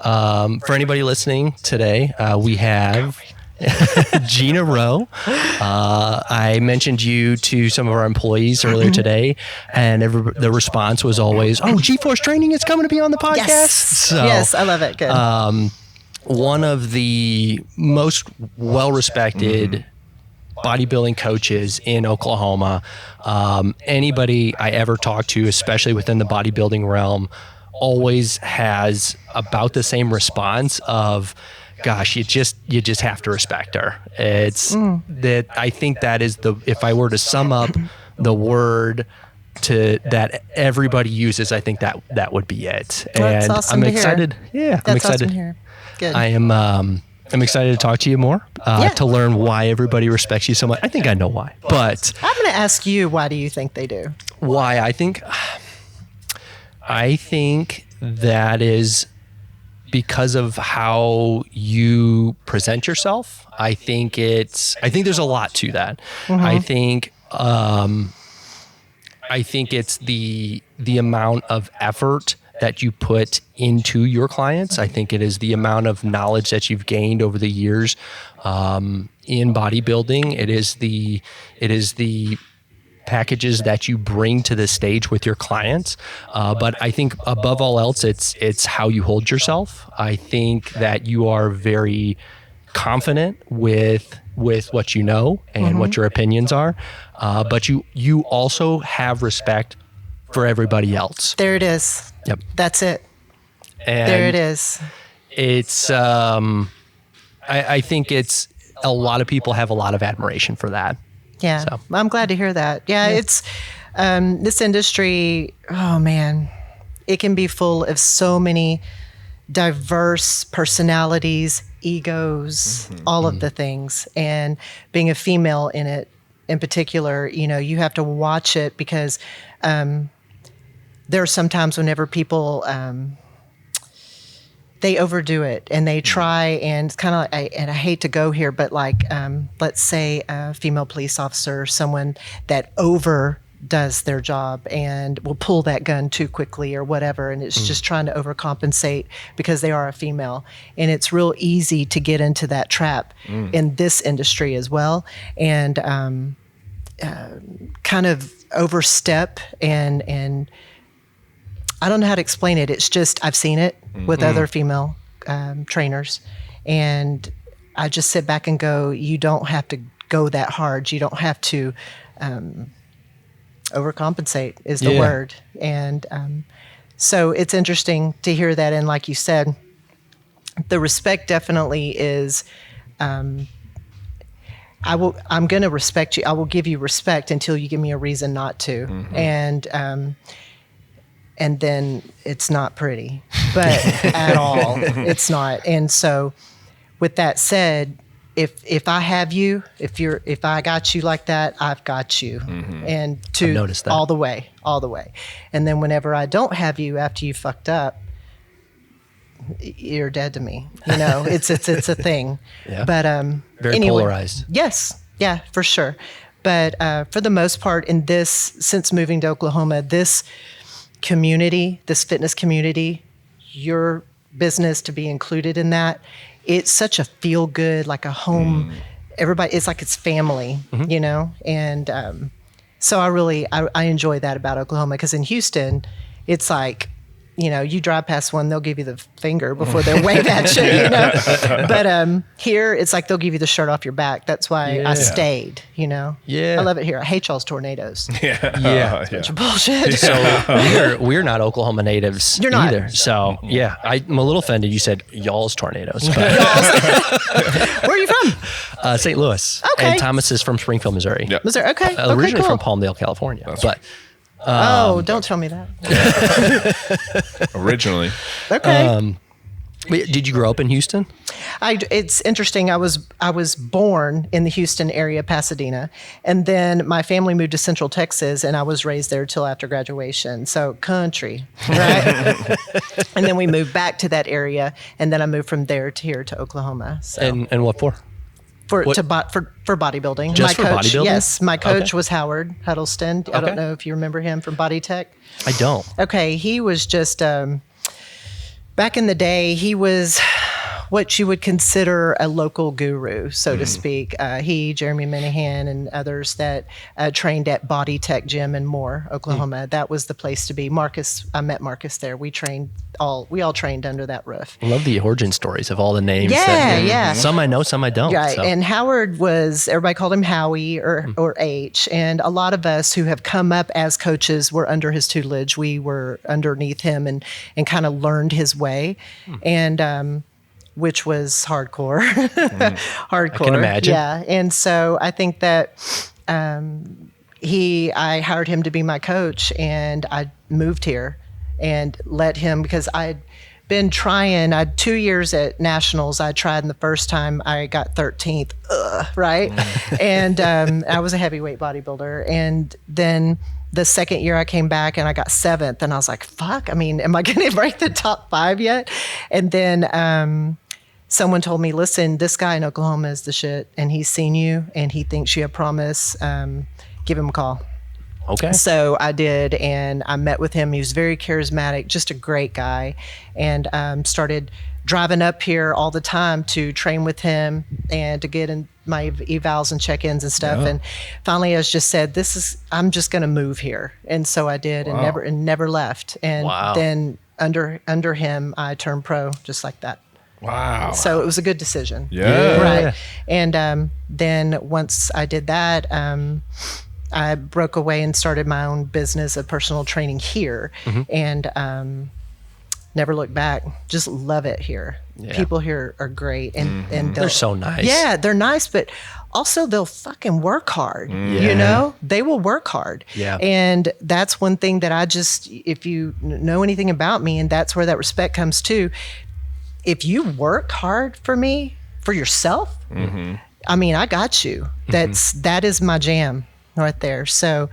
For anybody listening today, we have Gina Rowe. I mentioned you to some of our employees earlier today, and the response was always, "Oh, GForce Training is coming to be on the podcast." Yes, So, yes, I love it. Good. One of the most well-respected bodybuilding coaches in Oklahoma. Anybody I ever talk to, especially within the bodybuilding realm, always has about the same response of, gosh, you just have to respect her. It's that I think that is if I were to sum up the word that everybody uses, I think that would be it. That's and awesome I'm to excited. Hear. Yeah, I'm excited. Awesome to hear. Good. I'm excited to talk to you more, to learn why everybody respects you so much. I think I know why, but I'm going to ask you, why do you think they do? Why? I think that is because of how you present yourself. I think there's a lot to that. I think it's the amount of effort that you put into your clients. I think it is the amount of knowledge that you've gained over the years in bodybuilding. It is the packages that you bring to the stage with your clients. But I think above all else, it's how you hold yourself. I think that you are very confident with what you know and what your opinions are. But you also have respect for everybody else. There it is. Yep. That's it. And there it is. It's, I think it's, a lot of people have a lot of admiration for that. Yeah. So. I'm glad to hear that. Yeah. It's, this industry, oh man, it can be full of so many diverse personalities, egos, all of the things. And being a female in it in particular, you have to watch it because, there are some times whenever people, they overdo it and they try, and it's kind of like, and I hate to go here, but like, let's say a female police officer or someone that overdoes their job and will pull that gun too quickly or whatever, and it's just trying to overcompensate because they are a female. And it's real easy to get into that trap in this industry as well, and kind of overstep and I don't know how to explain it. It's just, I've seen it with other female trainers, and I just sit back and go, you don't have to go that hard. You don't have to overcompensate is the word. And so it's interesting to hear that. And like you said, the respect definitely is, I'm going to respect you. I will give you respect until you give me a reason not to. And then it's not pretty, but at all, it's not. And so with that said, if I have you, if I got you like that, I've got you. And to notice that all the way. And then whenever I don't have you after you fucked up, you're dead to me. It's a thing. Yeah. But very anyway, polarized. Yes. Yeah, for sure. But for the most part since moving to Oklahoma, this community, this fitness community, your business to be included in that, it's such a feel good, like a home, everybody, it's like it's family, and so I enjoy that about Oklahoma, because in Houston, it's like, you drive past one, they'll give you the finger before they wave at you, But here, it's like they'll give you the shirt off your back. That's why I stayed, Yeah. I love it here. I hate y'all's tornadoes. Yeah. Bunch of bullshit. So we're not Oklahoma natives You're not. either. So I'm a little offended you said y'all's tornadoes. But Where are you from? St. Louis. Okay. And Thomas is from Springfield, Missouri. Yep. Missouri. Okay. Originally cool. from Palmdale, California. Don't tell me that. Originally. Okay. Did you grow up in Houston? It's interesting. I was born in the Houston area, Pasadena, and then my family moved to Central Texas, and I was raised there till after graduation. So country, right? And then we moved back to that area, and then I moved from there to here to Oklahoma. So. And what for? For bodybuilding. Just my for coach, bodybuilding? Yes. My coach was Howard Huddleston. I don't know if you remember him from Body Tech. I don't. Okay. He was just, back in the day, he was what you would consider a local guru, so to speak. He, Jeremy Minahan, and others that trained at Body Tech Gym in Moore, Oklahoma. That was the place to be. Marcus, I met Marcus there. We all trained under that roof. I love the origin stories of all the names. Yeah. Some I know, some I don't. Right. So. And Howard everybody called him Howie or H. And a lot of us who have come up as coaches were under his tutelage. We were underneath him and kind of learned his way. And, which was hardcore. Hardcore. I can imagine. Yeah. And so I think that I hired him to be my coach, and I moved here and let him, because I'd been trying. I had 2 years at nationals. I tried, and the first time I got 13th, right? And I was a heavyweight bodybuilder. And then the second year I came back and I got 7th, and I was like, fuck, I mean, am I going to break the top 5 yet? And then someone told me, listen, this guy in Oklahoma is the shit, and he's seen you and he thinks you have promise. Give him a call. Okay. So I did, and I met with him. He was very charismatic, just a great guy, and started driving up here all the time to train with him and to get in my evals and check-ins and stuff. Yeah. And finally, I just said, I'm just going to move here. And so I did, and never left. And then under him, I turned pro just like that. Wow. So it was a good decision. Yeah. Right. And then once I did that, I broke away and started my own business of personal training here, and never looked back. Just love it here. Yeah. People here are great, and they're so nice. Yeah, they're nice, but also they'll fucking work hard. You know, they will work hard. Yeah. And that's one thing that if you know anything about me, and that's where that respect comes too. If you work hard for me, for yourself, I mean, I got you. That is my jam right there. So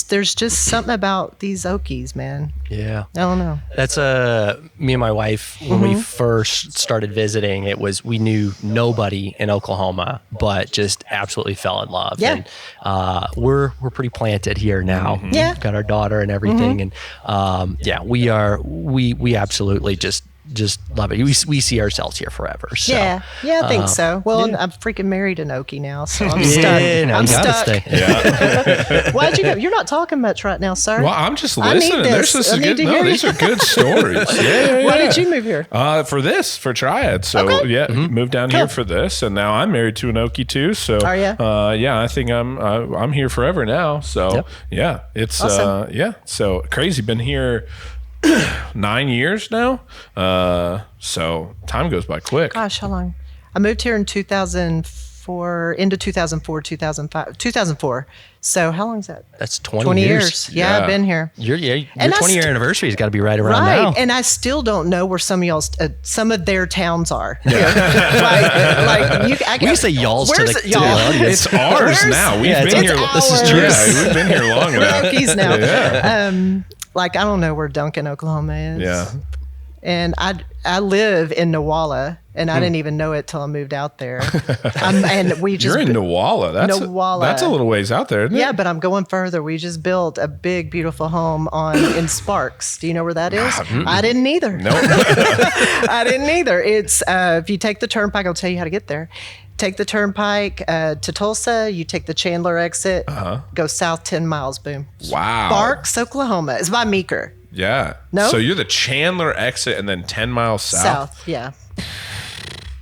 there's just something about these Okies, man. Yeah. I don't know. That's me and my wife, when we first started visiting, we knew nobody in Oklahoma, but just absolutely fell in love. Yeah. And we're pretty planted here now. Yeah. We've got our daughter and everything. And we absolutely just love it. We see ourselves here forever. So, yeah, I think so. Well, I'm freaking married in Okie now, so I'm stuck. I'm stuck. Stay. Yeah. Why'd you go? You're not talking much right now, sir. Well, I'm just listening. These are good stories. Yeah. Why did you move here? For Triad. So moved down here for this, and now I'm married to an Okie too. So are you? I think I'm here forever now. So it's awesome. So crazy. Been here 9 years now. So time goes by quick. Gosh, how long? I moved here in 2004, into 2004, 2005, 2004. So how long is that? That's 20 years. Yeah, I've been here. Your 20-year anniversary has got to be right around now. And I still don't know where some of their towns are. Yeah. We say y'all's to the audience. It's ours now. We've been here. This is true. Yeah, we've been here long enough. We're Okies now. Yeah. I don't know where Duncan, Oklahoma is. Yeah. And I live in Newalla, and I didn't even know it till I moved out there. And we just You're in Newalla. That's a little ways out there, isn't it? Yeah, but I'm going further. We just built a big, beautiful home in Sparks. Do you know where that is? I didn't either. Nope. I didn't either. It's if you take the turnpike, I'll tell you how to get there. Take the turnpike to Tulsa. You take the Chandler exit. Go south 10 miles. Boom. Wow. Sparks, Oklahoma. It's by Meeker. Yeah. No? So you're the Chandler exit and then 10 miles south? Yeah.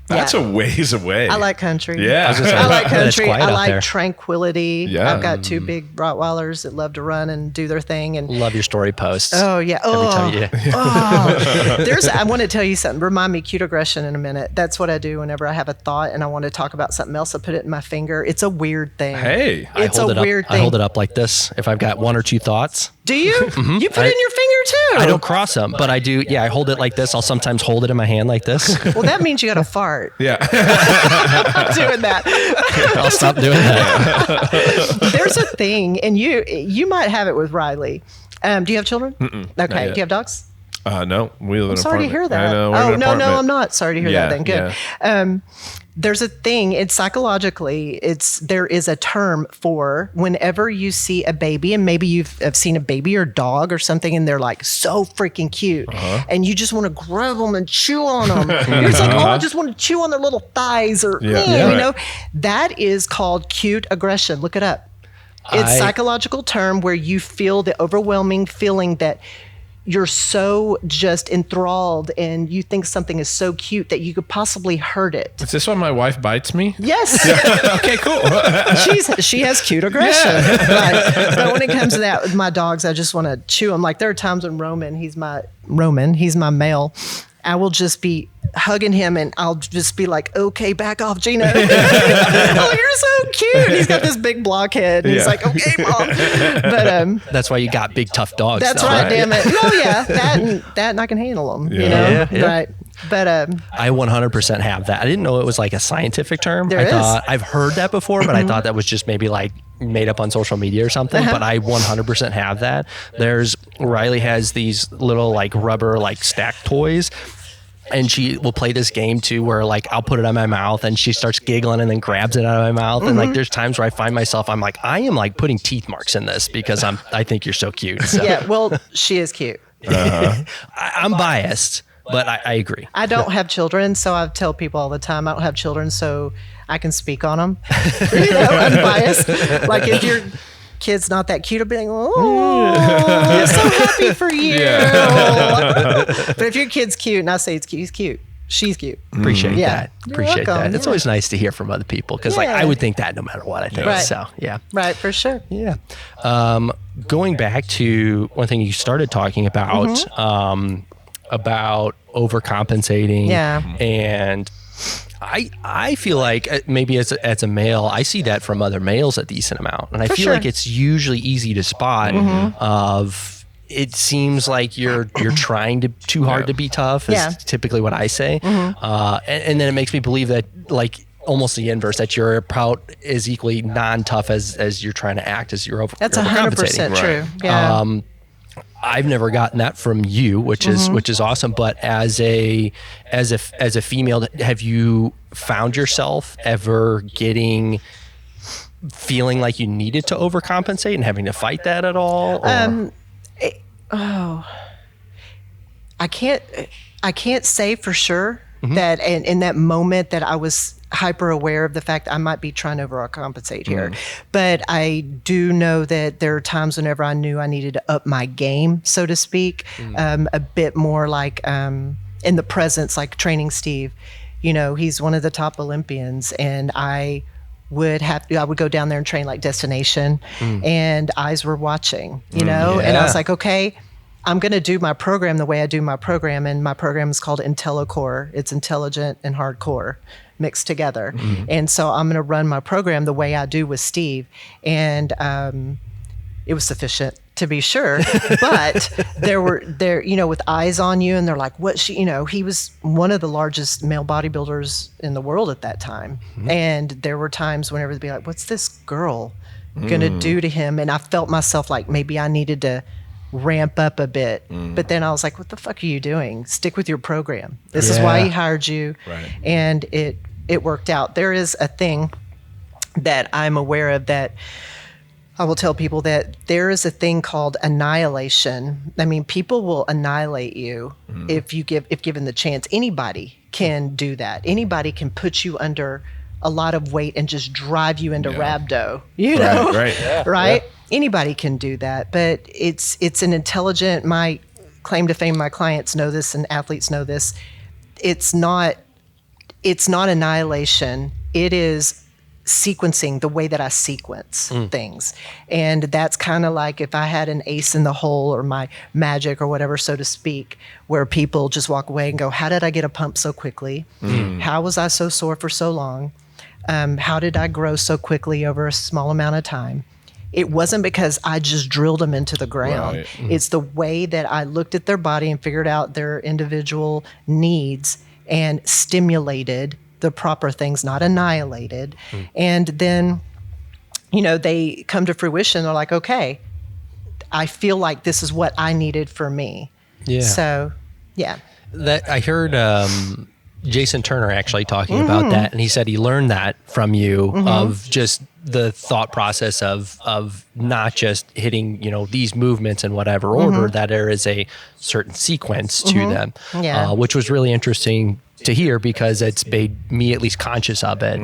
That's a ways away. I like country. Yeah. I like country. I like there. tranquility. Yeah. I've got 2 big Rottweilers that love to run and do their thing. And love your story posts. Oh, yeah. Every time I want to tell you something. Remind me, cute aggression in a minute. That's what I do whenever I have a thought and I want to talk about something else. I put it in my finger. It's a weird thing. Hey. It's a weird thing. I hold it up like this. If I've got 1 or 2 thoughts. Do you? You put it in your finger too? I don't cross them, but I do. Yeah, I hold it like this. I'll sometimes hold it in my hand like this. Well, that means you got to fart. Yeah. I'm doing that. I'll stop doing that. There's a thing, and you might have it with Riley. Do you have children? Mm-mm, okay. Do you have dogs? No, we live in an Sorry to apartment. hear that. I know, Oh, no, I'm not sorry to hear that then. Good. Yeah. There's a thing, it's psychologically, there is a term for whenever you see a baby, and maybe have seen a baby or dog or something, and they're like so freaking cute, and you just want to grab them and chew on them. It's like, I just want to chew on their little thighs, or you know, that is called cute aggression. Look it up. It's psychological term where you feel the overwhelming feeling that you're so just enthralled and you think something is so cute that you could possibly hurt it. Is this why my wife bites me? Yes. Okay, cool. She has cute aggression. Right. But when it comes to that with my dogs, I just want to chew them. Like there are times when Roman, he's my male, I will just be hugging him and I'll just be like, okay, back off, Gina. Oh, you're so cute. He's got this big blockhead. And he's like, okay, Mom. But that's why you got big, tough dogs. That's though, right, damn it. Oh, yeah. That and I can handle them, you know? Yeah. Right. But I 100% have that. I didn't know it was like a scientific term. There I is. thought I've heard that before, but I thought that was just maybe like made up on social media or something. But I 100% have that. Riley has these little like rubber like stack toys. And she will play this game too, where like I'll put it on my mouth, and she starts giggling and then grabs it out of my mouth. And like there's times where I find myself, I'm like, I am like putting teeth marks in this because I think you're so cute. So. yeah, well, she is cute. I'm biased, but I agree. I don't have children, so I tell people all the time I don't have children, so I can speak on them. Unbiased. Like if your kid's not that cute, I'll be like, oh, I'm so happy for you. But if your kid's cute and I say it's cute, he's cute. She's cute. Appreciate that. You're Appreciate welcome. that. It's always nice to hear from other people because like Yeah. I would think that no matter what I think. Right. So yeah. Right, for sure. Yeah. Going back to one thing you started talking about, about overcompensating. Yeah. And I feel like maybe as a male, I see that from other males a decent amount. And I feel sure. like it's usually easy to spot it seems like you're trying too hard to be tough is typically what I say. And then it makes me believe that like almost the inverse, that you're about as equally non-tough as you're trying to act as you're That's you're 100% overcompensating. true. Yeah. I've never gotten that from you, which is awesome. But as a female, have you found yourself ever feeling like you needed to overcompensate and having to fight that at all? Or? I can't say for sure that in that moment that I was hyper aware of the fact I might be trying to overcompensate here. But I do know that there are times whenever I knew I needed to up my game, so to speak, a bit more like in the presence, like training Steve. You know, he's one of the top Olympians, and I would go down there and train like destination, and eyes were watching, you know, and I was like, okay, I'm going to do my program the way I do my program. And my program is called IntelliCore. It's intelligent and hardcore mixed together. And so I'm going to run my program the way I do with Steve. And it was sufficient, to be sure. But there, you know, with eyes on you, and they're like, he was one of the largest male bodybuilders in the world at that time. And there were times whenever they'd be like, what's this girl going to do to him? And I felt myself like maybe I needed to ramp up a bit. But then I was like, what the fuck are you doing? Stick with your program. This is why he hired you. Right. And it worked out. There is a thing that I'm aware of that I will tell people, that there is a thing called annihilation. I mean, people will annihilate you if given the chance. Anybody can do that. Anybody can put you under a lot of weight and just drive you into rhabdo, you know? Right? Yeah. Anybody can do that, but it's an intelligent, my claim to fame, my clients know this and athletes know this. It's not annihilation. It is sequencing, the way that I sequence things. And that's kind of like if I had an ace in the hole, or my magic or whatever, so to speak, where people just walk away and go, how did I get a pump so quickly? How was I so sore for so long? How did I grow so quickly over a small amount of time? It wasn't because I just drilled them into the ground. Right. It's the way that I looked at their body and figured out their individual needs and stimulated the proper things, not annihilated. And then, you know, they come to fruition. They're like, okay, I feel like this is what I needed for me. Yeah. So, yeah. That I heard Jason Turner actually talking about that, and he said he learned that from you of just the thought process of not just hitting, you know, these movements in whatever order, that there is a certain sequence to them, which was really interesting to hear because it's made me at least conscious of it.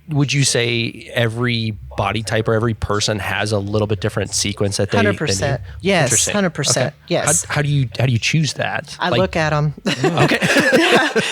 Would you say every body type or every person has a little bit different sequence that they 100%. Yes, Interesting. 100%. Okay. Yes. How do you choose that? I look at them. Okay.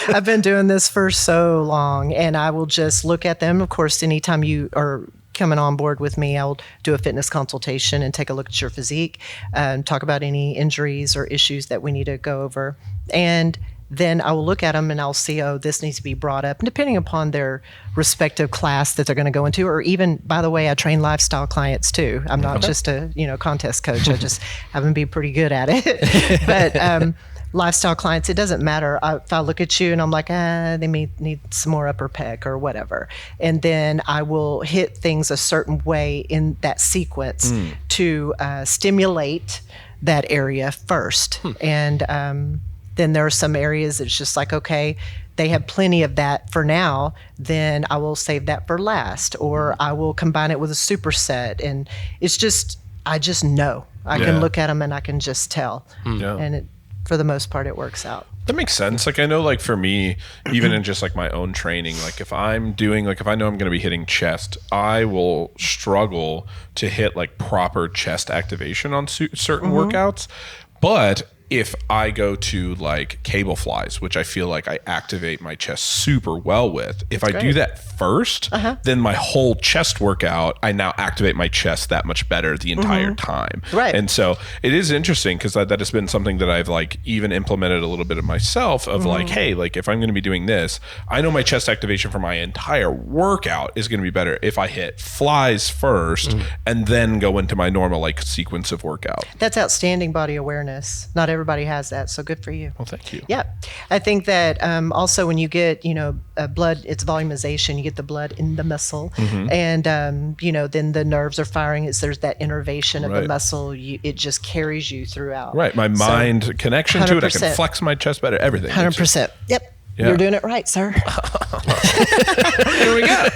I've been doing this for so long, and I will just look at them. Of course, anytime you are coming on board with me, I'll do a fitness consultation and take a look at your physique, talk about any injuries or issues that we need to go over. And then I will look at them and I'll see, oh, this needs to be brought up. And depending upon their respective class that they're going to go into, or even, by the way, I train lifestyle clients too. I'm not just a contest coach. I just happen to be pretty good at it. But lifestyle clients, it doesn't matter. If I look at you and I'm like, they may need some more upper pec or whatever. And then I will hit things a certain way in that sequence to stimulate that area first. And then there are some areas that's just like, okay, they have plenty of that for now, then I will save that for last, or I will combine it with a superset. And it's just, I just know. I can look at them and I can just tell. And for the most part, it works out. That makes sense. Like, I know, like, for me, even in just like my own training, like if I'm doing, like, if I know I'm going to be hitting chest, I will struggle to hit like proper chest activation on certain workouts. But if I go to like cable flies, which I feel like I activate my chest super well with, if I do that first, then my whole chest workout, I now activate my chest that much better the entire time. Right. And so it is interesting because that has been something that I've like even implemented a little bit of myself of like, hey, like if I'm going to be doing this, I know my chest activation for my entire workout is going to be better if I hit flies first and then go into my normal like sequence of workout. That's outstanding body awareness. Not everybody has that, so good for you. Well, thank you. Yeah. I think that also when you get, blood, it's volumization, you get the blood in the muscle, and, then the nerves are firing. There's that innervation of the muscle. It just carries you throughout. Right. My mind connection 100%. to it, I can flex my chest better, everything. 100%. Yep. Yeah. You're doing it right, sir. Here we go.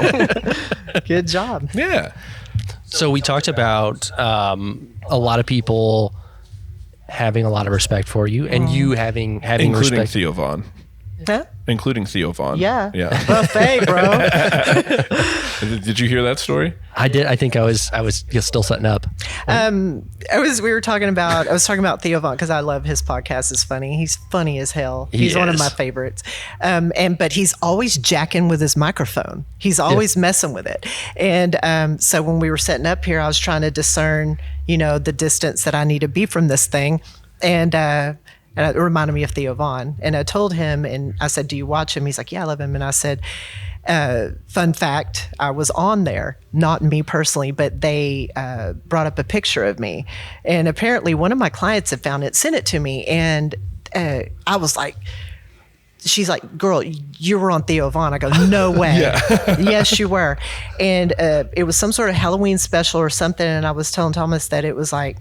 Good job. Yeah. So we talked about a lot of people having a lot of respect for you, and you having Including respect. Theo Vaughn. Huh? Including Theo Vaughn. Yeah. Yeah. Buffet, bro. Did you hear that story? I did. I think I was still setting up. I was talking about Theo Vaughn because I love his podcast. It's funny. He's funny as hell. He's one of my favorites. But he's always jacking with his microphone. He's always messing with it. And so when we were setting up here, I was trying to discern, the distance that I need to be from this thing. And it reminded me of Theo Vaughn. And I told him, and I said, do you watch him? He's like, yeah, I love him. And I said, fun fact, I was on there, not me personally, but they brought up a picture of me. And apparently one of my clients had found it, sent it to me. And I was like, she's like, girl, you were on Theo Vaughn. I go, no way. Yes, you were. And it was some sort of Halloween special or something. And I was telling Thomas that it was like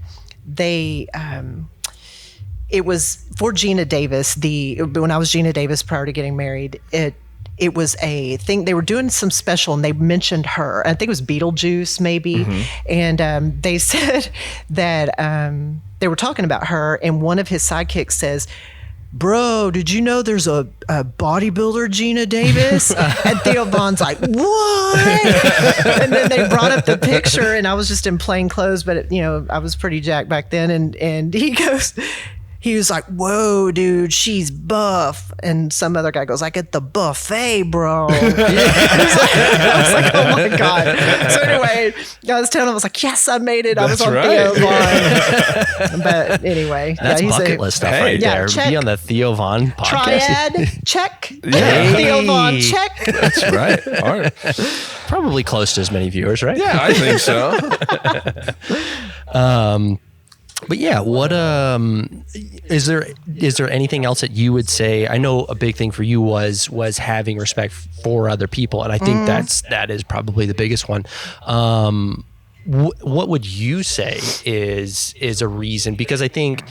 it was for Gina Davis. When I was Gina Davis prior to getting married, it was a thing. They were doing some special and they mentioned her. I think it was Beetlejuice maybe. And they said that they were talking about her, and one of his sidekicks says, bro, did you know there's a bodybuilder, Gina Davis? And Theo Vaughn's like, what? And then they brought up the picture, and I was just in plain clothes, but I was pretty jacked back then. And he was like, whoa, dude, she's buff. And some other guy goes, like, at the buffet, bro. I was like, oh my God. So anyway, I was telling him, I was like, yes, I made it. I was on Theo Vaughn. But anyway. That's bucket list stuff right there. Check. Be on the Theo Vaughn podcast. Triad, check. Hey. Theo Vaughn, check. That's right. All right. Probably close to as many viewers, right? Yeah, I think so. But yeah, what is there anything else that you would say? I know a big thing for you was having respect for other people, and I think that is probably the biggest one. What would you say is a reason? Because I think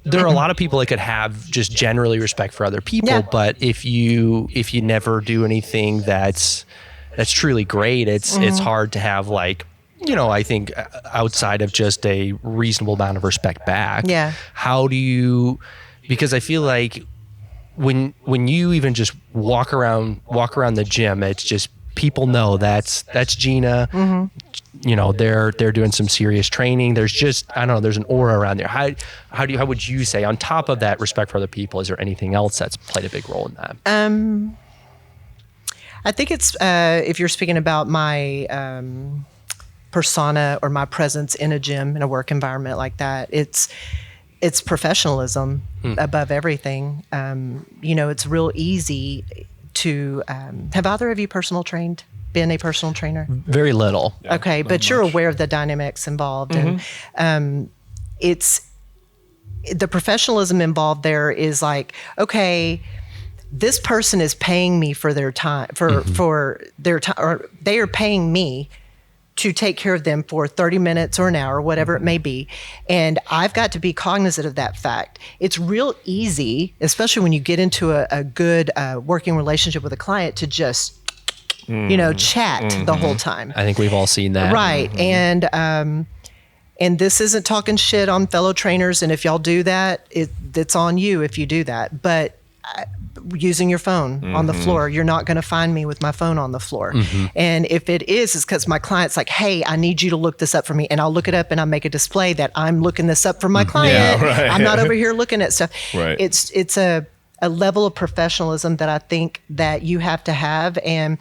there are a lot of people that could have just generally respect for other people, but if you never do anything that's truly great, it's hard to have like, I think outside of just a reasonable amount of respect back. Yeah. How do you, because I feel like when you even just walk around the gym, it's just people know that's Gina. They're doing some serious training. There's just, I don't know, there's an aura around there. How would you say, on top of that respect for other people, is there anything else that's played a big role in that? I think it's if you're speaking about my persona or my presence in a gym, in a work environment like that, it's professionalism above everything. It's real easy to have either of you been a personal trainer? Very little. Yeah, okay, but you're aware of the dynamics involved, and it's the professionalism involved. There is like, okay, this person is paying me for their time, for their time, or they are paying me to take care of them for 30 minutes or an hour, whatever it may be. And I've got to be cognizant of that fact. It's real easy, especially when you get into a good working relationship with a client, to just, chat the whole time. I think we've all seen that. Right. And this isn't talking shit on fellow trainers. And if y'all do that, it's on you if you do that. But using your phone on the floor, you're not going to find me with my phone on the floor. And if it is, it's because my client's like, hey, I need you to look this up for me. And I'll look it up and I'll make a display that I'm looking this up for my client. Yeah, right. I'm not over here looking at stuff. Right. It's a level of professionalism that I think that you have to have. And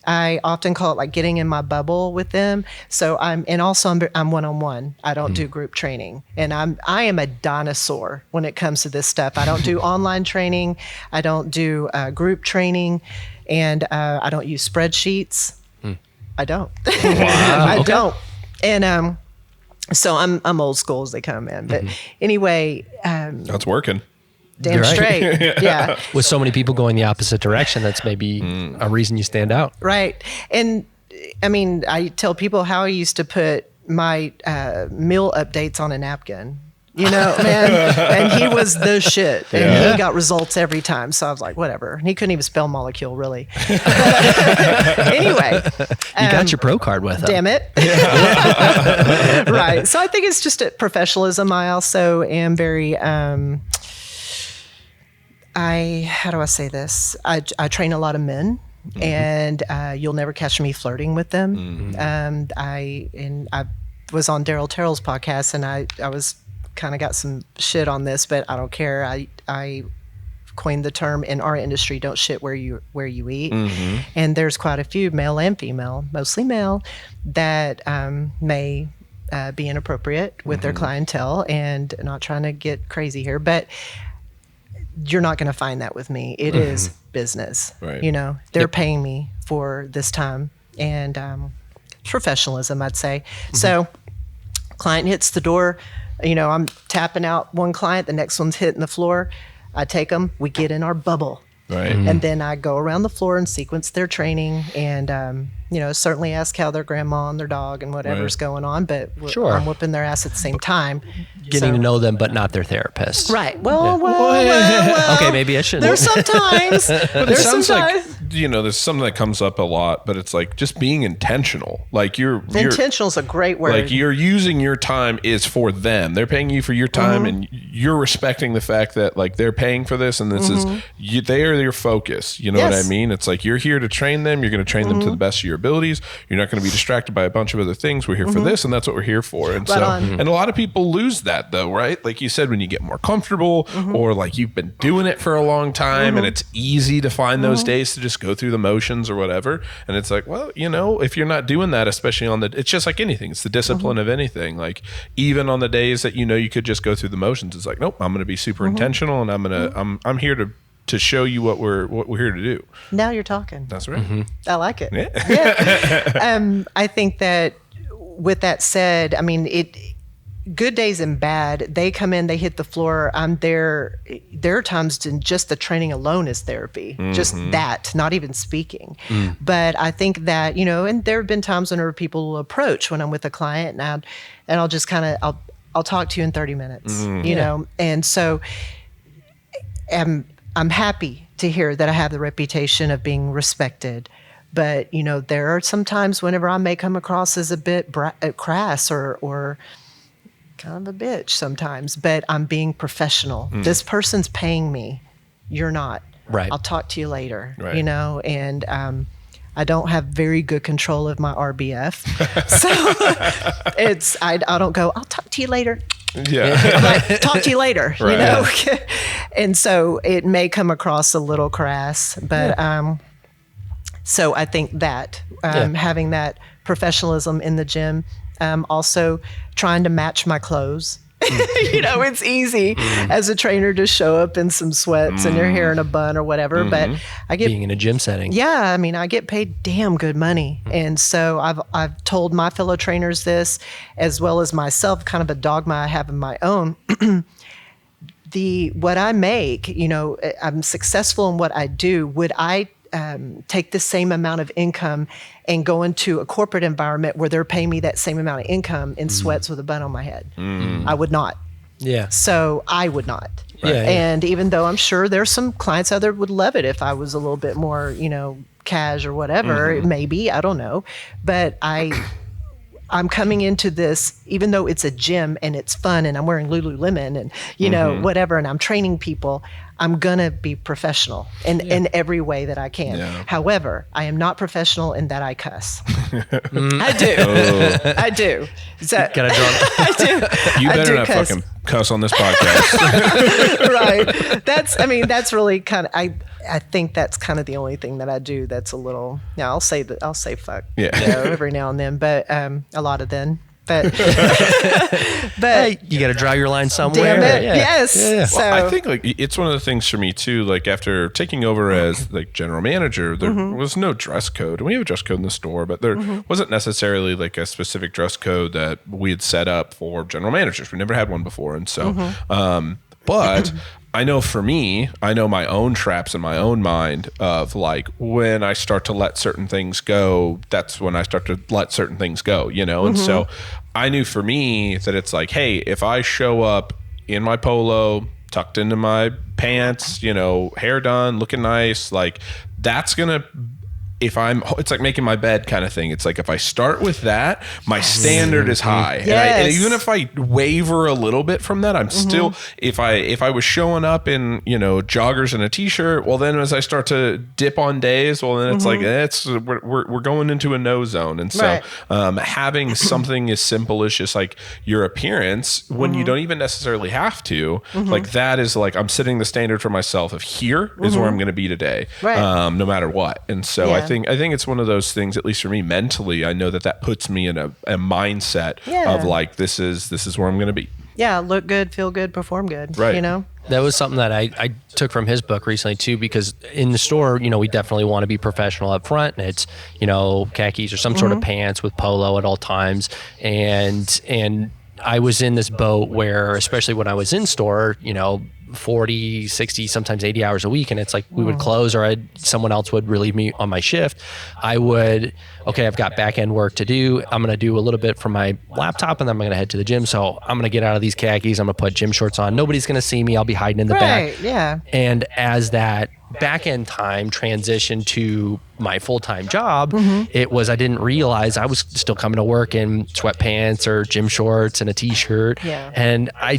I often call it like getting in my bubble with them. So I'm one-on-one. I don't do group training, and I am a dinosaur when it comes to this stuff. I don't do online training. I don't do group training, and I don't use spreadsheets. I don't. Wow. I don't. And so I'm old school as they come in. But anyway, that's working. Damn straight. Yeah. With so many people going the opposite direction, that's maybe a reason you stand out. Right. And I mean, I tell people how I used to put my meal updates on a napkin, man. And he was the shit. And he got results every time. So I was like, whatever. And he couldn't even spell molecule, really. Anyway. You got your pro card with him. Damn it. Right. So I think it's just a professionalism. I also am very... how do I say this? I train a lot of men, and you'll never catch me flirting with them. I was on Daryl Terrell's podcast, and I was kind of got some shit on this, but I don't care. I coined the term in our industry: "Don't shit where you eat." And there's quite a few, male and female, mostly male, that may be inappropriate with their clientele, and not trying to get crazy here, but you're not going to find that with me. It is business. Right. They're paying me for this time, and professionalism, I'd say. So client hits the door, I'm tapping out one client, the next one's hitting the floor. I take them, we get in our bubble. Right. And then I go around the floor and sequence their training, and certainly ask how their grandma and their dog and whatever's going on, but I'm whooping their ass at the same time. Getting to know them, but not their therapist. Right. Well. Okay, maybe I shouldn't. There's sometimes. But it sounds like, there's something that comes up a lot, but it's like just being intentional. Like intentional is a great word. Like you're using your time is for them. They're paying you for your time, and you're respecting the fact that like they're paying for this, and this is they are your focus. You know what I mean? It's like you're here to train them. You're going to train them to the best of your abilities. You're not going to be distracted by a bunch of other things. We're here for this, and that's what we're here for. And and a lot of people lose that though, right? Like you said, when you get more comfortable, or like you've been doing it for a long time, and it's easy to find those days to just go through the motions or whatever. And it's like, well, if you're not doing that, especially it's just like anything. It's the discipline of anything. Like even on the days that you could just go through the motions, it's like, nope, I'm going to be super intentional, and I'm here to show you what we're here to do. Now you're talking. That's right. I like it. Yeah. I think that with that said, I mean, good days and bad, they come in, they hit the floor. I'm there. There are times just the training alone is therapy, just that, not even speaking. But I think that, and there have been times when people will approach when I'm with a client, and I'll just kind of, I'll talk to you in 30 minutes, you know? And so I'm happy to hear that I have the reputation of being respected. But, you know, there are some times whenever I may come across as a bit crass or kind of a bitch sometimes, but I'm being professional. This person's paying me. You're not. Right. I'll talk to you later, Right. you know, and I don't have very good control of my RBF. So I don't go, I'll talk to you later. Yeah. I'm like, talk to you later, Right. you know? And so it may come across a little crass, but so I think that having that professionalism in the gym, also trying to match my clothes. You know, it's easy as a trainer to show up in some sweats and your hair in a bun or whatever, but I get Being in a gym setting. yeah, I mean, I get paid damn good money. And so I've told my fellow trainers this, as well as myself, kind of a dogma I have in my own. What I make, you know, I'm successful in what I do. Would I take the same amount of income and go into a corporate environment where they're paying me that same amount of income in sweats with a bun on my head? I would not. Yeah. So I would not. Right. Yeah, yeah. And even though I'm sure there's some clients out there would love it if I was a little bit more, you know, cash or whatever, maybe, I don't know. But I'm coming into this, even though it's a gym and it's fun and I'm wearing Lululemon and, you know, whatever, and I'm training people, I'm going to be professional in every way that I can. Yeah. However, I am not professional in that I cuss. I do. I do. So, Gotta draw. I do. You I better do not cuss. fucking cuss on this podcast. Right. That's really kind of, I think that's kind of the only thing that I do that's a little, yeah, I'll say fuck, Yeah. you know, every now and then, but a lot of then. But Hey, you got to draw your line somewhere. damn it, Yeah. yes. Yeah. So Well, I think like it's one of the things for me too. Like after taking over as like general manager, there was no dress code. We have a dress code in the store, but there wasn't necessarily like a specific dress code that we had set up for general managers. We never had one before, and so, but. I know for me, I know my own traps in my own mind of like when I start to let certain things go, that's when I start to let certain things go, you know? And so I knew for me that it's like, hey, if I show up in my polo, tucked into my pants, you know, hair done, looking nice, like that's going to, it's like making my bed kind of thing. It's like if I start with that, my standard is high. And even if I waver a little bit from that, I'm still, if I was showing up in, you know, joggers and a t-shirt, well then as I start to dip on days, well then it's like, we're going into a no zone. And so having something as simple as just like your appearance when you don't even necessarily have to, like that is like, I'm setting the standard for myself of here is where I'm going to be today, no matter what. And so I think it's one of those things, at least for me mentally, I know that puts me in a mindset of like, this is where I'm going to be. Yeah, look good, feel good, perform good. Right. You know? That was something that I took from his book recently too, because in the store, you know, we definitely want to be professional up front, and it's, you know, khakis or some sort of pants with polo at all times. And I was in this boat where, especially when I was in store, you know, 40, 60, sometimes 80 hours a week. And it's like we would close or someone else would relieve me on my shift. I would, okay, I've got back end work to do. I'm going to do a little bit from my laptop and then I'm going to head to the gym. So I'm going to get out of these khakis. I'm going to put gym shorts on. Nobody's going to see me. I'll be hiding in the back. Right, yeah. And as that back end time transitioned to my full-time job, it was, I didn't realize I was still coming to work in sweatpants or gym shorts and a t-shirt. Yeah. And I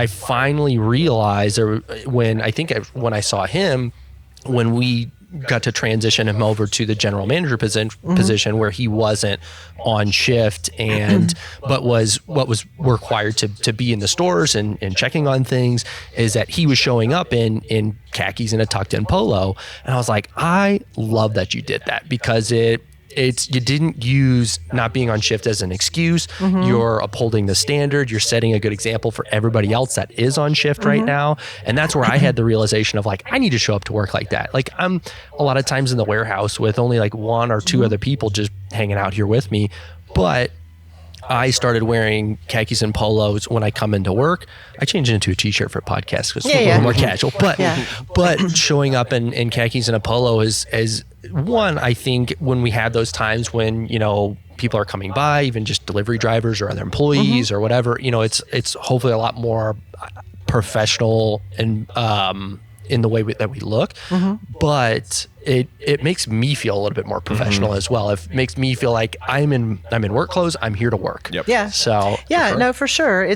finally realized, or when I saw him, when we got to transition him over to the general manager position where he wasn't on shift and but was what was required to be in the stores and checking on things, is that he was showing up in khakis and a tucked in polo. And I was like, I love that you did that, because you didn't use not being on shift as an excuse. You're upholding the standard. You're setting a good example for everybody else that is on shift right now. And that's where I had the realization of like, I need to show up to work like that. Like I'm a lot of times in the warehouse with only like one or two other people just hanging out here with me. But I started wearing khakis and polos when I come into work. I changed it into a t-shirt for a podcast because it's a little more casual. But showing up in khakis and a polo is one, I think when we have those times when, people are coming by, even just delivery drivers or other employees or whatever, it's hopefully a lot more professional and in the way that we look, but it makes me feel a little bit more professional as well. It makes me feel like I'm in work clothes. I'm here to work. Yep. Yeah. So No, for sure.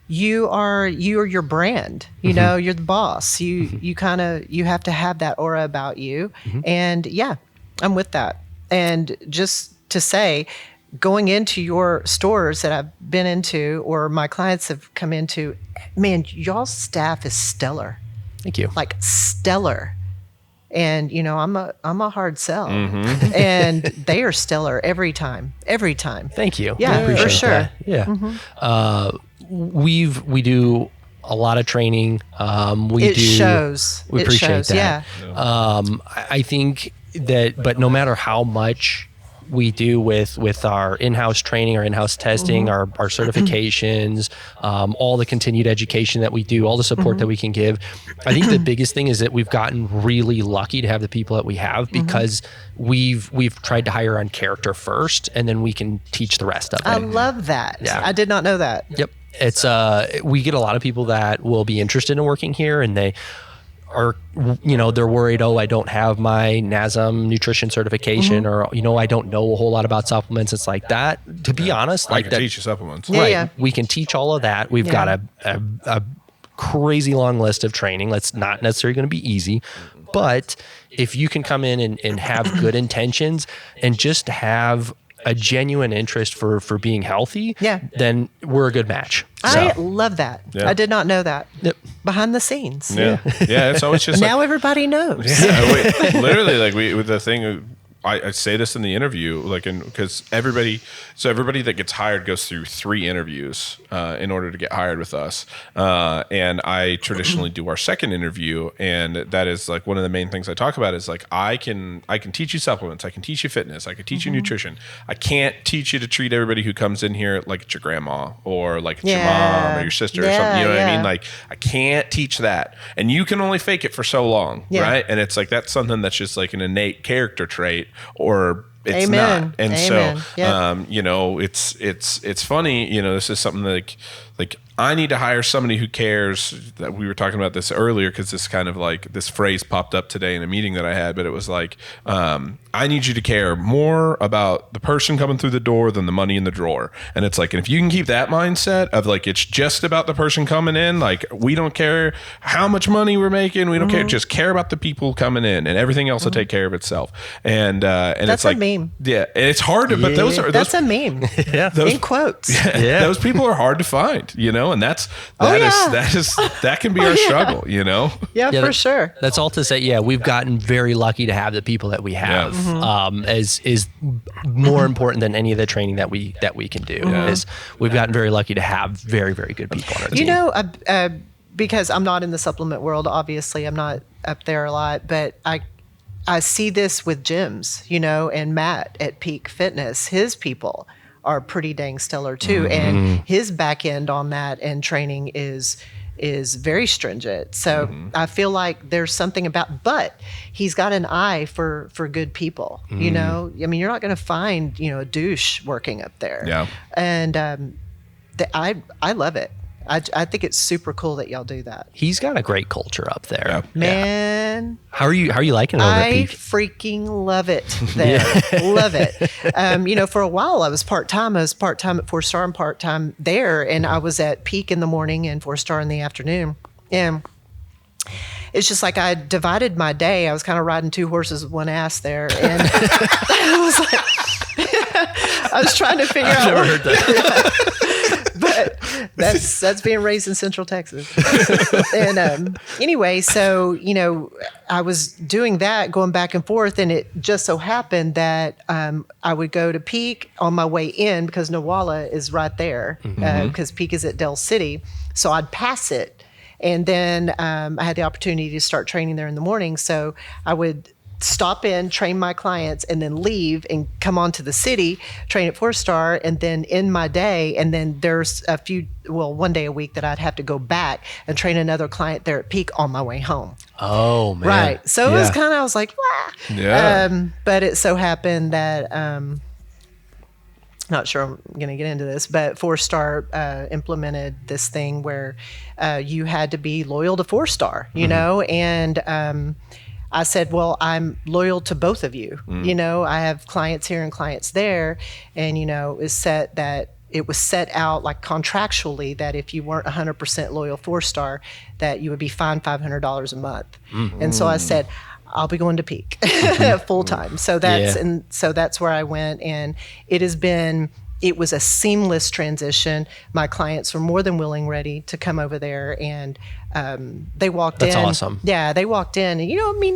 You are your brand. You're the boss. You have to have that aura about you. And I'm with that. And just to say, going into your stores that I've been into or my clients have come into, man, y'all's staff is stellar. Thank you. Like stellar. And I'm a hard sell, and they are stellar every time. Thank you. Yeah, for sure. That. Yeah. We do a lot of training. It shows. We appreciate that. Yeah. I think that, but no matter how much we do with our in-house training, our in-house testing, our certifications, all the continued education that we do, all the support that we can give. I think the biggest thing is that we've gotten really lucky to have the people that we have because we've tried to hire on character first, and then we can teach the rest of it. I love that. Yeah. I did not know that. Yep. It's we get a lot of people that will be interested in working here, and they are, they're worried, I don't have my NASM nutrition certification, or, I don't know a whole lot about supplements. It's like that. To be honest, I can teach you supplements. Yeah, right. yeah. We can teach all of that. We've got a crazy long list of training. That's not necessarily going to be easy, but if you can come in and have good intentions and just have a genuine interest for being healthy, then we're a good match. I love that. Yeah. I did not know that. Yep. Behind the scenes. Yeah. It's always just now everybody knows. Literally, with the thing, I say this in the interview, because everybody that gets hired goes through 3 interviews in order to get hired with us, and I traditionally do our second interview, and that is like one of the main things I talk about is like I can teach you supplements, I can teach you fitness, I can teach you nutrition. I can't teach you to treat everybody who comes in here like it's your grandma or like it's your mom or your sister or something. You know what I mean? Like I can't teach that, and you can only fake it for so long, right? And it's like that's something that's just like an innate character trait. Or it's not, and so it's funny. This is something like I need to hire somebody who cares. That we were talking about this earlier because this kind of like this phrase popped up today in a meeting that I had, but it was like I need you to care more about the person coming through the door than the money in the drawer. And it's like, and if you can keep that mindset of like it's just about the person coming in, like we don't care how much money we're making, we don't care, just care about the people coming in, and everything else will take care of itself. And that's it's like a meme. Yeah, it's hard to, but that's a meme. In quotes. Those people are hard to find, and that can be our struggle, Yeah, for sure. That's all to say. Yeah, we've gotten very lucky to have the people that we have. Is more important than any of the training that we can do. Is we've gotten very lucky to have very, very good people on our team. Because I'm not in the supplement world, obviously I'm not up there a lot, but I see this with gyms, and Matt at Peak Fitness, his people are pretty dang stellar too. And his back end on that and training is very stringent. So I feel like there's something but he's got an eye for good people, you're not going to find, a douche working up there. Yeah. And I love it. I think it's super cool that y'all do that. He's got a great culture up there. Yeah. Man. How are you liking it over at Peak? I freaking love it there. Love it. For a while I was part-time. I was part-time at 4-Star and part-time there. And I was at Peak in the morning and 4-Star in the afternoon. And it's just like I divided my day. I was kind of riding 2 horses with one ass there. And I was like, I was trying to figure out. I've never heard that. But that's being raised in Central Texas. And anyway, so, I was doing that, going back and forth, and it just so happened that I would go to Peak on my way in because Newalla is right there because Peak is at Del City. So I'd pass it. And then I had the opportunity to start training there in the morning. So I would stop in, train my clients, and then leave and come on to the city, train at 4-star, and then end my day. And then there's one day a week that I'd have to go back and train another client there at Peak on my way home. Oh, man. Right. So it was kind of, I was like, wah. Yeah. But it so happened that, not sure I'm going to get into this, but 4-star implemented this thing where you had to be loyal to 4-star, you know, and I said, well, I'm loyal to both of you. You know, I have clients here and clients there, and, you know, it was set out like contractually that if you weren't 100% loyal 4-star, that you would be fined $500 a month. And so I said, I'll be going to Peak full time. So that's where I went, and it was a seamless transition. My clients were more than ready to come over there, and they walked in. That's awesome. Yeah, they walked in, and, you know, I mean,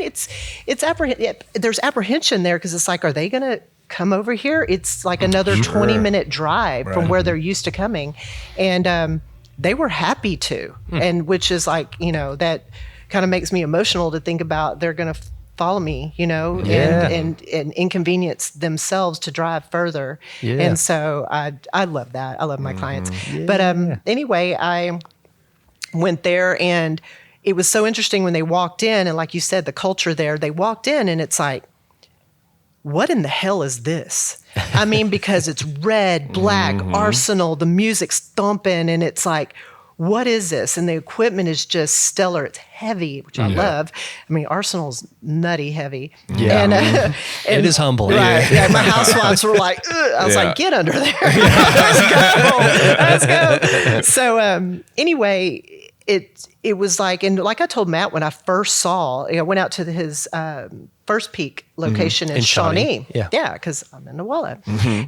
there's apprehension there, because it's like, are they going to come over here? It's like another 20-minute drive from where they're used to coming, and they were happy to, and which is like, you know, that kind of makes me emotional to think about they're going to follow me, you know, and inconvenience themselves to drive further. Yeah. And so I love that. I love my clients. Yeah. But anyway, I went there, and it was so interesting when they walked in, and like you said, the culture there, they walked in and it's like, what in the hell is this? I mean, because it's red, black, Arsenal, the music's thumping, and it's like, what is this? And the equipment is just stellar. It's heavy, which I love. I mean, Arsenal's nutty heavy. Yeah. And it is humbling. Right. Yeah. My housewives were like, ugh. I was like, get under there. Let's go. So anyway, it was like, and like I told Matt when I first saw, I went out to his first Peak location in Shawnee. Yeah, because I'm in Newalla.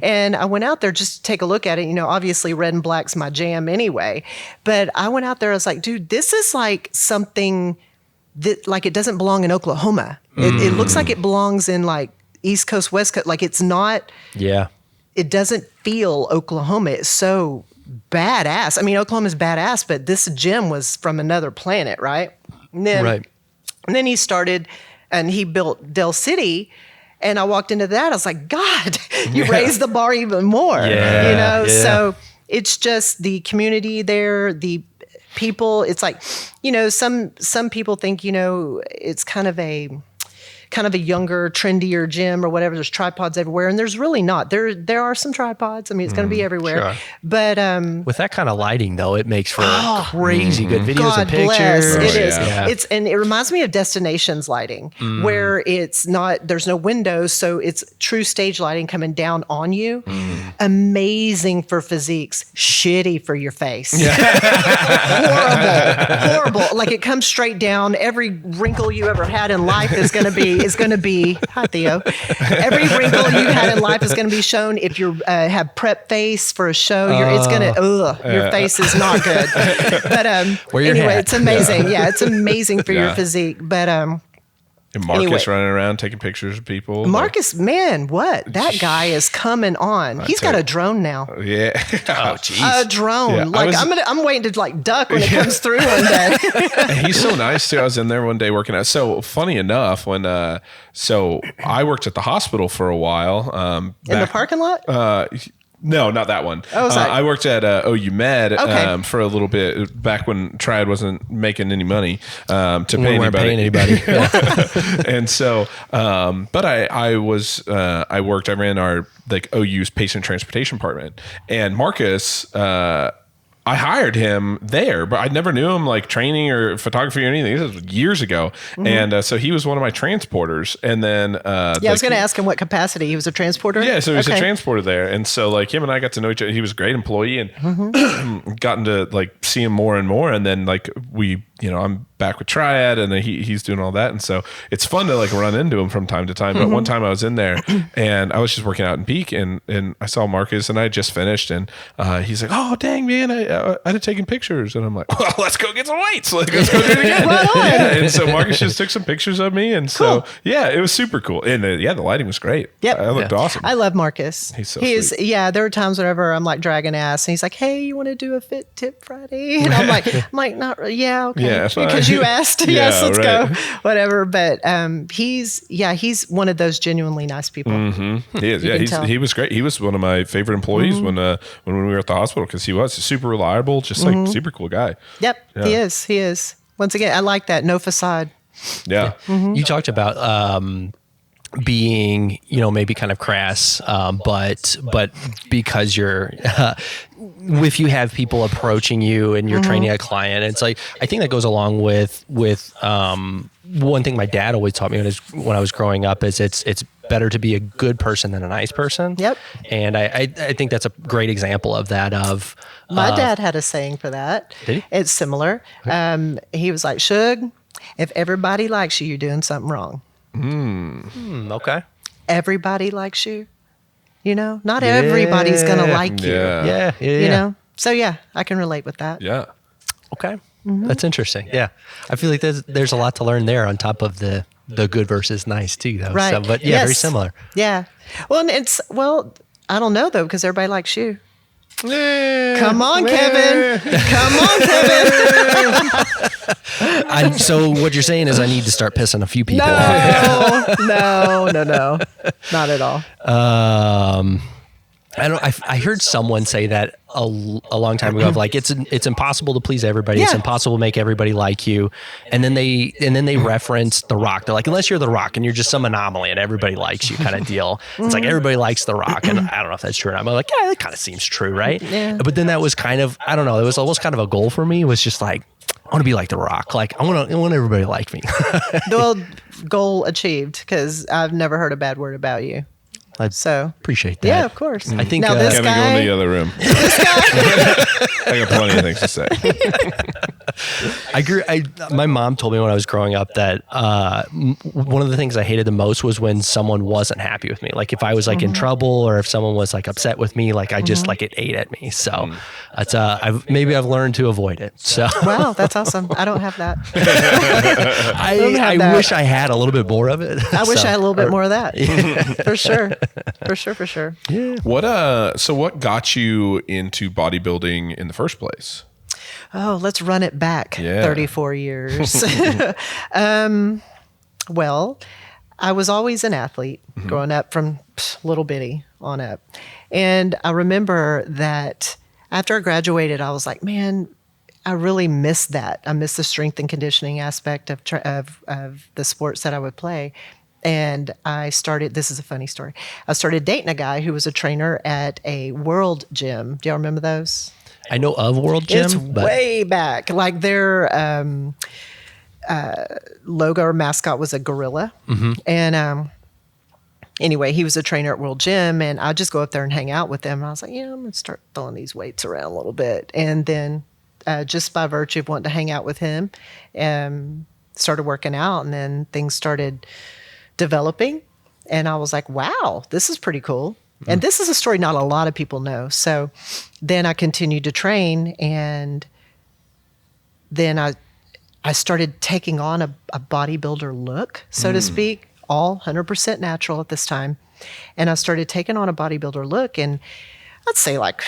And I went out there just to take a look at it. You know, obviously red and black's my jam anyway. But I went out there, I was like, dude, this is like something that, like, it doesn't belong in Oklahoma. It looks like it belongs in like East Coast, West Coast. Like, it's not. Yeah. It doesn't feel Oklahoma. It's so badass. I mean, Oklahoma's badass, but this gym was from another planet, right? And then he started, and he built Del City, and I walked into that. I was like, God, you raised the bar even more, you know? So it's just the community there, the people. It's like, you know, some people think, you know, it's kind of a younger, trendier gym or whatever. There's tripods everywhere, and there's really not. There are some tripods. I mean, it's going to be everywhere. Sure. But with that kind of lighting, though, it makes for crazy good videos and pictures. It is. Yeah. And it reminds me of Destinations lighting, where it's not. There's no windows, so it's true stage lighting coming down on you. Amazing for physiques, shitty for your face. Horrible. Like, it comes straight down. Every wrinkle you ever had in life is going to be. Hi, Theo. Every wrinkle you had in life is going to be shown. If you have prep face for a show, your face is not good. But anyway, it's amazing. Yeah, it's amazing for your physique. But and Marcus running around taking pictures of people. Marcus, man, what? That guy is coming on. He's got a drone now. Yeah. Oh, jeez. A drone. Yeah, like, I'm waiting to like duck when it comes through one day. He's so nice too. I was in there one day working out. So funny enough, when so I worked at the hospital for a while. In the parking lot? No, not that one. I worked at OU Med for a little bit back when Triad wasn't making any money to pay anybody. And so, but I ran our like OU's patient transportation department, and Marcus. I hired him there, but I never knew him like training or photography or anything. This was years ago. And so he was one of my transporters. And then... I was going to ask him what capacity. He was a transporter? Yeah, so he was a transporter there. And so like him and I got to know each other. He was a great employee, and gotten to like see him more and more. And then like I'm back with Triad, and then he's doing all that. And so it's fun to like run into him from time to time. But one time I was in there and I was just working out in Peak, and I saw Marcus, and I had just finished, and he's like, oh, dang, man, I had taken pictures. And I'm like, well, let's go get some weights. Let's go do it again. And so Marcus just took some pictures of me. And so, it was super cool. And the lighting was great. Yep. I looked awesome. I love Marcus. He's so sweet. Yeah, there are times whenever I'm like dragging ass, and he's like, hey, you want to do a fit tip Friday? And I'm like, not really. Yeah, okay. Yeah, because you asked. Yes, let's right. go. Whatever. But he's one of those genuinely nice people. Mm-hmm. He is. Yeah, he was great. He was one of my favorite employees when we were at the hospital because he was super reliable, just like super cool guy. Yep, Yeah. he is. Once again, I like that. No facade. Yeah. You talked about being, maybe kind of crass, but because you're, if you have people approaching you and you're training a client, it's like, I think that goes along with one thing my dad always taught me when I was growing up is it's better to be a good person than a nice person. Yep. And I think that's a great example of that. My dad had a saying for that. Did he? It's similar. He was like, Shug, if everybody likes you, you're doing something wrong. Okay. Everybody likes you. Not everybody's going to like you. Yeah. Yeah. So yeah, I can relate with that. Yeah. Okay. That's interesting. Yeah. I feel like there's a lot to learn there on top of the good versus nice too, though. Right. So, but yeah, very similar. Yeah. Well, and I don't know though, because everybody likes you. Come on, Kevin. Come on, Kevin. So what you're saying is I need to start pissing a few people off. No. Not at all. I heard someone say that a long time ago of like it's impossible to please everybody. It's Yeah. impossible to make everybody like you. And then they reference The Rock. They're like, unless you're The Rock and you're just some anomaly and everybody likes you kind of deal. It's like everybody likes The Rock. And I don't know if that's true. And I'm like, yeah, that kind of seems true, right? Yeah. But then that was kind of, I don't know, it was almost kind of a goal for me. It was just like, I want to be like The Rock. Like I want everybody to like me. Well, goal achieved, because I've never heard a bad word about you. So appreciate that. yeah, of course. I think now this Kevin, go guy, in the other room. I got plenty of things to say. My mom told me when I was growing up that one of the things I hated the most was when someone wasn't happy with me. Like if I was like in trouble or if someone was like upset with me, like I just like it ate at me. So that's I've learned to avoid it. So wow, that's awesome. I don't have that. I wish I had a little bit more of it. I wish I had a little bit more of that. For sure. For sure. Yeah. What got you into bodybuilding in the first place? Oh, let's run it back 34 years. Well, I was always an athlete growing up from little bitty on up. And I remember that after I graduated, I was like, man, I really miss that. I miss the strength and conditioning aspect of the sports that I would play. And I started, this is a funny story. I started dating a guy who was a trainer at a World Gym. Do y'all remember those? I know of World Gym. It's way back. Like their logo or mascot was a gorilla. And anyway, he was a trainer at World Gym, and I'd just go up there and hang out with him. And I was like, I'm going to start throwing these weights around a little bit. And then just by virtue of wanting to hang out with him, started working out, and then things started developing. And I was like, wow, this is pretty cool. And this is a story not a lot of people know. So then I continued to train, and then I started taking on a bodybuilder look, so to speak, all 100% natural at this time. And I started taking on a bodybuilder look, and I'd say like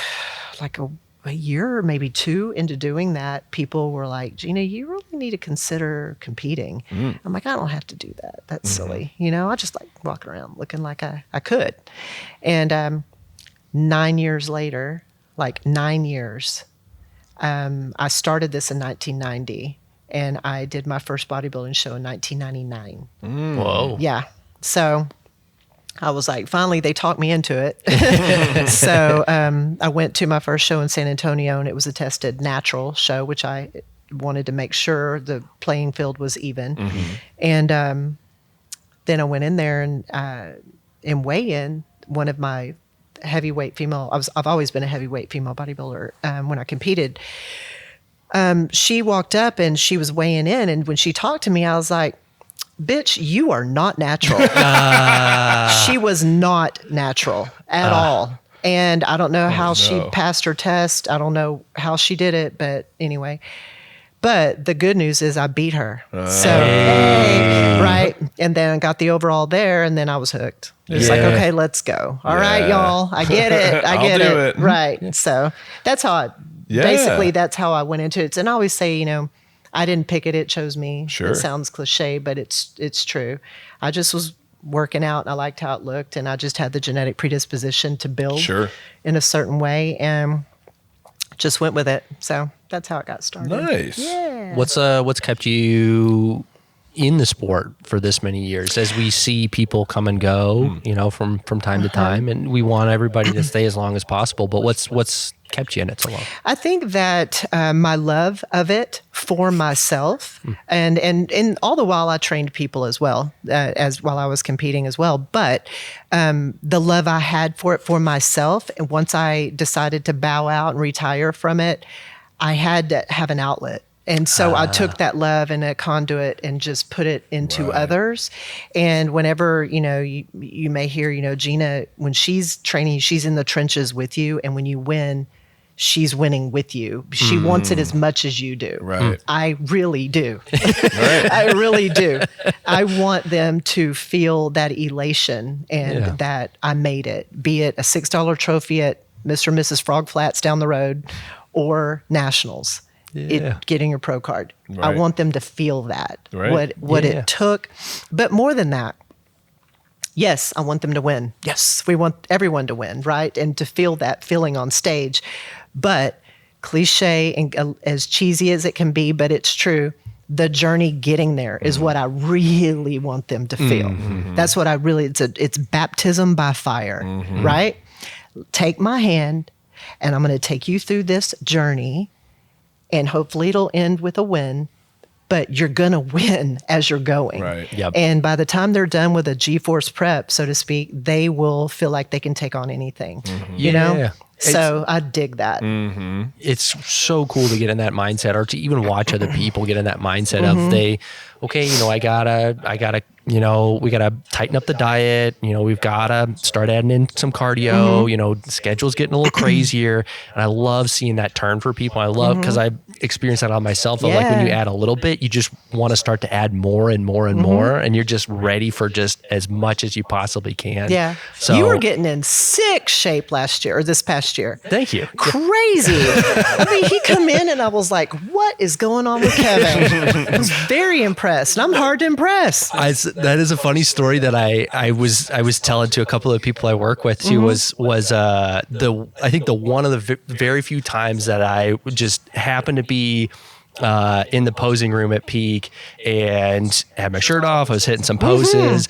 a year or maybe two into doing that, people were like, Gina, you really need to consider competing. I'm like, I don't have to do that. That's silly. I just like walking around looking like I could. And 9 years later, like 9 years, I started this in 1990, and I did my first bodybuilding show in 1999. Whoa. Yeah. So I was like, finally, they talked me into it. So I went to my first show in San Antonio, and it was a tested natural show, which I wanted to make sure the playing field was even. And then I went in there, and in weigh-in, one of my heavyweight female, I've always been a heavyweight female bodybuilder when I competed. She walked up, and she was weighing in, and when she talked to me, I was like, bitch, you are not natural. She was not natural at all. And I don't know how she passed her test. I don't know how she did it, but anyway. But the good news is I beat her. Right? And then I got the overall there, and then I was hooked. It's like, okay, let's go. All right, y'all. I get it. I get I'll do it. Right. So that's how basically that's how I went into it. And I always say, I didn't pick it; it chose me. Sure. It sounds cliche, but it's true. I just was working out, and I liked how it looked, and I just had the genetic predisposition to build in a certain way, and just went with it. So that's how it got started. Nice. Yeah. What's kept you in the sport for this many years, as we see people come and go, from time to time, and we want everybody to stay as long as possible, but what's kept you in it so long? I think that my love of it for myself, and all the while I trained people as well, as while I was competing as well, but the love I had for it for myself, and once I decided to bow out and retire from it, I had to have an outlet. And so I took that love and a conduit and just put it into others. And whenever, you may hear, Gina, when she's training, she's in the trenches with you. And when you win, she's winning with you. She wants it as much as you do. Right. I really do. I really do. I want them to feel that elation and that I made it, be it a $6 trophy at Mr. and Mrs. Frog Flats down the road or nationals. Getting your pro card. Right. I want them to feel that, Right. what it took. But more than that, yes, I want them to win. Yes, we want everyone to win, right? And to feel that feeling on stage. But cliche and as cheesy as it can be, but it's true, the journey getting there is what I really want them to feel. That's what I really, it's baptism by fire, right? Take my hand and I'm going to take you through this journey. And hopefully it'll end with a win, but you're going to win as you're going. Right. Yep. And by the time they're done with a GForce prep, so to speak, they will feel like they can take on anything, you know? So I dig that. It's so cool to get in that mindset, or to even watch other people get in that mindset of I gotta, we gotta tighten up the diet. We've gotta start adding in some cardio. The schedule's getting a little crazier, and I love seeing that turn for people. I love, because I experienced that on myself. Of like when you add a little bit, you just want to start to add more and more and more, and you're just ready for just as much as you possibly can. Yeah. So you were getting in sick shape last year, or this past year. Thank you. Crazy. I mean, he come in and I was like, what is going on with Kevin? I was very impressed. And I'm hard to impress. That is a funny story that I was telling to a couple of people I work with too, was I think the one of the very few times that I just happened to be in the posing room at Peak and had my shirt off. I was hitting some poses.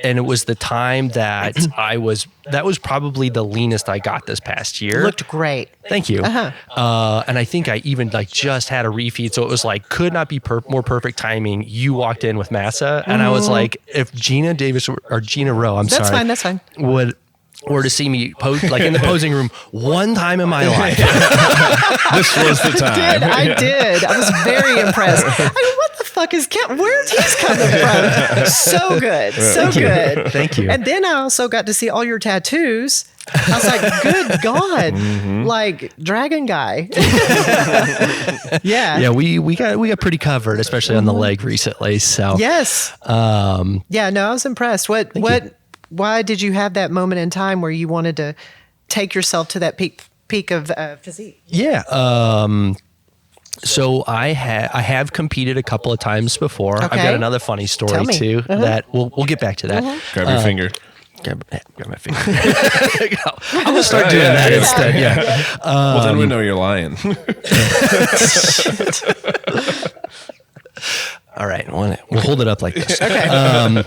And it was the time that that was probably the leanest I got this past year. Looked great. Thank you. And I think I even just had a refeed. So it was like, could not be more perfect timing. You walked in with massa. And I was like, if Gina Davis or Gina Rowe, That's fine. were to see me pose like in the posing room one time in my life. This was the time. I did. I was very impressed. I mean, what the fuck is Kevin? Where's he's coming from? So good. So good. Thank you. And then I also got to see all your tattoos. I was like, good God, like dragon guy. Yeah, we got pretty covered, especially on the leg recently. So yes. Yeah, no, I was impressed. Why did you have that moment in time where you wanted to take yourself to that peak of physique? Yeah. So I have competed a couple of times before. Okay. I've got another funny story too that we'll get back to that. Grab your finger. Grab my finger. I'm gonna start doing that instead. Yeah. Well, then we know you're lying. All right, we'll hold it up like this. Okay.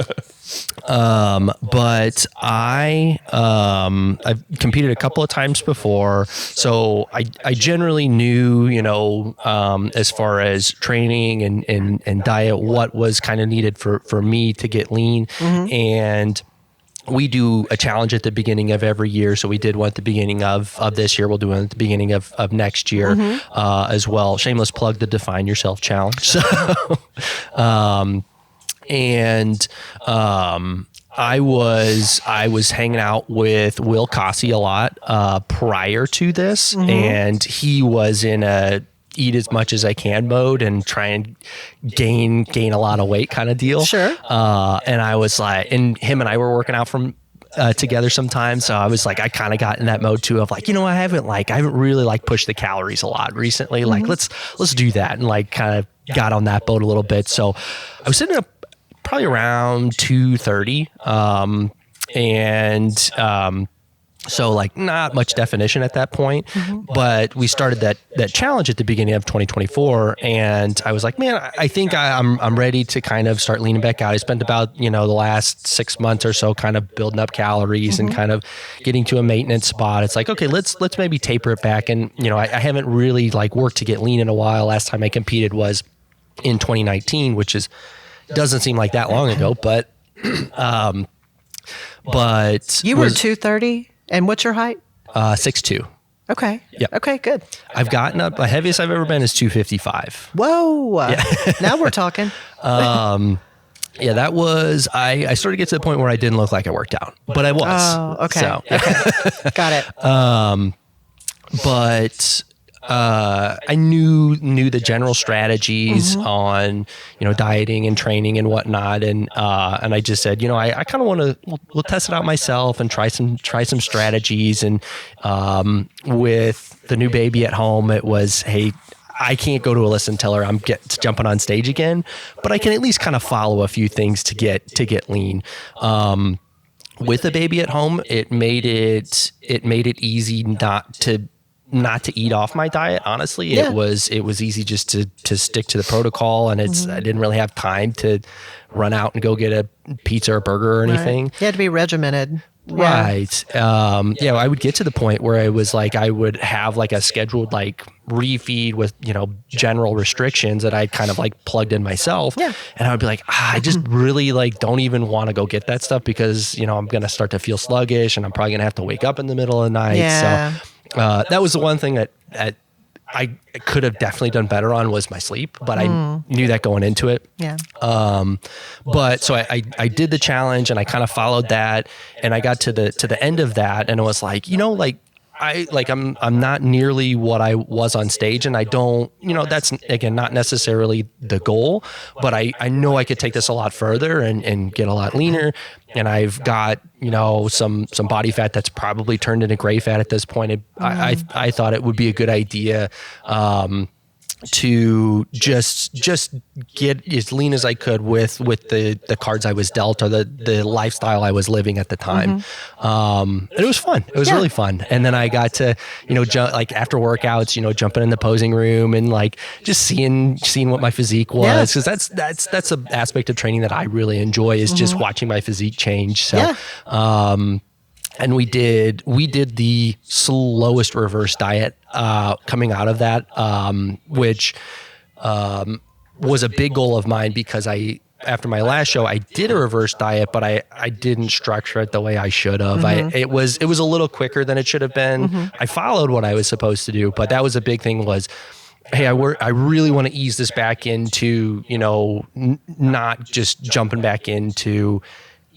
But I've competed a couple of times before, so I generally knew, as far as training and diet, what was kind of needed for me to get lean. And we do a challenge at the beginning of every year. So we did one at the beginning of this year. We'll do one at the beginning of next year as well. Shameless plug, the Define Yourself Challenge. So, I was hanging out with Will Cossey a lot prior to this, and he was in a eat as much as I can mode and try and gain a lot of weight kind of deal. Sure. And I was like, and him and I were working out from together sometimes. So I was like, I kind of got in that mode too of like, I haven't really like pushed the calories a lot recently. Like let's do that, and like kind of got on that boat a little bit. So I was sitting up probably around 230, so like not much definition at that point, but we started that challenge at the beginning of 2024, and I was like, man, I think I'm ready to kind of start leaning back out. I spent about the last 6 months or so kind of building up calories and kind of getting to a maintenance spot. It's like, okay, let's maybe taper it back, and I haven't really like worked to get lean in a while. Last time I competed was in 2019, which doesn't seem like that long ago, but but you were 230. And what's your height? 6'2". Okay. Yeah. Okay, good. I've gotten up. The heaviest I've ever been is 255. Whoa. Yeah. Now we're talking. Yeah, that was, I started to get to the point where I didn't look like I worked out, but I was. Oh, okay. So, okay. Got it. But I knew the general strategies on dieting and training and whatnot, and I just said I kind of want to we'll test it out myself and try some strategies, and with the new baby at home, it was, hey, I can't go to Alyssa and tell her I'm jumping on stage again, but I can at least kind of follow a few things to get lean. With the baby at home, it made it easy not to eat off my diet. Honestly, it was easy just to stick to the protocol, and I didn't really have time to run out and go get a pizza or burger or anything. You had to be regimented. Right. I would get to the point where I was like, I would have like a scheduled like refeed with, general restrictions that I kind of like plugged in myself. Yeah. And I would be like, I just really like don't even want to go get that stuff because, I'm going to start to feel sluggish, and I'm probably going to have to wake up in the middle of the night. Yeah. So that was the one thing that I could have definitely done better on, was my sleep, but I knew that going into it. Yeah. But so I did the challenge, and I kind of followed that, and I got to the end of that, and it was like, I'm not nearly what I was on stage, and I don't, that's again, not necessarily the goal, but I know I could take this a lot further and get a lot leaner. And I've got, some body fat that's probably turned into gray fat at this point. I thought it would be a good idea, to just get as lean as I could with the cards I was dealt, or the lifestyle I was living at the time. And it was fun. It was really fun. And then I got to, jump, like after workouts, jumping in the posing room and like just seeing what my physique was. Cause that's an aspect of training that I really enjoy, is just watching my physique change. So, and we did the slowest reverse diet coming out of that, which was a big goal of mine, because after my last show, I did a reverse diet, but I didn't structure it the way I should have. It was a little quicker than it should have been. I followed what I was supposed to do, but that was a big thing, was, hey, I really want to ease this back into, not just jumping back into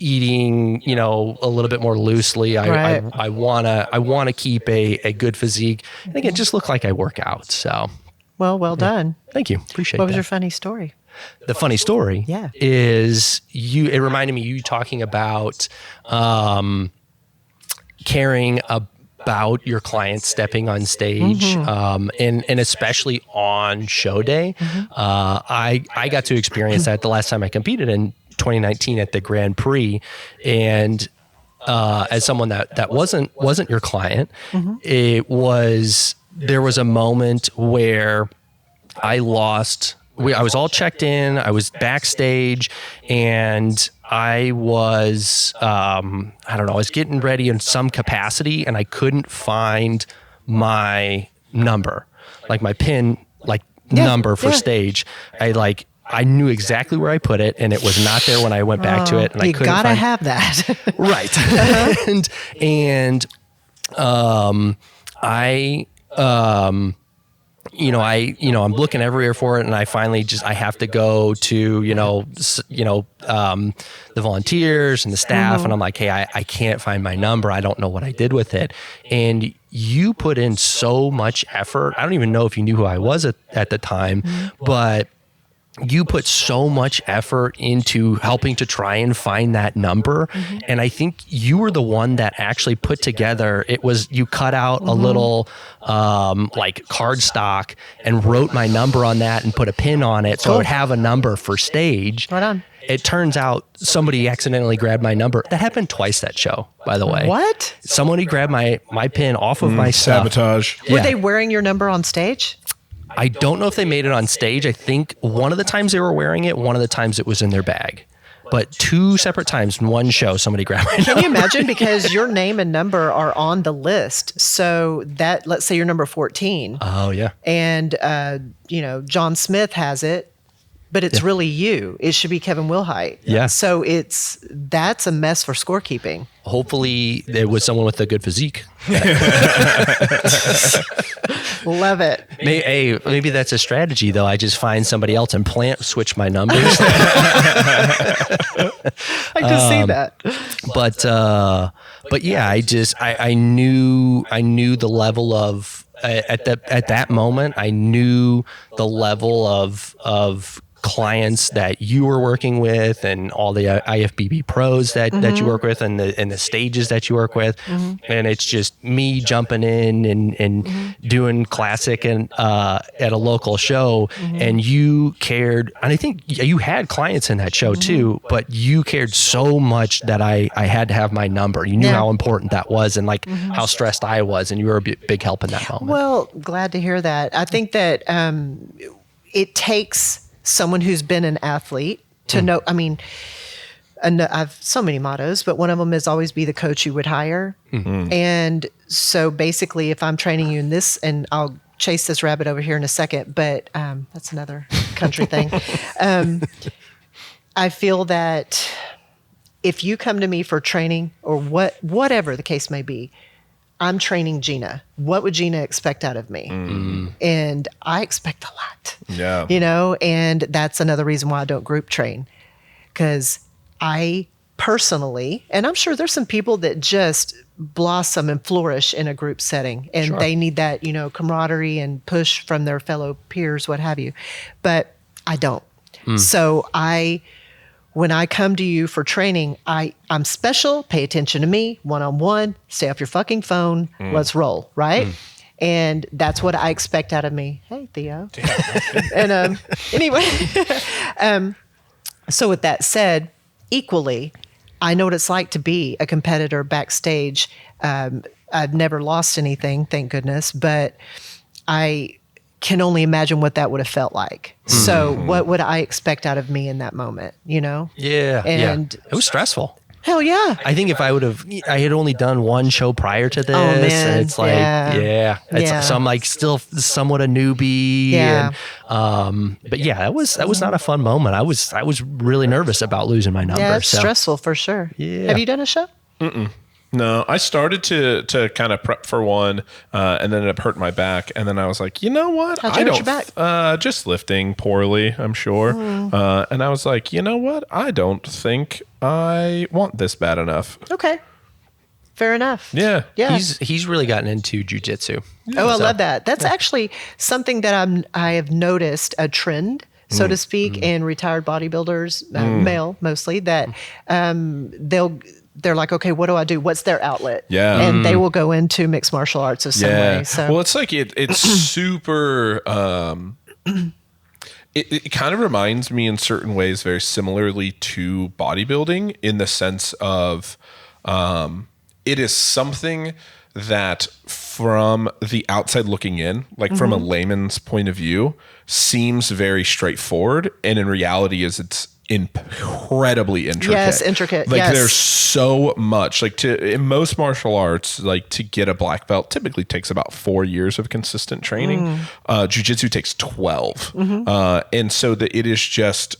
eating, a little bit more loosely. I want to keep a good physique, and again, just look like I work out. So, well done. Thank you. Appreciate it. What was your funny story? The funny story is it reminded me you talking about caring about your clients stepping on stage, and especially on show day. I got to experience that the last time I competed in 2019 at the Grand Prix, and as someone that wasn't your client, there was a moment where I was all checked in, I was backstage, and I was I was getting ready in some capacity, and I couldn't find my number, like my pin number for stage. I knew exactly where I put it, and it was not there when I went back to it, and I couldn't gotta have that. Right. I'm looking everywhere for it, and I finally I have to go to, the volunteers and the staff, and I'm like, hey, I can't find my number. I don't know what I did with it. And you put in so much effort. I don't even know if you knew who I was at the time, but you put so much effort into helping to try and find that number. Mm-hmm. And I think you were the one that actually put together, you cut out a little like cardstock and wrote my number on that and put a pin on it. So I would have a number for stage. Right on. It turns out somebody accidentally grabbed my number. That happened twice that show, by the way. What? Somebody grabbed my pin off of my stuff. Sabotage. Were they wearing your number on stage? I don't know if they made it on stage. I think one of the times they were wearing it, one of the times it was in their bag. But 2 separate times in one show, somebody grabbed my number. Can you imagine? Because your name and number are on the list. So that, let's say you're number 14. Oh, yeah. And, John Smith has it, but it's really you. It should be Kevin Wilhite. Yeah. So that's a mess for scorekeeping. Hopefully it was someone with a good physique. Love it. Maybe that's a strategy, though. I just find somebody else and switch my numbers. I just see that. But yeah, I knew the level of at that moment. I knew the level of clients that you were working with and all the IFBB pros that you work with and the stages that you work with. Mm-hmm. And it's just me jumping in and doing classic and at a local show. Mm-hmm. And you cared, and I think you had clients in that show too, but you cared so much that I had to have my number. You knew how important that was and how stressed I was, and you were a big help in that moment. Well, glad to hear that. I think that it takes someone who's been an athlete to know, I mean, I've so many mottos, but one of them is always be the coach you would hire. Mm-hmm. And so basically if I'm training you in this, and I'll chase this rabbit over here in a second, but that's another country thing. I feel that if you come to me for training or whatever the case may be, I'm training Gina. What would Gina expect out of me? Mm-hmm. And I expect a lot. Yeah. And that's another reason why I don't group train. Because I personally, and I'm sure there's some people that just blossom and flourish in a group setting. And they need that, camaraderie and push from their fellow peers, what have you. But I don't. So when I come to you for training, I'm special, pay attention to me, one-on-one, stay off your fucking phone, let's roll, right? And that's what I expect out of me. Hey, Theo. And anyway, so with that said, equally, I know what it's like to be a competitor backstage. I've never lost anything, thank goodness, but I can only imagine what that would have felt like. So what would I expect out of me in that moment, Yeah. And it was stressful. Hell yeah. I think if I had only done one show prior to this, and it's like, so I'm like still somewhat a newbie. Yeah. And, but yeah, that was not a fun moment. I was really nervous about losing my number. Yeah, it's stressful for sure. Yeah. Have you done a show? Mm-mm. No, I started to kind of prep for one, and then it hurt my back, and then I was like, you know what? How'd you hurt your back? Just lifting poorly, I'm sure. And I was like, you know what? I don't think I want this bad enough. Okay, fair enough. Yeah. He's really gotten into jujitsu. Oh, I love that. That's actually something that I have noticed a trend, so to speak, in retired bodybuilders, male mostly, that they're like, okay, what do I do? What's their outlet? Yeah. And they will go into mixed martial arts of some way. So. Well, it's like, it's super, it kind of reminds me in certain ways very similarly to bodybuilding in the sense of it is something that from the outside looking in, like from a layman's point of view, seems very straightforward. And in reality it's incredibly intricate. Yes, intricate. Like there's so much. Like in most martial arts, like to get a black belt typically takes about 4 years of consistent training. Jiu-jitsu takes 12. And so it is just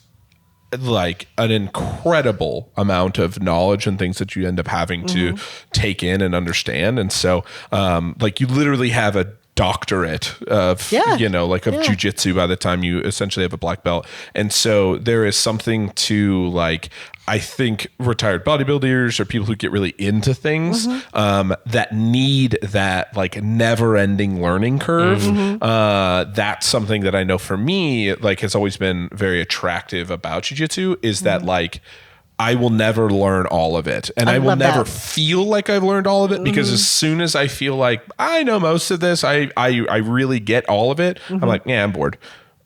like an incredible amount of knowledge and things that you end up having to take in and understand. And so like you literally have a doctorate of, you know, like of jujitsu by the time you essentially have a black belt. And so there is something to like, I think retired bodybuilders or people who get really into things that need that like never ending learning curve. That's something that I know for me, like has always been very attractive about jiu-jitsu is that like, I will never learn all of it. And I will never feel like I've learned all of it because as soon as I feel like I know most of this, I really get all all of it. I'm like, yeah, I'm bored.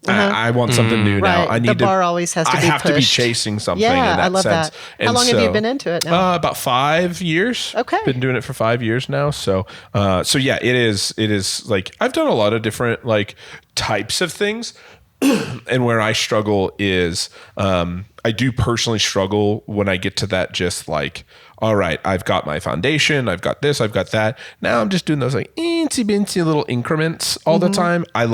I want something new now. I need the bar always has to be pushed. I have to be chasing something in that I love sense. that. How long have you been into it now? About 5 years. Okay. Been doing it for 5 years now. So yeah, it is like, I've done a lot of different like types of things. And where I struggle is, I do personally struggle when I get to that just like, all right, I've got my foundation, I've got this, I've got that. Now I'm just doing those like itsy bitsy little increments all the time. I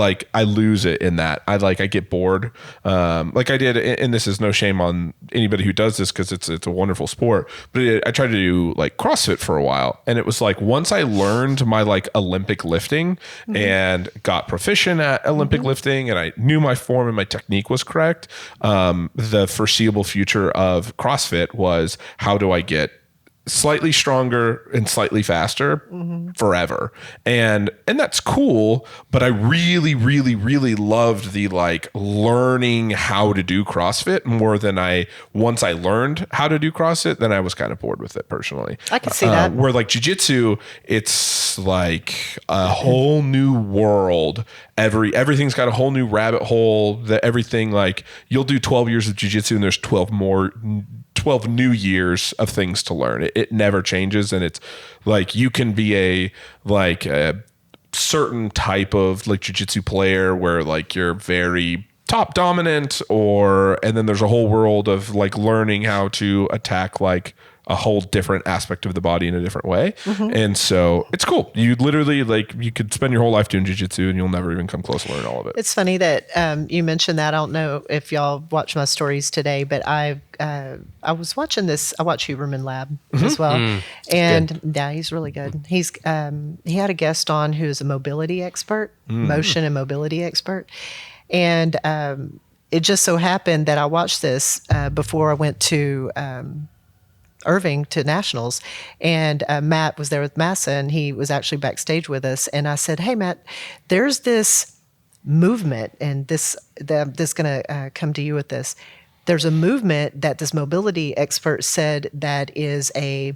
lose it in that. I get bored. Like I did, and this is no shame on anybody who does this because it's a wonderful sport. But I tried to do like CrossFit for a while, and it was like once I learned my like Olympic lifting and got proficient at Olympic lifting, and I knew my form and my technique was correct. The foreseeable future of CrossFit was how do I get slightly stronger and slightly faster forever. And that's cool, but I really, really, really loved the like learning how to do CrossFit more than once I learned how to do CrossFit, then I was kind of bored with it personally. I can see that. Where like jiu-jitsu, it's like a whole new world. Everything's got a whole new rabbit hole that everything like you'll do 12 years of jiu-jitsu and there's 12 new years of things to learn. It never changes. And it's like, you can be a certain type of like jiu-jitsu player where like you're very top dominant and then there's a whole world of like learning how to attack like a whole different aspect of the body in a different way. And so it's cool. You literally like, you could spend your whole life doing jiu-jitsu and you'll never even come close to learn all of it. It's funny that you mentioned that. I don't know if y'all watch my stories today, but I was watching this. I watch Huberman Lab as well. And yeah, he's really good. He had a guest on who's a mobility expert, motion and mobility expert. And it just so happened that I watched this before I went to Irving to nationals, and Matt was there with Massa, and he was actually backstage with us. And I said, "Hey, Matt, there's this movement, and this going to come to you with this. There's a movement that this mobility expert said that is a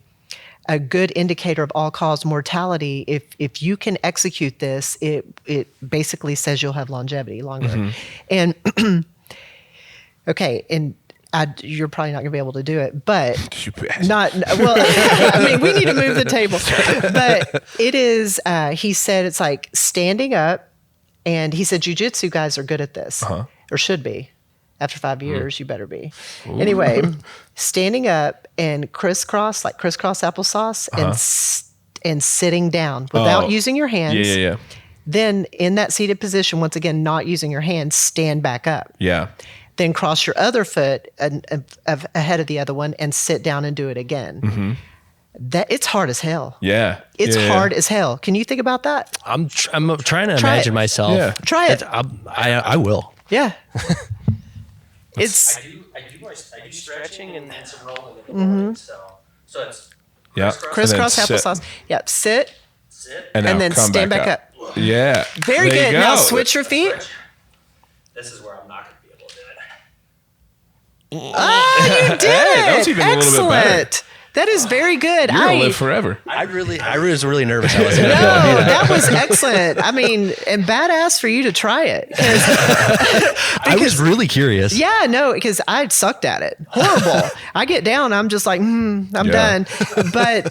good indicator of all-cause mortality. If you can execute this, it basically says you'll have longevity longer." And okay, and you're probably not going to be able to do it, but I mean, we need to move the table. But it is, he said it's like standing up, and he said jiu-jitsu guys are good at this, or should be. After 5 years, you better be. Ooh. Anyway, standing up and crisscross applesauce, and sitting down without using your hands. Yeah. Then in that seated position, once again, not using your hands, stand back up. Yeah. Then cross your other foot ahead of the other one and sit down and do it again. That it's hard as hell. Yeah. It's hard as hell. Can you think about that? I'm trying to imagine myself. Yeah. Try it. I will. Yeah. I do stretching and some rolling in the morning. So it's crisscross applesauce. Yeah. Sit. And then stand back up. Yeah. Very good. Now switch your feet. This is where I'm not going to be able to do it. Oh, you did it. That was even a little bit better. That is very good. You're going to live forever. I was really nervous. I was going to do that was excellent. I mean, and badass for you to try it. I was really curious. Yeah, no, because I sucked at it. Horrible. I get down, I'm just like, I'm done. But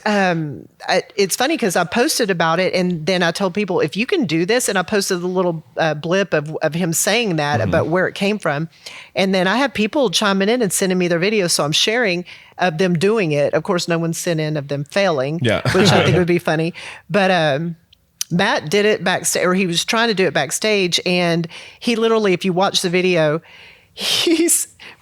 it's funny because I posted about it, and then I told people, if you can do this, and I posted a little blip of him saying that about where it came from. And then I have people chiming in and sending me their videos, so I'm sharing of them doing it. Of course, no one sent in of them failing, which I think would be funny. But Matt did it backstage, or he was trying to do it backstage, and he literally, if you watch the video,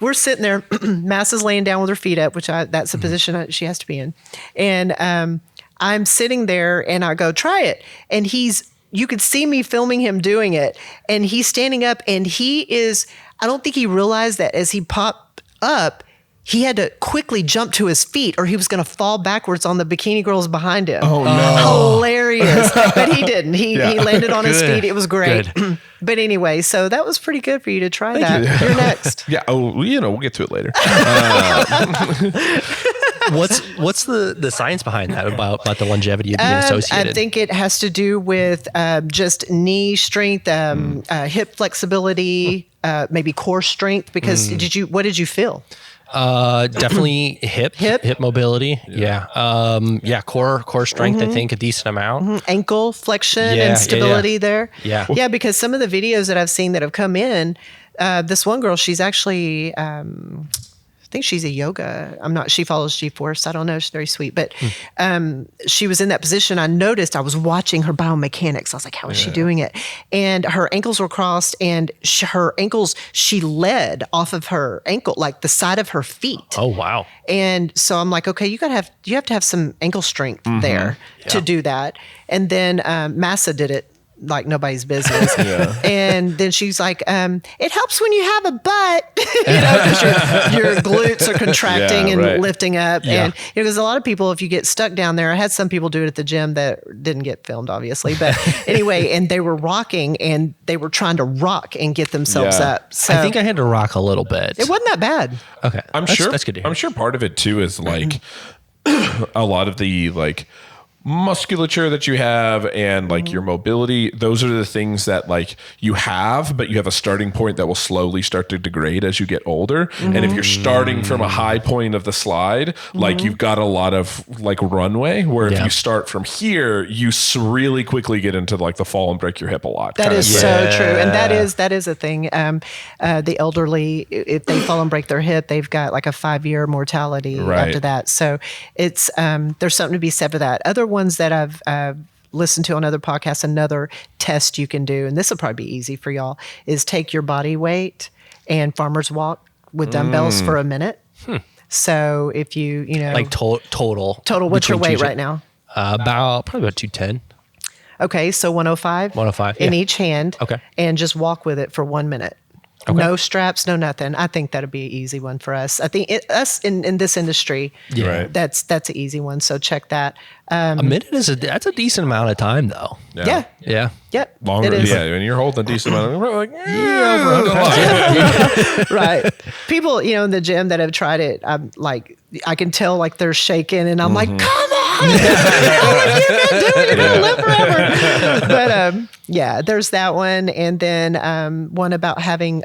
we're sitting there, Mass is laying down with her feet up, which that's the position she has to be in. And I'm sitting there, and I go, try it. And he's you could see me filming him doing it, and he's standing up, and I don't think he realized that as he popped up, he had to quickly jump to his feet or he was going to fall backwards on the bikini girls behind him. Oh, no. Hilarious. But he didn't. He landed on his feet. It was great. But anyway, so that was pretty good for you to try that. You. You're next. Yeah. Oh, we'll get to it later. What's the science behind that about the longevity of being associated? I think it has to do with just knee strength, hip flexibility, maybe core strength. Because what did you feel? Definitely hip mobility. Yeah. Core strength, I think a decent amount. Ankle flexion and stability there. Yeah. Yeah. Because some of the videos that I've seen that have come in, this one girl, she's actually, I think she's a yoga. She follows GForce. I don't know. She's very sweet, but she was in that position. I noticed, I was watching her biomechanics. I was like, how is she doing it? And her ankles were crossed, and her ankles, she led off of her ankle, like the side of her feet. Oh, wow. And so I'm like, okay, you have to have some ankle strength there to do that. And then Massa did it like nobody's business. And then she's like, it helps when you have a butt, because your glutes are contracting and lifting up. And because a lot of people, if you get stuck down there, I had some people do it at the gym that didn't get filmed, obviously. But anyway, and they were rocking and they were trying to rock and get themselves up. So I think I had to rock a little bit. It wasn't that bad. Okay. That's good to hear. I'm sure part of it too is like a lot of the like musculature that you have and like your mobility, those are the things that like you have, but you have a starting point that will slowly start to degrade as you get older. And if you're starting from a high point of the slide, like you've got a lot of like runway, where if you start from here, you really quickly get into like the fall and break your hip a lot. That is so true. And that is a thing. The elderly, if they fall and break their hip, they've got like a 5-year mortality after that. So it's, there's something to be said for that. Other ones that I've listened to on other podcasts, another test you can do, and this will probably be easy for y'all, is take your body weight and farmer's walk with dumbbells for a minute. So if you like total, what's your weight right now? Probably about 210. Okay, so 105. 105 in each hand. Okay, and just walk with it for 1 minute. Okay. No straps, no nothing. I think that'd be an easy one for us. I think us in this industry, that's an easy one. So check that. A minute that's a decent amount of time, though. Yeah. Yep. Longer. It is. Yeah. When you're holding a decent amount of, like, right. People, in the gym that have tried it, I'm like, I can tell like they're shaking, and I'm like, come on. I'm like, you can do it. You're gonna live forever. But there's that one, and then one about having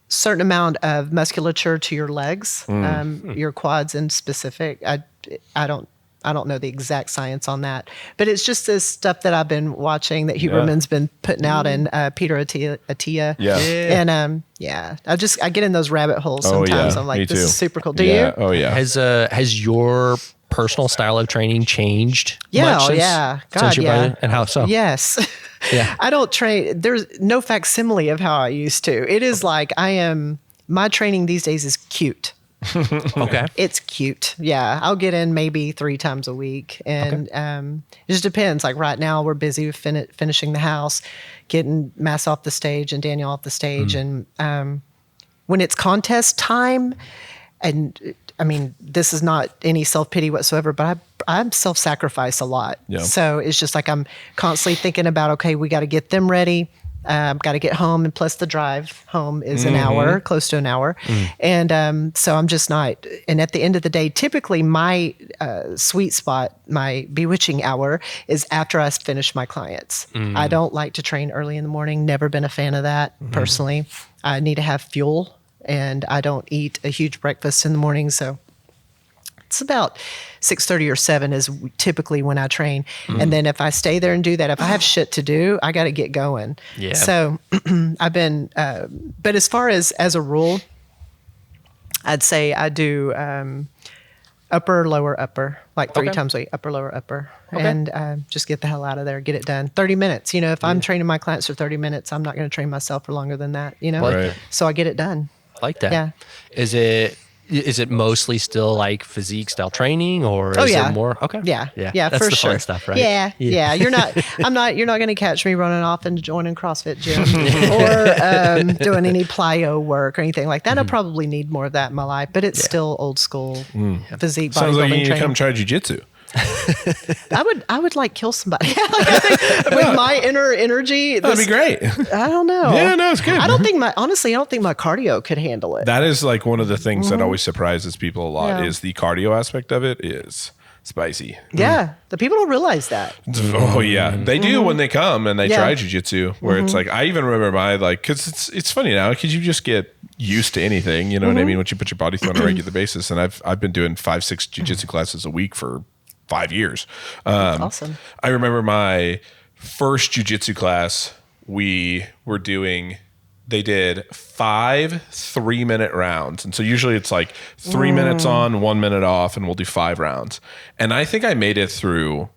certain amount of musculature to your legs, your quads in specific. I don't know the exact science on that, but it's just this stuff that I've been watching that Huberman's been putting out, and Peter Attia. And I get in those rabbit holes sometimes. I'm like, this is super cool. Do you? Oh yeah. Has your personal style of training changed? Yeah. Since and how so? Yes. I don't train. There's no facsimile of how I used to. It is like my training these days is cute. Okay. It's cute. Yeah. I'll get in maybe 3 times a week. And it just depends. Like right now we're busy with finishing the house, getting Mass off the stage and Daniel off the stage. And when it's contest time, and I mean, this is not any self-pity whatsoever, but I'm self-sacrifice a lot. Yeah. So it's just like I'm constantly thinking about, okay, we got to get them ready. Got to get home, and plus the drive home is an hour, close to an hour. And so I'm just not. And at the end of the day, typically my sweet spot, my bewitching hour is after I finish my clients. I don't like to train early in the morning. Never been a fan of that personally. I need to have fuel, and I don't eat a huge breakfast in the morning. So it's about 6:30 or 7 is typically when I train. And then if I stay there and do that, if I have shit to do, I got to get going. Yeah. So I've been, but as far as a rule, I'd say I do upper, lower, upper, like 3 times a week, upper, lower, upper. Okay. And just get the hell out of there, get it done. 30 minutes. If I'm training my clients for 30 minutes, I'm not going to train myself for longer than that, Right. So I get it done. I like that. Yeah. Is it is it mostly still like physique style training, or is yeah. it more? Okay. Yeah. That's for the sure. fun stuff, right? Yeah. You're not going to catch me running off and joining CrossFit gyms or doing any plyo work or anything like that. I probably need more of that in my life, but it's still old school physique bodybuilding Sounds like you need to training. come try jiu-jitsu. I would like kill somebody. Like, I think with my inner energy. That'd be great. I don't know. Yeah, no, it's good. I don't think my cardio could handle it. That is like one of the things that always surprises people a lot Yeah. is the cardio aspect of it is spicy. Yeah. The people don't realize that. Oh yeah, they do when they come and they try jiu-jitsu. Where it's like I even remember because it's funny now because you just get used to anything. You know what I mean? Once you put your body through on a regular basis, and I've been doing 5-6 jiu-jitsu classes a week for 5 years. That's awesome. I remember my first jiu-jitsu class. They did 5 3-minute rounds. And so usually it's like 3 minutes on, 1 minute off, and we'll do 5 rounds. And I think I made it through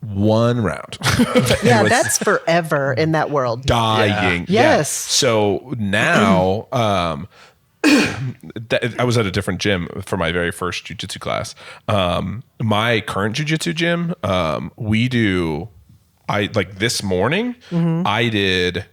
1 round. Yeah, that's forever in that world. Dying. Yeah. Yes. So now, I was at a different gym for my very first jiu-jitsu class. My current jiu-jitsu gym, this morning, I did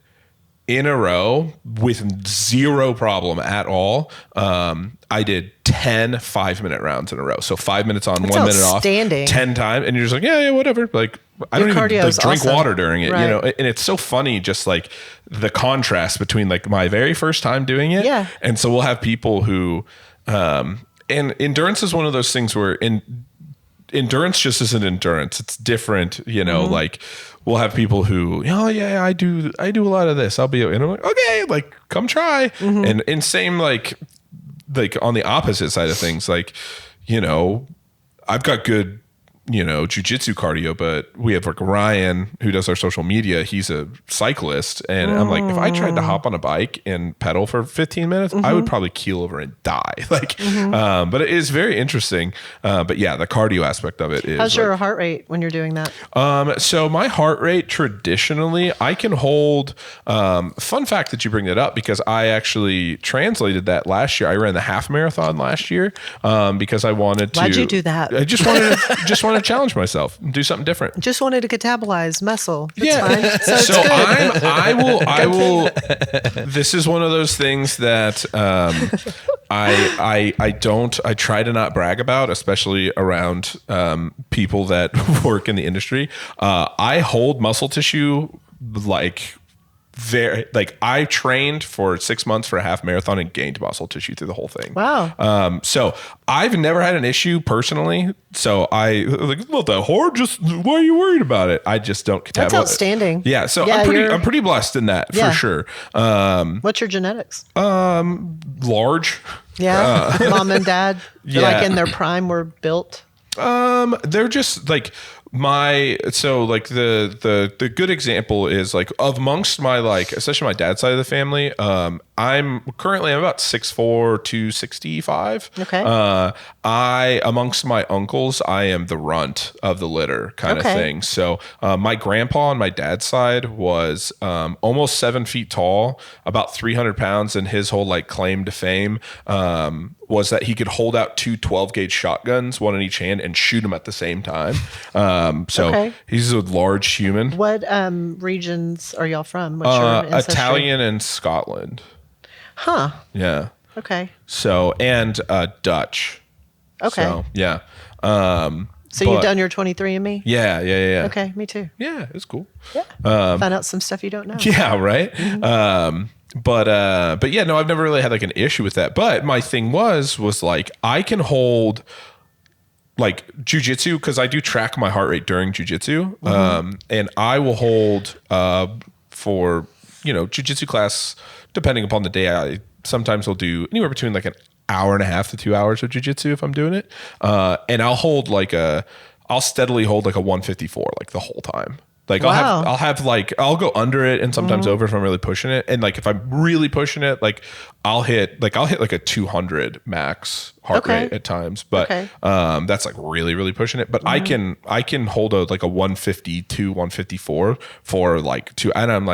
in a row with zero problem at all. I did 10 5-minute rounds in a row. So 5 minutes on, That's 1 minute off, outstanding. 10 times. And you're just like, yeah, whatever. Like, I don't even cardio like, is drink awesome. water during it, Right. you know? And it's so funny, just like the contrast between like my very first time doing it. Yeah. And so we'll have people who, and endurance is one of those things where endurance just isn't endurance. It's different, you know, like we'll have people who, oh yeah, I do a lot of this. I'll be, and I'm like, okay, like come try. And same, like on the opposite side of things, like, you know, I've got good, you know, jiu-jitsu cardio, but we have like Ryan who does our social media. He's a cyclist. And I'm like, if I tried to hop on a bike and pedal for 15 minutes, I would probably keel over and die. Like, but it is very interesting. But yeah, the cardio aspect of it is. How's your heart rate when you're doing that? So my heart rate traditionally, I can hold, fun fact that you bring that up because I actually translated that last year. I ran the half marathon last year because I wanted to. Why'd you do that? I just wanted to challenge myself and do something different. Just wanted to catabolize muscle. That's Yeah. fine. So it's So good. I will. This is one of those things that I try to not brag about, especially around people that work in the industry. I hold muscle tissue I trained for 6 months for a half marathon and gained muscle tissue through the whole thing. Wow. So I've never had an issue personally. So I like, not that hard. Just why are you worried about it? I just don't. That's outstanding. Yeah. So Yeah, I'm pretty blessed in that Yeah. for sure. What's your genetics? Large. Yeah. Mom and dad, yeah. like in their prime, were built. They're just like the good example is like amongst my especially my dad's side of the family, I'm about 6'4", 265. Okay. Amongst my uncles, I am the runt of the litter kind of thing. So my grandpa on my dad's side was almost 7 feet tall, about 300 pounds, and his whole claim to fame was that he could hold out 2 12-gauge shotguns, one in each hand, and shoot them at the same time. He's a large human. What regions are y'all from? What's your ancestry? Italian and Scotland. Huh. Yeah. Okay. So, and Dutch. Okay. So, yeah. So you've done your 23andMe? Yeah. Okay, me too. Yeah, it's cool. Yeah. Find out some stuff you don't know. Yeah, right. But yeah, no, I've never really had an issue with that. But my thing was I can hold jujitsu because I do track my heart rate during jujitsu. And I will hold for jujitsu class, depending upon the day. I sometimes will do anywhere between an hour and a half to 2 hours of jujitsu if I'm doing it. And I'll hold I'll steadily hold a 154 the whole time. Wow. I'll go under it and sometimes over if I'm really pushing it. And if I'm really pushing it, I'll hit a 200 max heart rate at times. But that's really, really pushing it. But I can hold a 152, 154 for 2. And I'm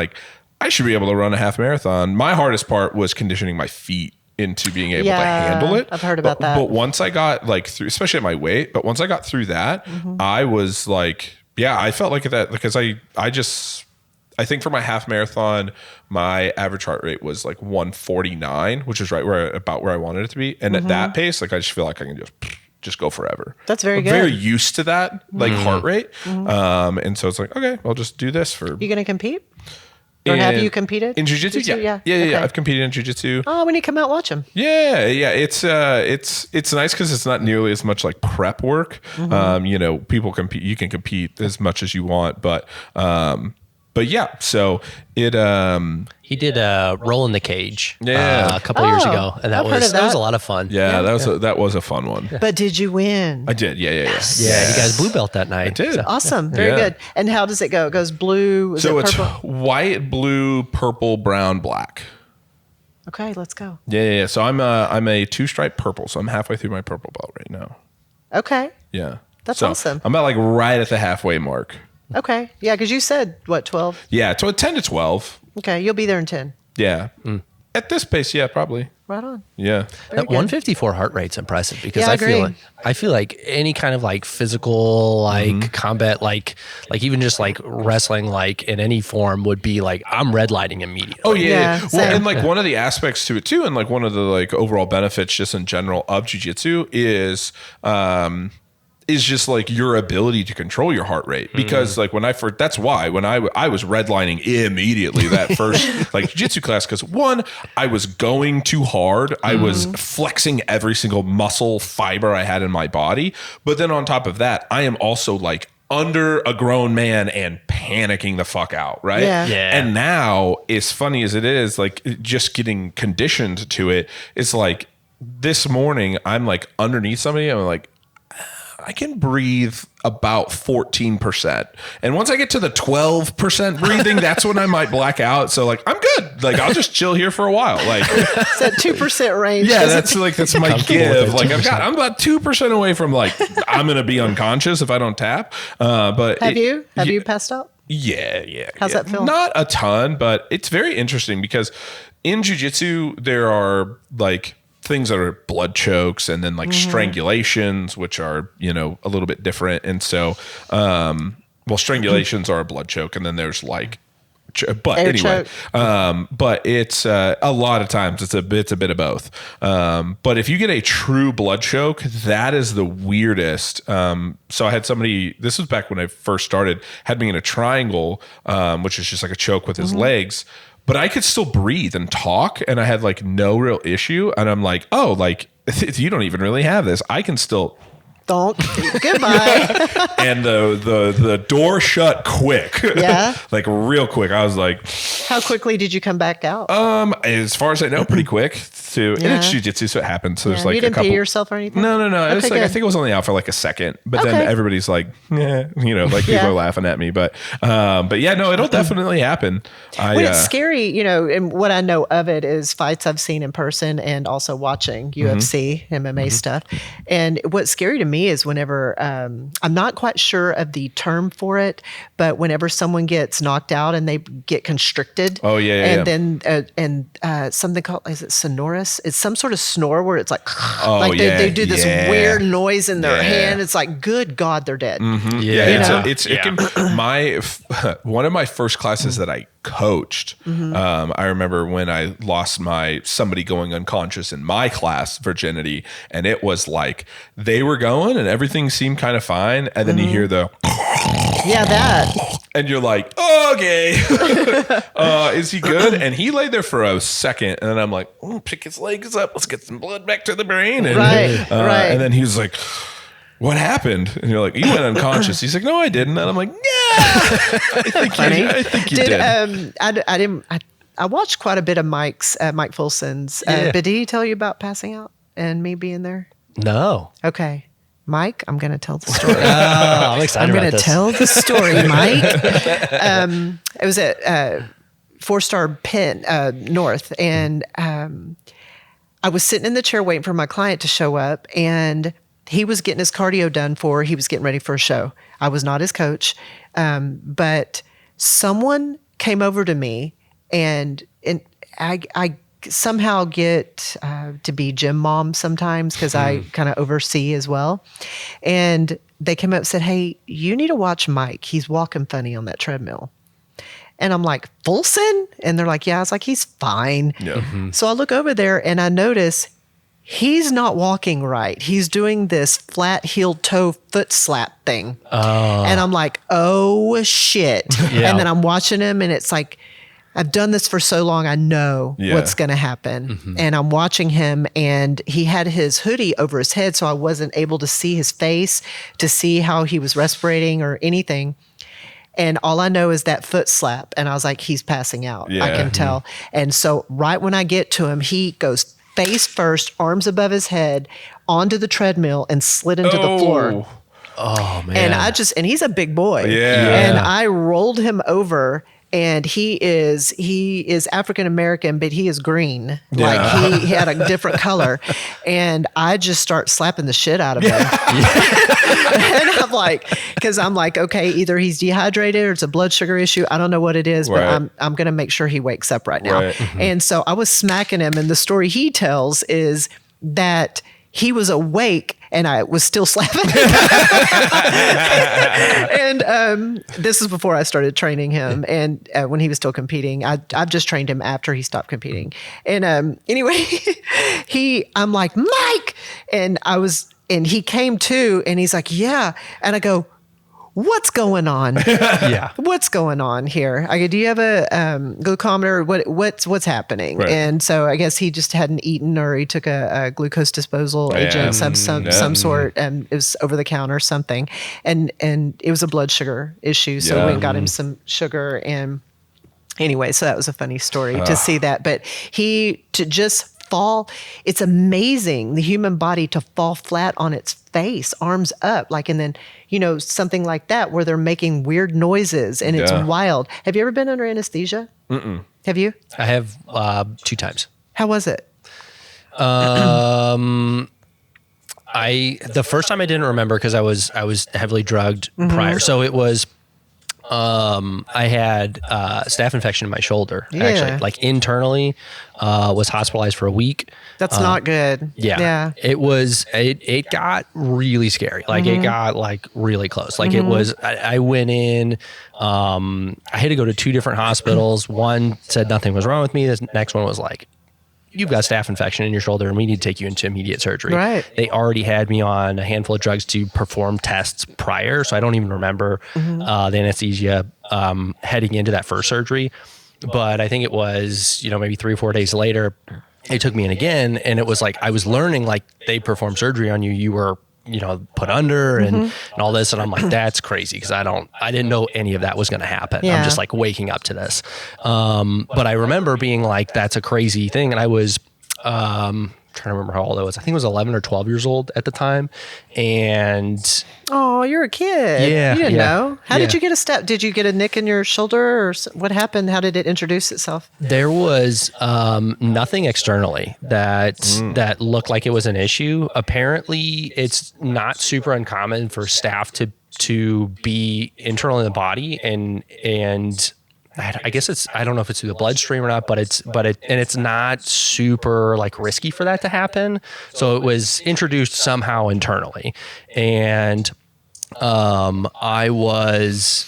I should be able to run a half marathon. My hardest part was conditioning my feet into being able to handle it. I've heard about that. But once I got like through, especially at my weight, but once I got through that, I was like, yeah, I felt like that because I think for my half marathon, my average heart rate was like 149, which is right about where I wanted it to be. And at that pace, like I just feel like I can just go forever. That's very good. I'm very used to that, like heart rate. And so it's like, okay, I'll just do this for. You going to compete? Or have you competed? In jiu-jitsu? Yeah. Okay. I've competed in jiu-jitsu. Oh, when you come out, watch them. Yeah. It's nice because it's not nearly as much like prep work. You know, people compete. You can compete as much as you want, but yeah. So it. He did Roll in the Cage Yeah. a couple of years ago, and that I've heard was of that. a lot of fun. Yeah, that was a fun one. But did you win? I did. Yeah. Yeah, you guys blue belt that night. I did. Awesome. Very Yeah. good. And how does it go? It goes blue. Is So it it's purple? white, blue, purple, brown, black. Okay, let's go. Yeah. So I'm a 2-stripe purple. So I'm halfway through my purple belt right now. Okay. Yeah. That's So awesome. I'm at like right at the halfway mark. Okay. Yeah, because you said, what, 12? Yeah. So 10 to 12. Okay, you'll be there in 10. Yeah. At this pace, yeah, probably. Right on. Yeah. That 154 heart rate's impressive because Yeah, I I feel like any kind of like physical like combat like even just like wrestling like in any form would be like I'm redlining immediately. Oh yeah. Yeah, Well, same. and like one of the aspects to it too, and like one of the like overall benefits just in general of jiu-jitsu is just like your ability to control your heart rate because like when I was redlining immediately that first like jiu-jitsu class because one, I was going too hard. I was flexing every single muscle fiber I had in my body. But then on top of that, I am also like under a grown man and panicking the fuck out, right? Yeah. And now, as funny as it is, like just getting conditioned to it, it's like this morning I'm like underneath somebody, I'm like, I can breathe about 14%. And once I get to the 12% breathing, that's when I might black out. So like, I'm good. Like, I'll just chill here for a while. Like, It's that 2% range. yeah, Does it- that's my give. Like I'm about 2% away from like, I'm going to be unconscious if I don't tap. But Have you passed out? Yeah. How's that feel? Not a ton, but it's very interesting because in jiu-jitsu, there are like things that are blood chokes and then like strangulations, which are, you know, a little bit different. And so, strangulations are a blood choke and then there's like, but Air anyway, choke. but it's a lot of times it's a bit of both. But if you get a true blood choke, that is the weirdest. So I had somebody, this was back when I first started, had me in a triangle, which is just like a choke with his legs. But I could still breathe and talk, and I had like no real issue. And I'm like, oh, like you don't even really have this. I can still. Don't. Goodbye. And the door shut quick. Yeah? Like real quick. I was like, How quickly did you come back out? as far as I know, pretty quick. And it's jiu-jitsu, so it happens. So there's like you didn't a couple. pee yourself or anything? No. It was Okay, like, I good. think it was only out for like a second, but then Okay. everybody's like, you know, like people Yeah. are laughing at me, but yeah, no, it'll definitely happen. When it's scary, you know, and what I know of it is fights I've seen in person and also watching UFC, MMA stuff. And what's scary to me is whenever, I'm not quite sure of the term for it, but whenever someone gets knocked out and they get constricted. Oh, yeah. Then, something called, is it sonorous? It's some sort of snore where it's like, Oh, like yeah, they do this yeah. weird noise in their Yeah. hand. It's like, good God, they're dead. Yeah. It can, one of my first classes that I coached, I remember when I lost somebody going unconscious in my class, virginity, and it was like they were going and everything seemed kind of fine, and then you hear the Yeah, that. and you're like, oh, okay, is he good? And he laid there for a second, and then I'm like, pick his legs up, let's get some blood back to the brain, and, Right. and then he was like, what happened? And you're like, you went unconscious. He's like, no, I didn't. And I'm like, yeah, I think you did. I watched quite a bit of Mike Fulson's, Yeah. but did he tell you about passing out and me being there? No. Okay. Mike, I'm going to tell the story. I'm excited I'm about going to this. tell the story, Mike. It was at 4-Star Penn North, and I was sitting in the chair waiting for my client to show up, and he was getting his cardio done he was getting ready for a show. I was not his coach, but someone came over to me, and I somehow get to be gym mom sometimes because I kind of oversee as well. And they came up and said, hey, you need to watch Mike. He's walking funny on that treadmill. And I'm like, Fulson? And they're like, yeah. I was like, he's fine. Yeah. Mm-hmm. So I look over there and I notice he's not walking right. He's doing this flat heel toe foot slap thing. And I'm like, oh shit. Yeah. And then I'm watching him and it's like, I've done this for so long. I know what's going to happen. And I'm watching him and he had his hoodie over his head. So I wasn't able to see his face to see how he was respirating or anything. And all I know is that foot slap. And I was like, he's passing out. I can tell. And so right when I get to him, he goes face first, arms above his head, onto the treadmill and slid into the floor. Oh, man. And he's a big boy. Yeah. And I rolled him over. And he is African American, but he is green. Yeah. Like he had a different color. And I just start slapping the shit out of him. And I'm like, okay, either he's dehydrated or it's a blood sugar issue. I don't know what it is, but I'm going to make sure he wakes up right now. Right. And so I was smacking him. And the story he tells is that he was awake and I was still slapping him. And this is before I started training him. And when he was still competing, I've just trained him after he stopped competing. And anyway, I'm like, Mike. And he came to and he's like, yeah. And I go, what's going on? Yeah. What's going on here? I go, do you have a glucometer? What's happening? Right. And so I guess he just hadn't eaten or he took a glucose disposal agent, some sort, and it was over the counter or something. And it was a blood sugar issue. So we went and got him some sugar. And anyway, so that was a funny story to see that. But to just fall, it's amazing, the human body to fall flat on its face, arms up, and then, something like that where they're making weird noises and it's wild. Have you ever been under anesthesia? Mm-mm. Have you? I have 2 times. How was it? The first time I didn't remember because I was heavily drugged prior. So it was, I had staph infection in my shoulder, actually, internally, was hospitalized for a week. That's not good. Yeah. It got really scary. It got really close. It was, I went in, I had to go to 2 different hospitals. One said nothing was wrong with me. The next one was like, you've got staph infection in your shoulder and we need to take you into immediate surgery. Right. They already had me on a handful of drugs to perform tests prior. So I don't even remember the anesthesia heading into that first surgery. But I think it was, maybe 3 or 4 days later, they took me in again. And it was I was learning they performed surgery on you. You were, put under and all this. And I'm like, that's crazy. Cause I didn't know any of that was going to happen. Yeah. I'm just waking up to this. But I remember being that's a crazy thing. And I was, trying to remember how old I was. I think I was 11 or 12 years old at the time. And oh, you're a kid. Yeah. You didn't know. How did you get a step? Did you get a nick in your shoulder or what happened? How did it introduce itself? There was nothing externally that looked like it was an issue. Apparently, it's not super uncommon for staph to be internal in the body and I guess I don't know if it's through the bloodstream or not, but it's not super risky for that to happen. So it was introduced somehow internally. And, it was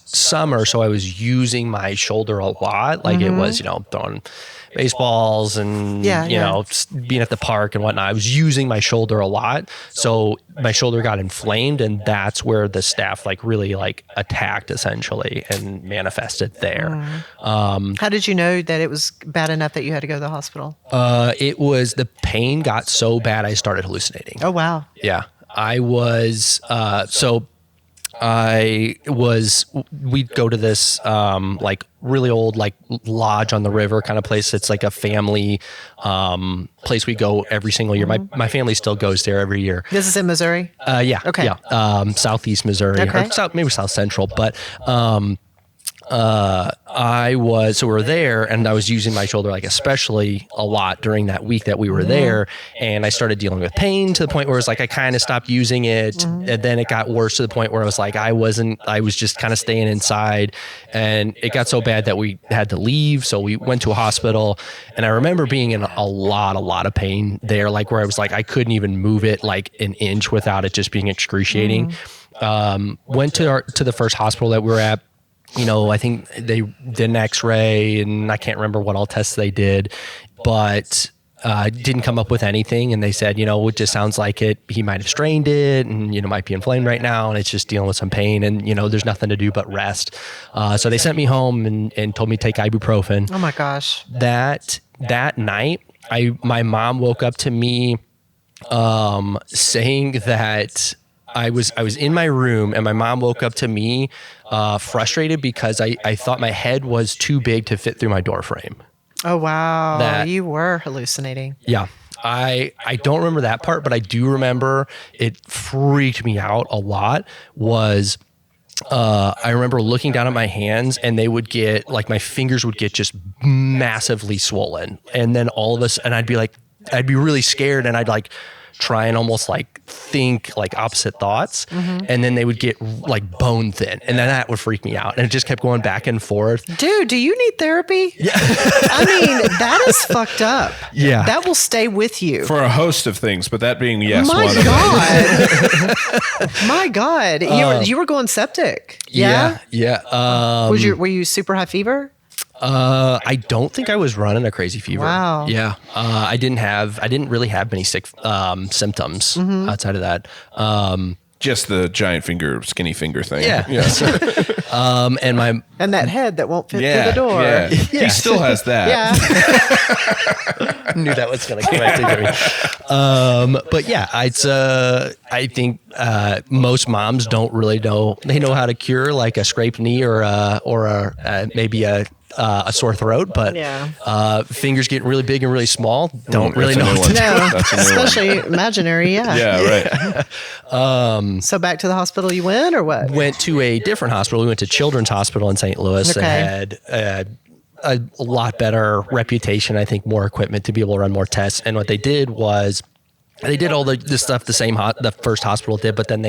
summer. So I was using my shoulder a lot. It was, throwing baseballs and, being at the park and whatnot. I was using my shoulder a lot. So my shoulder got inflamed and that's where the staph really attacked essentially and manifested there. How did you know that it was bad enough that you had to go to the hospital? The pain got so bad I started hallucinating. Oh, wow. Yeah. We'd go to this, really old, lodge on the river kind of place. It's a family, place we go every single year. My family still goes there every year. This is in Missouri? Yeah. Okay. Yeah. Southeast Missouri, okay. or maybe South Central, but, so we were there, and I was using my shoulder like especially a lot during that week that we were there, and I started dealing with pain to the point where it was like I kind of stopped using it, and then it got worse to the point where I was like I was just kind of staying inside, and it got so bad that we had to leave, so we went to a hospital, and I remember being in a lot of pain there, like where I was like I couldn't even move it like an inch without it just being excruciating. Went to the first hospital that we were at. I think they did an x-ray, and I can't remember what all tests they did, but didn't come up with anything. And they said, it just sounds like he might have strained it, and, might be inflamed right now, and it's just dealing with some pain, and, there's nothing to do but rest. So they sent me home and told me to take ibuprofen. Oh my gosh. That night, my mom woke up to me saying that I was in my room, and my mom woke up to me frustrated because I thought my head was too big to fit through my door frame. Oh, wow. You were hallucinating. Yeah. I don't remember that part, but I do remember it freaked me out a lot was I remember looking down at my hands, and they would get like my fingers would get just massively swollen. And then all of us, and I'd be really scared, and I'd like try and almost like think like opposite thoughts, and then they would get like bone thin, and then that would freak me out, and it just kept going back and forth. Dude, do you need therapy? Yeah. I mean, that is fucked up. Yeah. That will stay with you. For a host of things, but that being My one God. My God. You were going septic. Yeah? Yeah. Were you super high fever? I don't think I was running a crazy fever. Wow. Yeah. I didn't really have many sick symptoms outside of that. just the giant finger, skinny finger thing. Yeah. And that head that won't fit through the door. Yeah. He still has that. Yeah. Knew that was going to come back to me. But yeah, I think most moms don't really know. They know how to cure like a scraped knee or maybe a sore throat, but fingers get really big and really small. Don't really know what to do. No, especially imaginary. Yeah. Yeah. Right. So back to the hospital you went, or what? Went to a different hospital. We went to Children's Hospital in St. Louis and had a lot better reputation. I think more equipment to be able to run more tests. And what they did was they did all the stuff the first hospital did, but then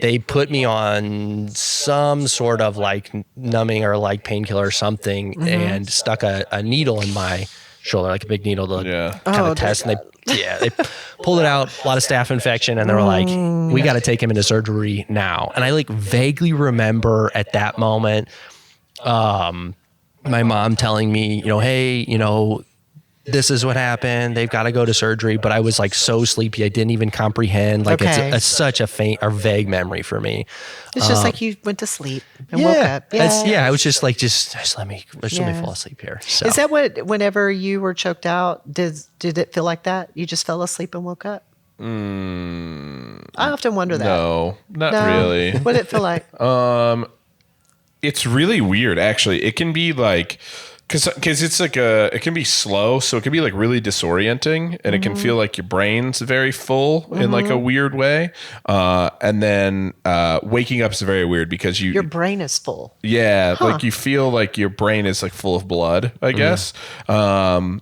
they put me on some sort of like numbing or like painkiller or something, and stuck a needle in my shoulder, like a big needle to kind of test. And they pulled it out, a lot of staph infection, and they were like, we got to take him into surgery now. And I like vaguely remember at that moment, my mom telling me, hey, this is what happened. They've got to go to surgery. But I was like so sleepy, I didn't even comprehend. Like it's such a faint or vague memory for me. It's just like you went to sleep and woke up. I was just like, just let me fall asleep here. So. Is that what? Whenever you were choked out, did it feel like that? You just fell asleep and woke up? I often wonder that. No, not really. What did it feel like? It's really weird, actually. It can be like. Because it's like it can be slow, so it can be like really disorienting, and it can feel like your brain's very full in like a weird way. And then waking up is very weird because your brain is full. Yeah, like you feel like your brain is like full of blood, I guess. But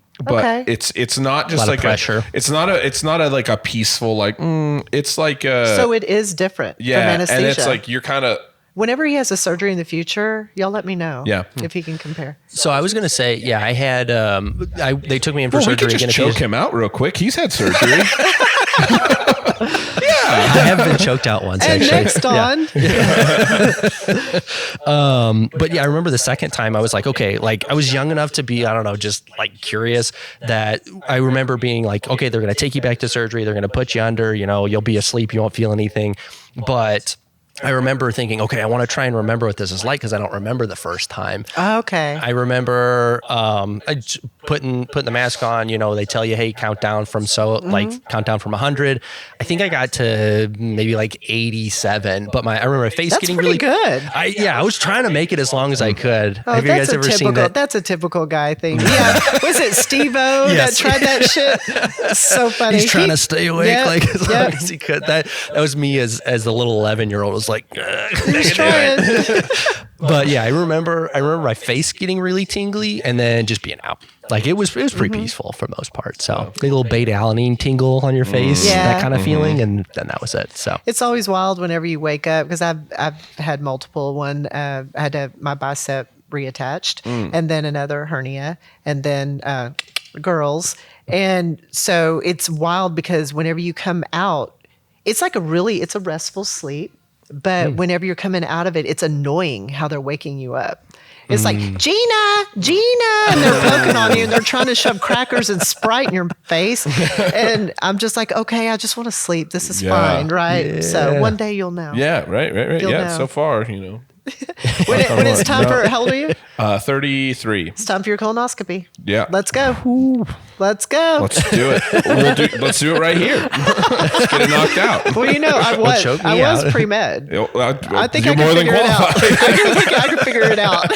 it's not just like pressure. It's not a like a peaceful like. It's like so it is different. Yeah, from anesthesia. and it's like you're kind of. Whenever he has a surgery in the future, y'all let me know. Yeah. If he can compare. So I was going to say, I had, they took me in for surgery. We could just choke him out real quick. He's had surgery. I have been choked out once, and actually. Next on. But yeah, I remember the second time I was like, okay, like I was young enough to be, I don't know, just like curious that I remember being like, okay, they're going to take you back to surgery. They're going to put you under, you'll be asleep. You won't feel anything. But I remember thinking, okay, I want to try and remember what this is like because I don't remember the first time. Okay. I remember putting the mask on. They tell you, hey, count down from count down from 100. I think I got to maybe like 87, but I remember my face getting really good. I was trying to make it as long as I could. Oh, have you guys ever seen that? That's a typical guy thing. Yeah. Was it Steve-O that tried that shit? That's so funny. He's trying to stay awake as long as he could. That was me as the little 11-year-old. Was was like, He's trying. but yeah, I remember my face getting really tingly and then just being out. Like it was pretty peaceful for the most part. So a little beta-alanine tingle on your face, that kind of feeling, and then that was it. So it's always wild whenever you wake up, because I've had multiple. One, I had to have my bicep reattached, and then another hernia, and then girls. And so it's wild because whenever you come out, it's like it's a restful sleep. But whenever you're coming out of it, it's annoying how they're waking you up. It's like, Gina, and they're poking on you and they're trying to shove crackers and Sprite in your face. And I'm just like, okay, I just want to sleep. This is fine, right? Yeah. So one day you'll know. Yeah, right. You'll Yeah, know. so far, When it's time for, how old are you? 33. It's time for your colonoscopy. Yeah. Let's go. Let's go. Let's do it. Let's do it right here. Let's get it knocked out. Well, I was out. pre-med. I think you're I can more than figure it out. qualified. I can figure it out.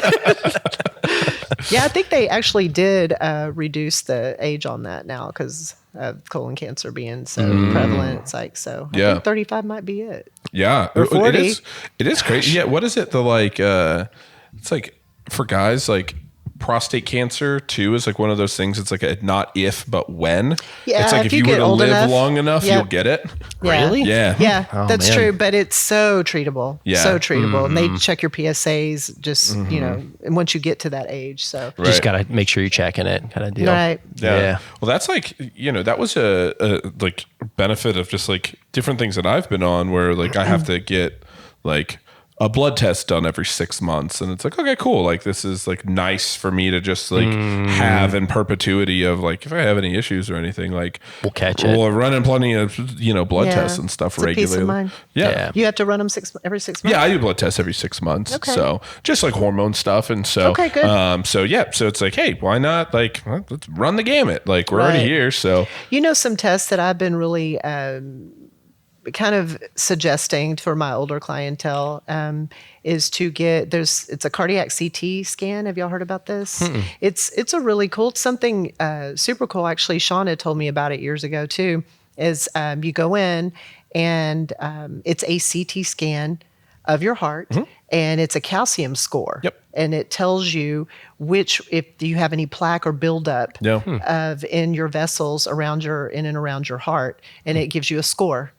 Yeah, I think they actually did reduce the age on that now because of colon cancer being so prevalent. It's like, so I think 35 might be it. Yeah. Or 40. It is crazy. Yeah. What is it? It's like for guys, like prostate cancer too is like one of those things. It's like a not if, but when. Yeah, it's like if you were get to old live enough, long enough, you'll get it. Yeah. Really? Yeah. Yeah, Oh, that's man. true. But it's so treatable. Yeah. So treatable. And they check your PSAs just, and once you get to that age. So, just got to make sure you're checking it kind of deal. right. Yeah. Well, that's like, that was a like benefit of just like different things that I've been on where like I have to get like a blood test done every 6 months. And it's like, okay, cool. Like this is like nice for me to just like have in perpetuity of like, if I have any issues or anything, like We'll catch it. We're running plenty of, blood Yeah. tests and stuff It's a regularly. peace of mind. Yeah. You have to run them every 6 months. Yeah, I do blood tests every 6 months. Okay. So just like hormone stuff. And so, Okay, good. so it's like, hey, why not? Like, let's run the gamut. Like we're already Right. here. So Some tests that I've been really kind of suggesting for my older clientele is to get it's a cardiac CT scan. Have y'all heard about this? It's a really cool, something super cool. Actually, Sean had told me about it years ago too. Is you go in and it's a CT scan of your heart, and it's a calcium score. Yep. And it tells you if you have any plaque or buildup of in your vessels in and around your heart, and it gives you a score.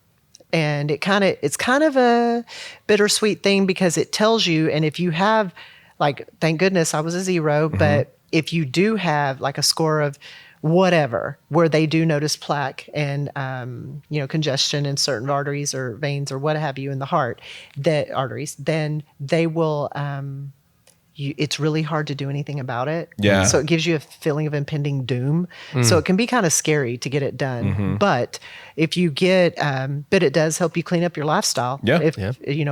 And it's kind of a bittersweet thing because it tells you, and if you have, like, thank goodness I was a 0, but if you do have like a score of whatever, where they do notice plaque and, congestion in certain arteries or veins or what have you in the heart, then they will, it's really hard to do anything about it. Yeah. So it gives you a feeling of impending doom. So it can be kind of scary to get it done. But if you but it does help you clean up your lifestyle. Yeah. If,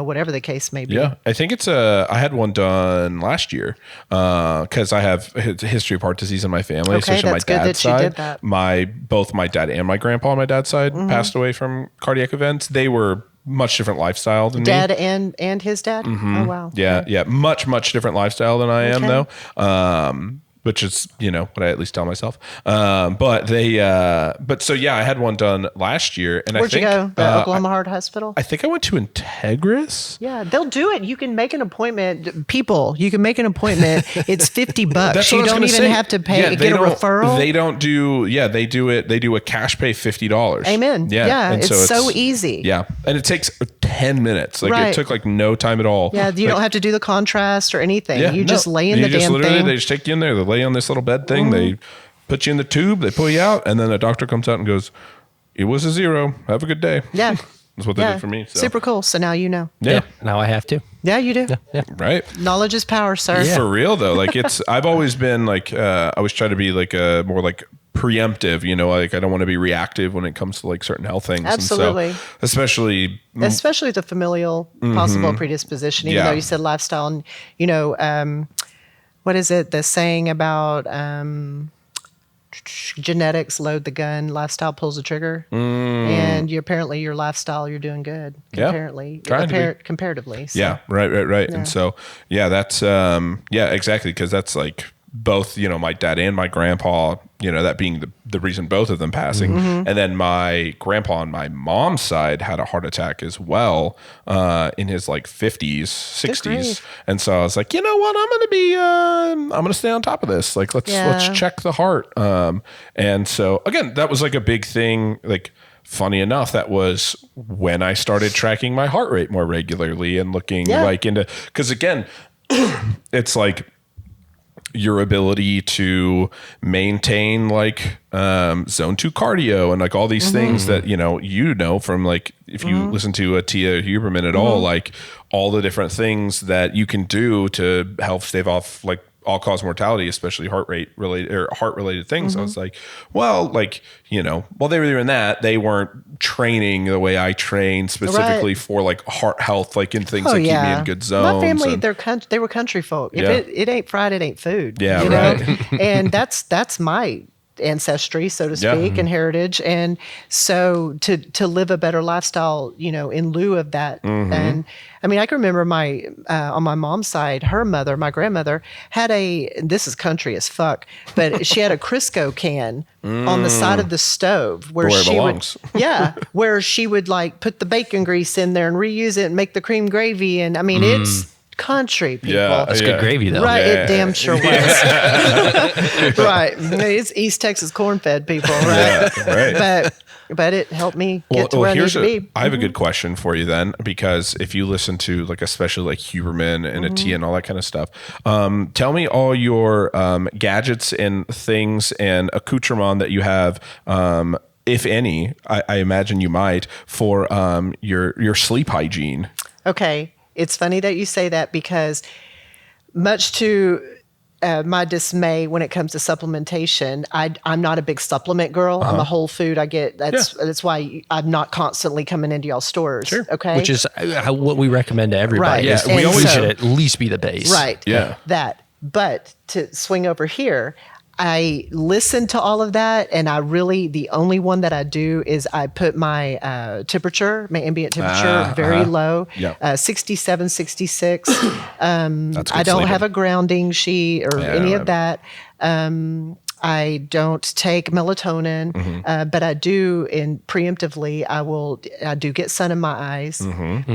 whatever the case may be. yeah, I think I had one done last year because I have a history of heart disease in my family, Okay, especially that's my good dad's that you side. did that. Both my dad and my grandpa on my dad's side passed away from cardiac events. They were much different lifestyle than Dad me. and his dad? Oh, wow. Yeah. Much different lifestyle than I am Okay. though. Which is, what I at least tell myself. But I had one done last year. And Where'd I think, you go? The Oklahoma Heart Hospital? I think I went to Integris. Yeah, they'll do it. You can make an appointment. People, you can make an appointment. It's $50. That's You what I was don't gonna even say. have to pay. Yeah, Get they a don't- referral. They don't do. Yeah, they do it. They do a cash pay $50. Amen. Yeah, and it's so easy. Yeah, and it takes 10 minutes. Like Right. it took like no time at all. Yeah, you don't have to do the contrast or anything. Yeah, you no. just lay in the You just damn literally, thing. They just take you in there. They lay on this little bed thing. They put you in the tube. They pull you out, and then the doctor comes out and goes, "It was a 0. Have a good day." Yeah. That's what they did for me. So. Super cool. So now you know. Yeah. Now I have to. Yeah, you do. Yeah. Right. Knowledge is power, sir. For real though, like I've always been like, I always try to be like more like preemptive, like I don't want to be reactive when it comes to like certain health things. Absolutely. And so, especially Especially the familial possible predisposition, even Yeah. though you said lifestyle and, what is it? The saying about genetics load the gun, lifestyle pulls the trigger. And apparently your lifestyle, you're doing good. Yeah. Comparatively. So. Yeah. Right. And so, that's, exactly. Cause that's like both, my dad and my grandpa, that being the reason both of them passing. And then my grandpa on my mom's side had a heart attack as well, in his like 50s, 60s. And so I was like, you know what, I'm going to stay on top of this. Like, let's check the heart. And so again, that was like a big thing. Like, funny enough, that was when I started tracking my heart rate more regularly and looking like into, because again, it's like your ability to maintain like zone 2 cardio and like all these things that from like if you listen to a Tia Huberman at all, like all the different things that you can do to help stave off like all-cause mortality, especially heart related things. I was like, well, like, while they were doing that, they weren't training the way I train specifically for like heart health, like in things that keep me in good zones. My family, they were country folk. If it ain't fried, it ain't food. Yeah, you know? And that's my ancestry, so to speak, and heritage. And so to live a better lifestyle, in lieu of that. And I mean, I can remember on my mom's side, her mother, my grandmother, had this is country as fuck, but she had a Crisco can on the side of the stove where where she would like put the bacon grease in there and reuse it and make the cream gravy. And I mean, it's country, people. Yeah, that's good gravy, though. Right, it damn sure was. Right, it's East Texas corn-fed people, right? Yeah, right. But it helped me get to where I need to be. I have a good question for you then, because if you listen to like especially like Huberman and Tia and all that kind of stuff, tell me all your gadgets and things and accoutrement that you have. If any, I imagine you might, for your sleep hygiene. Okay. It's funny that you say that, because much to my dismay when it comes to supplementation, I'm not a big supplement girl. I'm a whole food. That's why I'm not constantly coming into y'all stores. Sure. Okay. Which is what we recommend to everybody. Right. Yeah, we always should at least be the base. Right. Yeah. But to swing over here, I listen to all of that, and the only one that I do is I put my temperature, my ambient temperature, very low, 67, 66. I don't have a grounding sheet or any of that. I don't take melatonin, but I do, preemptively, I do get sun in my eyes.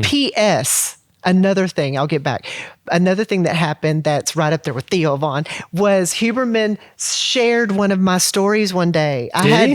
P.S. Another thing, I'll get back. Another thing that happened that's right up there with Theo Vaughn was Huberman shared one of my stories one day. I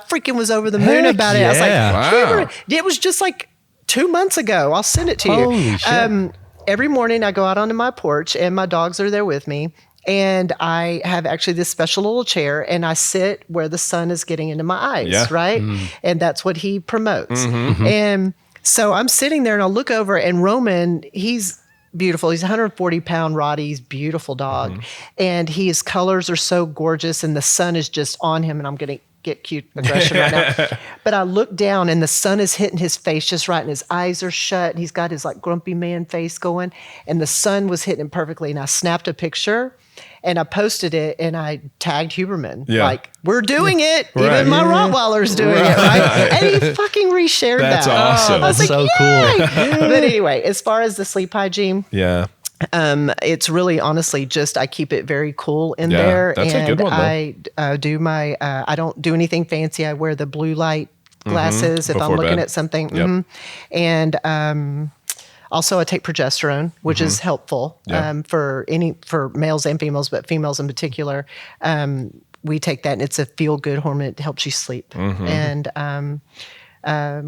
freaking was over the moon about it. I was like, Huberman, it was just like 2 months ago. I'll send it to you. Holy shit. Every morning I go out onto my porch and my dogs are there with me. And I have actually this special little chair, and I sit where the sun is getting into my eyes, right? And that's what he promotes. And so I'm sitting there and I look over, and Roman, he's beautiful. He's a 140-pound Roddy. He's a beautiful dog. And his colors are so gorgeous, and the sun is just on him, and I'm going to get cute aggression right now. But I look down, and the sun is hitting his face just right, and his eyes are shut, and he's got his like grumpy man face going, and the sun was hitting him perfectly. And I snapped a picture, and I posted it, and I tagged Huberman. Like, we're doing it. Even my Rottweiler's doing it, right? And he fucking reshared that. That's awesome. I was That's like, so cool. But anyway, as far as the sleep hygiene, it's really honestly just I keep it very cool in there. That's a good one, I do my, I don't do anything fancy. I wear the blue light glasses if I'm looking at something. And also, I take progesterone, which is helpful for males and females, but females in particular. We take that, and it's a feel-good hormone. It helps you sleep. And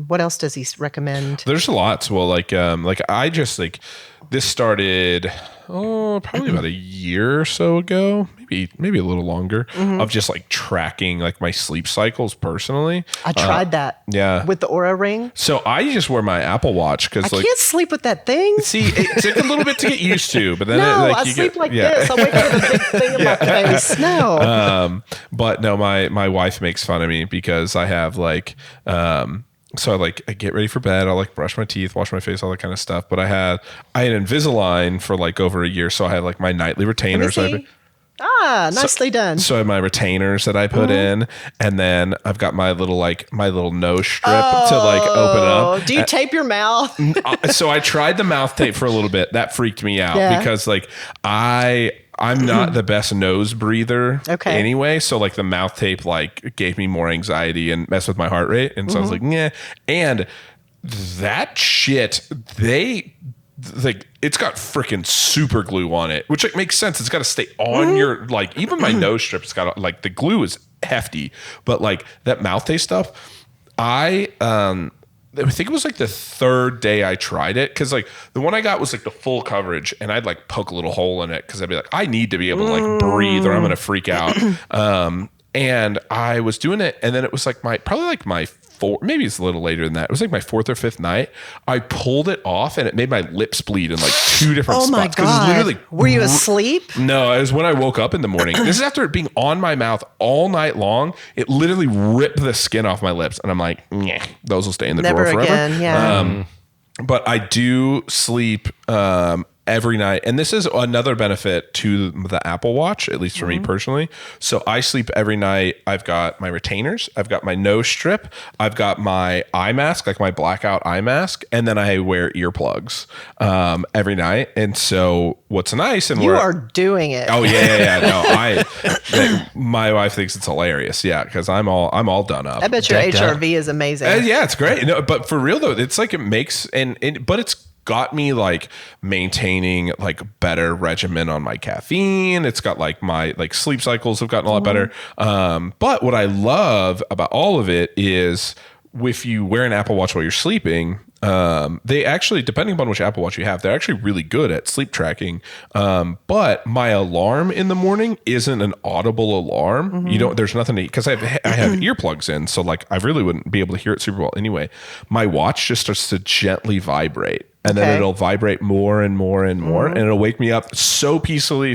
what else does he recommend? There's lots. Well, like I just like this started probably about a year or so ago, maybe a little longer, of just like tracking like my sleep cycles personally. I tried that. With the Oura Ring. So I just wear my Apple Watch because I can't sleep with that thing. See, it took a little bit to get used to, but then I sleep like this. I wake up with a big thing in my face. No. But no, my wife makes fun of me because I have like so I get ready for bed. I'll like brush my teeth, wash my face, all that kind of stuff. But I had Invisalign for like over a year, so I had like my nightly retainers. Nicely done. So I have my retainers that I put in, and then I've got my little nose strip to like open up. Do you tape your mouth? So I tried the mouth tape for a little bit. That freaked me out because like I'm not the best nose breather anyway. So like the mouth tape like gave me more anxiety and messed with my heart rate. And so I was like, yeah. And that shit, it's got freaking super glue on it, which like makes sense. It's got to stay on your, like, even my nose strip, it's got like the glue is hefty, but like that mouth tape stuff, I think it was like the third day I tried it. Cause like the one I got was like the full coverage, and I'd like poke a little hole in it. Cause I'd be like, I need to be able to like breathe or I'm going to freak out. And I was doing it, and then it was like my maybe it's a little later than that. It was like my 4th or 5th night. I pulled it off, and it made my lips bleed in like 2 different spots. Oh my God. Were you asleep? No, it was when I woke up in the morning. This is after it being on my mouth all night long. It literally ripped the skin off my lips, and I'm like, those will stay in the drawer forever. Never again, yeah. But I do sleep every night. And this is another benefit to the Apple Watch, at least for me personally. So I sleep every night. I've got my retainers. I've got my nose strip. I've got my eye mask, like my blackout eye mask. And then I wear earplugs every night. And so what's nice and you are doing it. Oh yeah. No, my wife thinks it's hilarious. Yeah. Cause I'm all done up. I bet your HRV is amazing. Yeah, it's great. No, but for real though, it's like it makes, but it's got me like maintaining like better regimen on my caffeine. It's got like my like sleep cycles have gotten a lot better. But what I love about all of it is if you wear an Apple Watch while you're sleeping, they actually, depending upon which Apple Watch you have, they're actually really good at sleep tracking. But my alarm in the morning isn't an audible alarm. There's nothing because I have earplugs in. So like I really wouldn't be able to hear it super well anyway. My watch just starts to gently vibrate. And then it'll vibrate more and more and more, and it'll wake me up so peacefully,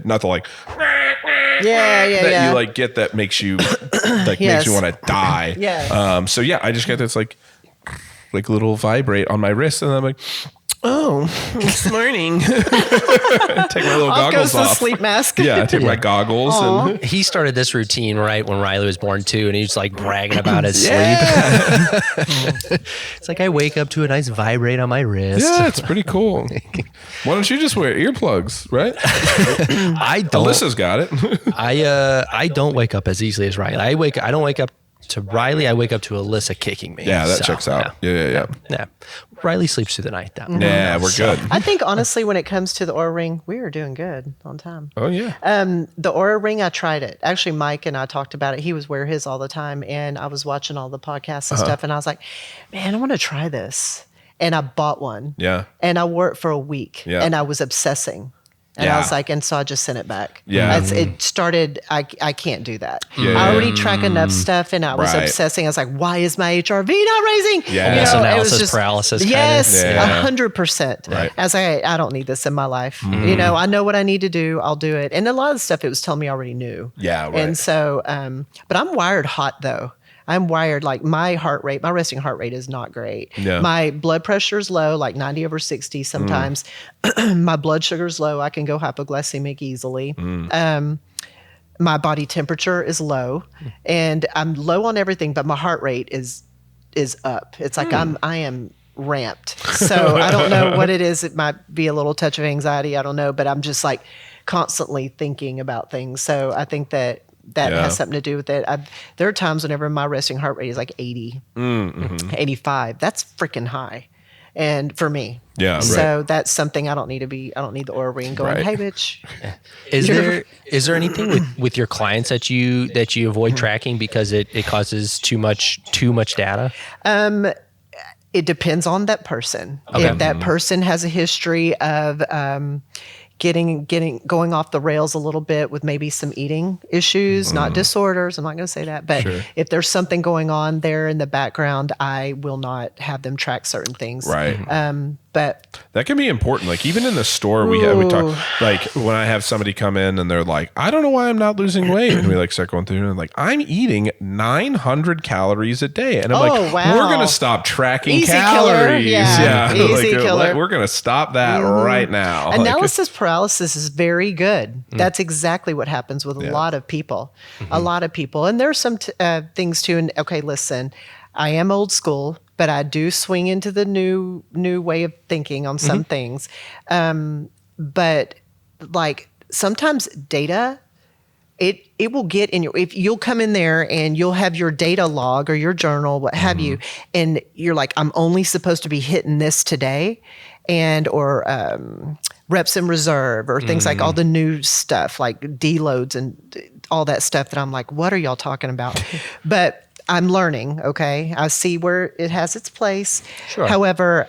not to like, that you like get that makes you like makes you want to die. So yeah, I just get this like little vibrate on my wrist, and I'm like, oh, it's morning. Take my little goggles off. The sleep mask. Yeah, I take my goggles. And he started this routine right when Riley was born too, and he was like bragging about his sleep. It's like I wake up to a nice vibrate on my wrist. Yeah, it's pretty cool. Why don't you just wear earplugs, right? I don't. Alyssa's got it. I don't wake up as easily as Riley. I don't wake up to Riley. I wake up to Alyssa kicking me. Yeah, that checks out. Yeah. Riley sleeps through the night though. Yeah, we're good. I think honestly, when it comes to the Aura Ring, we are doing good on time. Oh yeah. The Aura Ring, I tried it. Actually, Mike and I talked about it. He was wear his all the time, and I was watching all the podcasts and stuff, and I was like, man, I want to try this. And I bought one. Yeah. And I wore it for a week. Yeah. And I was obsessing. And I was like, and so I just sent it back. Yeah. It started, I can't do that. I already track enough stuff, and I was obsessing. I was like, why is my HRV not raising? Yeah. Almost analysis paralysis. Yes, 100%. Right. I was like, I don't need this in my life. I know what I need to do. I'll do it. And a lot of the stuff it was telling me I already knew. Yeah, right. And so, but I'm wired hot though. I'm wired like my heart rate, my resting heart rate is not great. Yeah. My blood pressure is low, like 90/60 sometimes. My blood sugar is low. I can go hypoglycemic easily. My body temperature is low, and I'm low on everything, but my heart rate is up. It's like I am ramped. So I don't know what it is. It might be a little touch of anxiety. I don't know, but I'm just like constantly thinking about things. So I think that has something to do with it. There are times whenever my resting heart rate is like 80, 85. That's freaking high. And for me. Yeah. So that's something I don't need the Aura Ring going, hey bitch. Is there anything with your clients that you avoid tracking because it causes too much data? It depends on that person. Okay. If that person has a history of going off the rails a little bit with maybe some eating issues, not disorders. I'm not going to say that, but if there's something going on there in the background, I will not have them track certain things. Right. But that can be important. Like even in the store, we talk, like when I have somebody come in and they're like, I don't know why I'm not losing weight. And we like start going through and like, I'm eating 900 calories a day. And I'm like, wow. we're going to stop tracking Easy calories. killer. Yeah. Easy killer. We're going to stop that right now. Analysis paralysis is very good. That's exactly what happens with a lot of people. A lot of people. And there's some things too. And okay, listen, I am old school, but I do swing into the new way of thinking on some things. But like sometimes data, it will get in your, if you'll come in there and you'll have your data log or your journal, what have you, and you're like, I'm only supposed to be hitting this today, or reps in reserve or things like all the new stuff like deloads and all that stuff that I'm like, what are y'all talking about? But I'm learning, okay? I see where it has its place. Sure. However,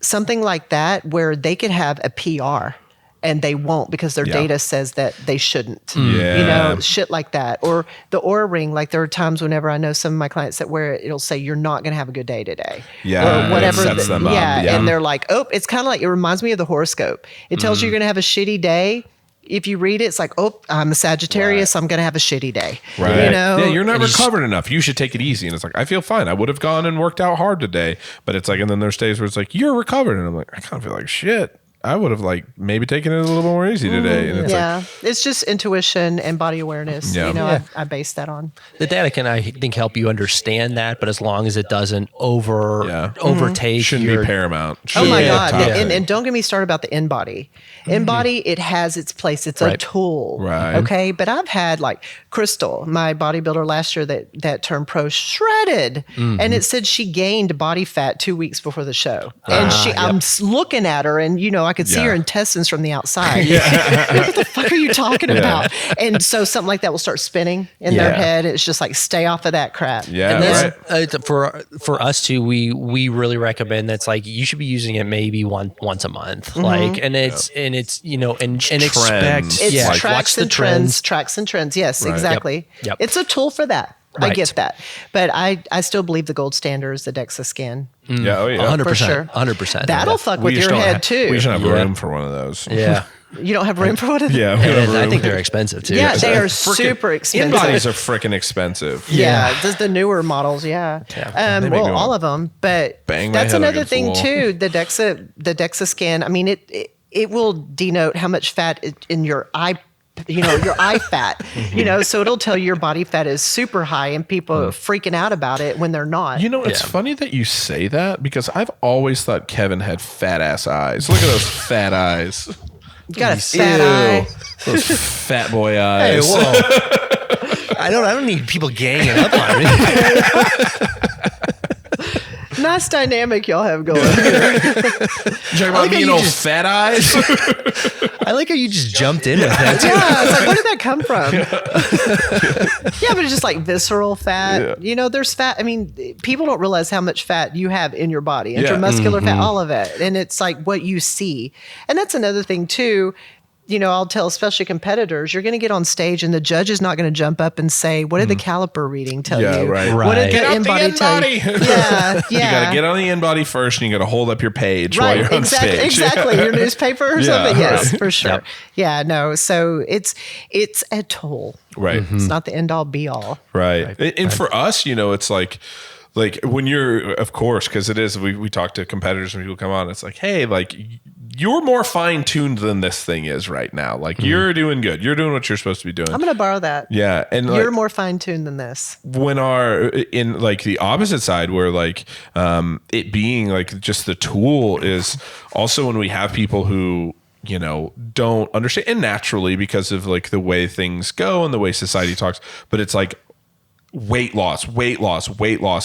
something like that where they could have a PR and they won't because their data says that they shouldn't. Yeah. You know, shit like that. Or the Oura Ring, like there are times whenever I know some of my clients that wear it, it'll say you're not going to have a good day today. Yeah. Or whatever. It sets them up. Yeah. And they're like, oh, it's kind of like, it reminds me of the horoscope. It tells you you're going to have a shitty day. If you read it, it's like, oh, I'm a Sagittarius. I'm going to have a shitty day. Right. You know? Yeah, you're not recovered enough. You should take it easy. And it's like, I feel fine. I would have gone and worked out hard today. But it's like, and then there's days where it's like, you're recovered. And I'm like, I kind of feel like shit. I would have like maybe taken it a little more easy today. And it's like, it's just intuition and body awareness. Yeah. You know, I base that on. The data can, I think, help you understand that, but as long as it doesn't overtake, shouldn't be paramount. Oh my Shouldn't be God. top And, thing. and don't get me started about the InBody. InBody, it has its place. It's a tool. Right. Okay. But I've had like Crystal, my bodybuilder last year that turned pro, shredded. And it said she gained body fat 2 weeks before the show. And I'm looking at her and, you know, I could see her intestines from the outside. What the fuck are you talking about? And so something like that will start spinning in their head. It's just like, stay off of that crap. Yeah. And that's, for us too, we really recommend that's like you should be using it maybe once a month, like, and it's you know and expect It's like, tracks watch the and trends. tracks and trends. Yes, exactly. Yep. It's a tool for that. I Right. get that. But I still believe the gold standard is the DEXA scan. Yeah. Oh yeah. 100%, For sure. 100%. That'll fuck with your head too. We should have room for one of those. Yeah. You don't have room for one of them? Yeah. we And have I room. think they're expensive too. Yeah, they are super expensive. InBodies are freaking expensive. Yeah, just the newer models, They well, make me all wanna of them. But bang my that's head another against the thing wall. too. The DEXA scan. I mean, it will denote how much fat in your eye. You know, your eye fat. You know, so it'll tell you your body fat is super high, and people are freaking out about it when they're not. You know, it's funny that you say that because I've always thought Kevin had fat ass eyes. Look at those fat eyes. You got a fat eye. Those fat boy Hey, eyes. whoa. I don't need people ganging up on me. Nice dynamic y'all have going here. You talking about me and old fat eyes? I like how you just jumped in with that too. Yeah, it's like, where did that come from? Yeah, but it's just like visceral fat. Yeah. You know, there's fat. I mean, people don't realize how much fat you have in your body, intramuscular fat, all of it. And it's like what you see. And that's another thing too. You know, I'll tell especially competitors, you're going to get on stage and the judge is not going to jump up and say, what did the caliper reading tell Yeah, you? right. What did Get the out the InBody tell you? InBody. Yeah, You got yeah. to get on the InBody first and you got to hold up your page while you're on stage. Exactly. Your newspaper or something. Yes, right. for sure. Yep. Yeah, no. So it's a tool. Right. It's not the end all be all. Right. And for us, you know, it's like when you're, of course, because it is, we talk to competitors when people come on, it's like, hey, like you're more fine tuned than this thing is right now. Like you're doing good. You're doing what you're supposed to be doing. I'm going to borrow that. Yeah. And You're like, more fine tuned than this. when in like the opposite side where like it being like just the tool is also when we have people who, you know, don't understand, and naturally because of like the way things go and the way society talks, but it's like weight loss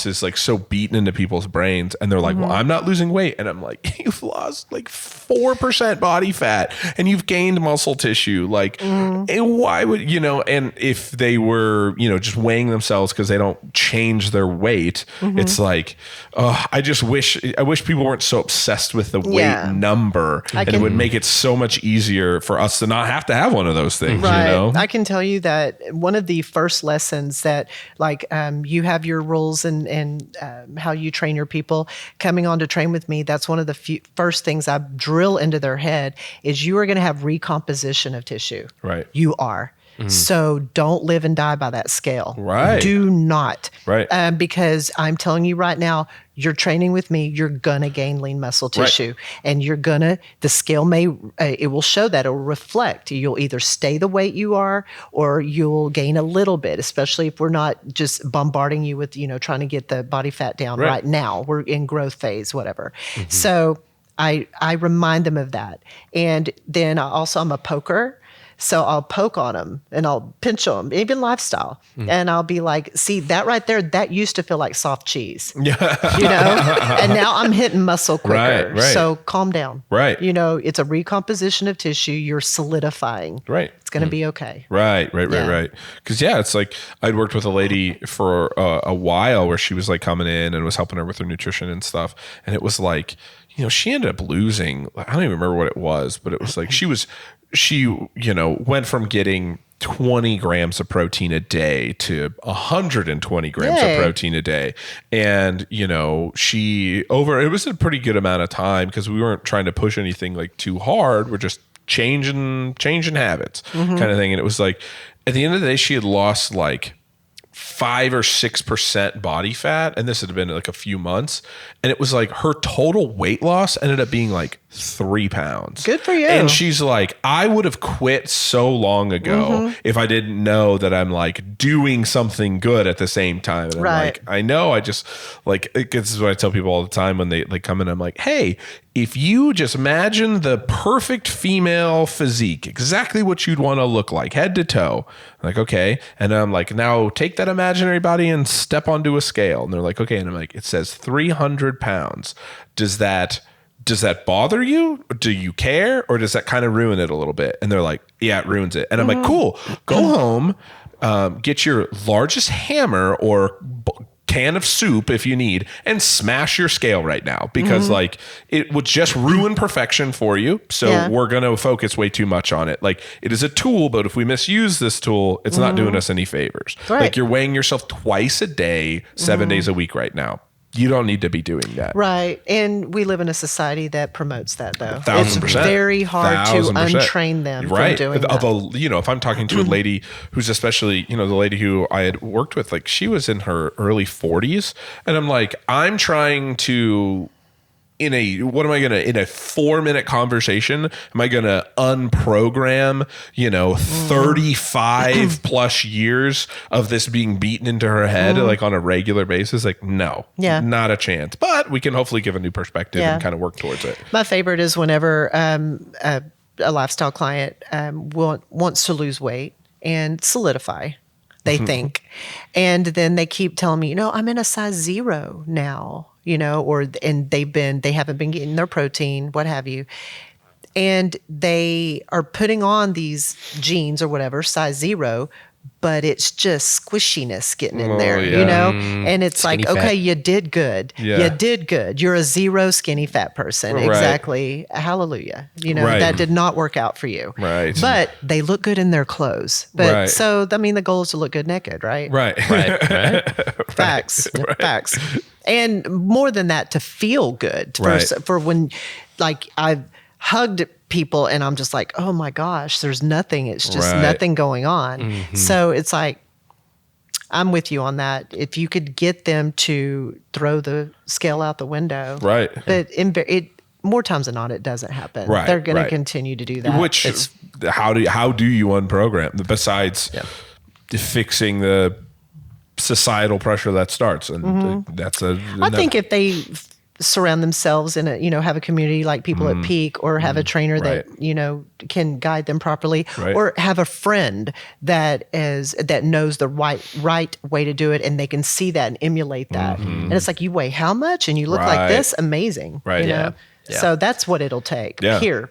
is like so beaten into people's brains, and they're like, well, I'm not losing weight, and I'm like, you've lost like 4% body fat and you've gained muscle tissue, like and why would you know? And if they were, you know, just weighing themselves because they don't change their weight, it's like, I wish people weren't so obsessed with the weight number, and it would make it so much easier for us to not have to have one of those things. Right. You know, I can tell you that one of the first lessons that Like you have your rules and how you train your people. Coming on to train with me, that's one of the first things I drill into their head is you are going to have recomposition of tissue. Right. You are. So don't live and die by that scale. Right. Do not. Right. Because I'm telling you right now, you're training with me, you're going to gain lean muscle tissue. And you're going to, the scale may, it will show that, it will reflect. You'll either stay the weight you are or you'll gain a little bit, especially if we're not just bombarding you with, trying to get the body fat down right now. We're in growth phase, whatever. So I remind them of that. And then I'm a poker. So I'll poke on them and I'll pinch them, even lifestyle. And I'll be like, see that right there, that used to feel like soft cheese, and now I'm hitting muscle quicker. Right. So calm down. Right. It's a recomposition of tissue. You're solidifying. Right. It's going to be okay. Right. Because it's like I'd worked with a lady for a while where she was like coming in and was helping her with her nutrition and stuff. And it was like, she ended up losing, I don't even remember what it was, but it was like she went from getting 20 grams of protein a day to 120 grams of protein a day. And, it was a pretty good amount of time because we weren't trying to push anything like too hard. We're just changing habits kind of thing. And it was like, at the end of the day, she had lost like 5 or 6% body fat. And this had been like a few months. And it was like her total weight loss ended up being like 3 pounds. Good for you. And she's like, I would have quit so long ago if I didn't know that I'm like doing something good at the same time. And I'm like, I know, I just like, this is what I tell people all the time when they like come in. I'm like, hey, if you just imagine the perfect female physique, exactly what you'd want to look like, head to toe. I'm like, okay. And I'm like, now take that imaginary body and step onto a scale. And they're like, okay. And I'm like, it says 300 pounds. Does that bother you? Do you care? Or does that kind of ruin it a little bit? And they're like, yeah, it ruins it. And I'm like, cool, go home, get your largest hammer or can of soup if you need and smash your scale right now because like it would just ruin perfection for you. So we're going to focus way too much on it. Like it is a tool, but if we misuse this tool, it's not doing us any favors. Like you're weighing yourself twice a day, 7 days a week right now. You don't need to be doing that. Right. And we live in a society that promotes that, though. 1,000%. It's very hard to untrain them from doing that. If I'm talking to a lady who's especially, the lady who I had worked with, like she was in her early 40s. And I'm like, I'm trying to... in a 4-minute conversation, am I going to unprogram, 35 plus years of this being beaten into her head, like on a regular basis? Like, no, not a chance, but we can hopefully give a new perspective and kind of work towards it. My favorite is whenever a lifestyle client wants to lose weight and solidify, they think, and then they keep telling me, I'm in a size 0 now. And they haven't been getting their protein, what have you. And they are putting on these jeans or whatever, size 0, but it's just squishiness getting in there, and it's skinny like, okay, fat. You did good. Yeah. You did good. You're a 0 skinny fat person. Right. Exactly. Hallelujah. That did not work out for you. Right. But they look good in their clothes. But so, the goal is to look good naked, right? Right. Facts. Facts. And more than that, to feel good for when, like, I've hugged people and I'm just like, oh my gosh, there's nothing. It's just nothing going on. So it's like, I'm with you on that. If you could get them to throw the scale out the window. Right. But more times than not, it doesn't happen. Right. They're going to continue to do that. Which, how do you unprogram besides fixing the societal pressure that starts? And that's I think if they surround themselves in have a community like people at Peak, or have a trainer that can guide them properly, or have a friend that knows the right way to do it, and they can see that and emulate that. And it's like, you weigh how much and you look like this, amazing. Yeah. So that's what it'll take.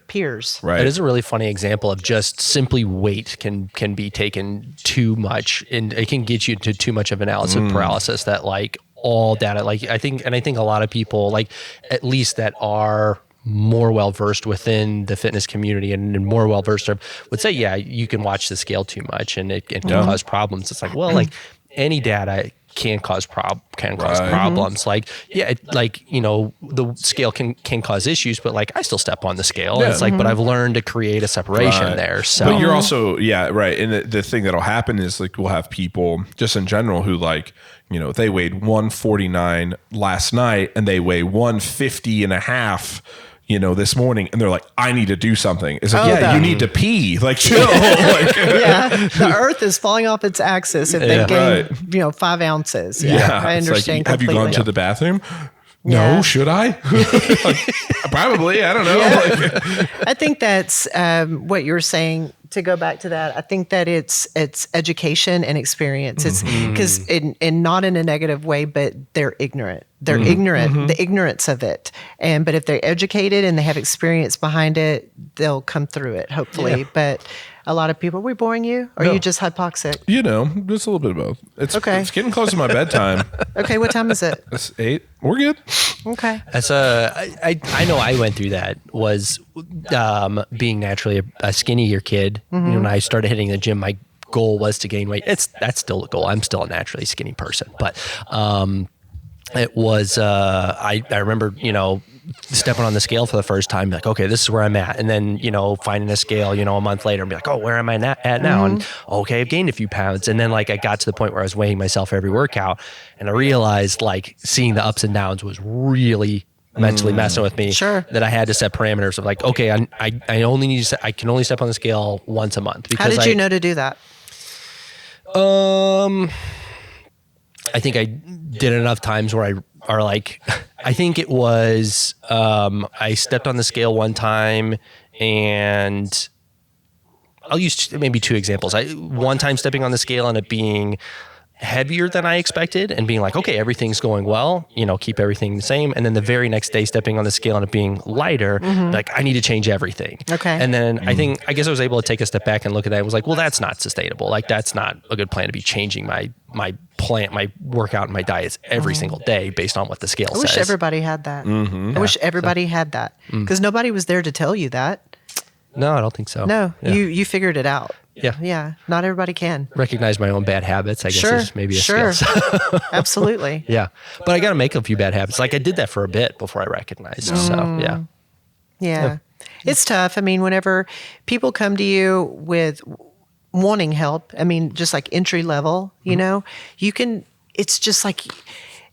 Peers. Right. It is a really funny example of just simply weight can be taken too much, and it can get you to too much of analysis paralysis that like all data, like I think a lot of people, like at least that are more well-versed within the fitness community and more well-versed would say, you can watch the scale too much and it can cause problems. It's like, well, like any data can cause Right. problems. Like, the scale can cause issues, but like I still step on the scale. And it's like, but I've learned to create a separation there. So, but you're also, right. And the thing that'll happen is like, we'll have people just in general who like, they weighed 149 last night and they weigh 150 and a half, this morning, and they're like, I need to do something. It's like, you need to pee. Like, chill. Like, the earth is falling off its axis if they gain, 5 ounces. I understand. Like, have you gone to the bathroom? Yeah. No, should I? Like, probably. I don't know. Like, I think that's what you're saying. To go back to that, I think that it's education and experience. It's because and not in a negative way, but they're ignorant. They're ignorant, the ignorance of it. But if they're educated and they have experience behind it, they'll come through it, hopefully. Yeah. But a lot of people, are we boring you? Or are you just hypoxic? Just a little bit of both. It's okay. It's getting close to my bedtime. Okay, what time is it? It's 8. We're good. Okay. I know I went through that, was being naturally a skinnier kid. When I started hitting the gym, my goal was to gain weight. That's still the goal. I'm still a naturally skinny person, but it was I remember stepping on the scale for the first time, like, okay, this is where I'm at, and then finding a scale a month later and be like, oh, where am I at now? And okay, I've gained a few pounds, and then like I got to the point where I was weighing myself every workout, and I realized like seeing the ups and downs was really mentally messing with me. Sure. That I had to set parameters of like, okay, I only need to I can only step on the scale once a month. How did you know to do that? I think I did enough times where I think it was, I stepped on the scale one time, and I'll use maybe 2 examples. One time stepping on the scale and it being heavier than I expected and being like, okay, everything's going well, keep everything the same. And then the very next day stepping on the scale and it being lighter, like I need to change everything. Okay. And then I guess I was able to take a step back and look at that and was like, well, that's not sustainable. Like that's not a good plan to be changing my plan, my workout and my diets every single day based on what the scale says. I wish everybody had that. I wish everybody had that, because nobody was there to tell you that. No, I don't think so. No, you figured it out. Yeah. Not everybody can recognize my own bad habits, I guess, is maybe a skill. Absolutely. Yeah. But I got to make a few bad habits. Like I did that for a bit before I recognized. So, yeah. It's tough. I mean, whenever people come to you with wanting help, I mean, just like entry level, you can, it's just like,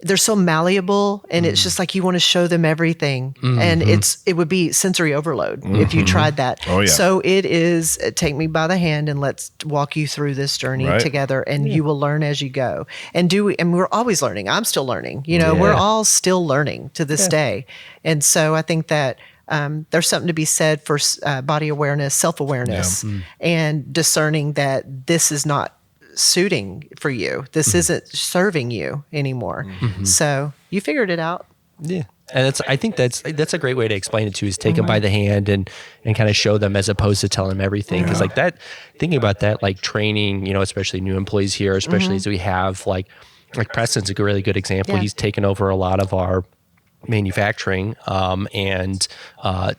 they're so malleable, and it's just like you want to show them everything, and it would be sensory overload if you tried that. Oh, yeah. So it is, take me by the hand and let's walk you through this journey together, and you will learn as you go. And we're always learning. I'm still learning. We're all still learning to this day. And so I think that there's something to be said for body awareness, self-awareness, and discerning that this is not suiting for you. This isn't serving you anymore. So you figured it out. Yeah. And I think that's a great way to explain it too, is take them by the hand and kind of show them, as opposed to telling them everything. Cause like that, thinking about that, like training, especially new employees here, especially as we have like Preston's a really good example. He's taken over a lot of our manufacturing and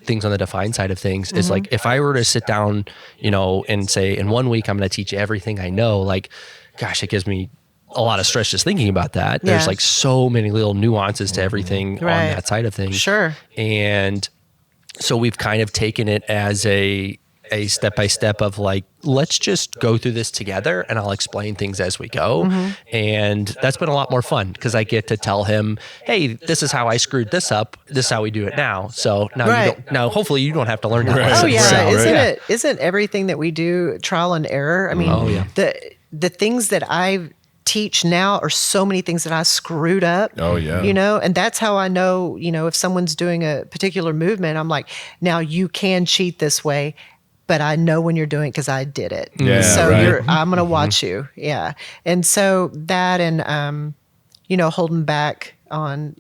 things on the defined side of things. Is like, if I were to sit down, and say in 1 week I'm going to teach you everything I know, like, gosh, it gives me a lot of stress just thinking about that. There's like so many little nuances to everything on that side of things. Sure. And so we've kind of taken it as a step-by-step of like, let's just go through this together and I'll explain things as we go. And that's been a lot more fun, because I get to tell him, hey, this is how I screwed this up. This is how we do it now. So now hopefully you don't have to learn that lesson. Oh yeah. Isn't everything that we do trial and error? I mean, the things that I teach now are so many things that I screwed up. Oh yeah. And that's how I know, if someone's doing a particular movement, I'm like, now you can cheat this way, but I know when you're doing it because I did it. Yeah, so right. I'm going to watch you. Yeah. And so that, and, holding back on,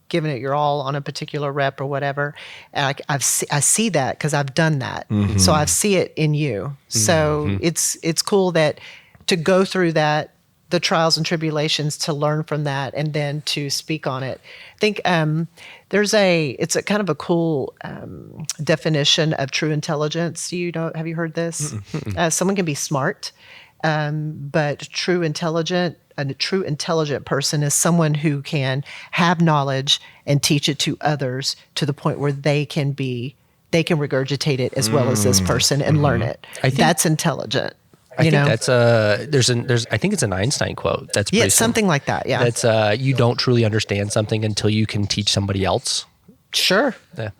giving it your all on a particular rep or whatever. And I see that because I've done that. So I see it in you. So it's cool that to go through that, the trials and tribulations, to learn from that, and then to speak on it. I think it's a kind of a cool definition of true intelligence. Have you heard this? Someone can be smart, but true intelligent a true intelligent person is someone who can have knowledge and teach it to others to the point where they can regurgitate it as well as this person and learn it. I think that's intelligent. I think that's I think it's an Einstein quote. That's pretty something like that. Yeah. That's you don't truly understand something until you can teach somebody else. Sure. Yeah.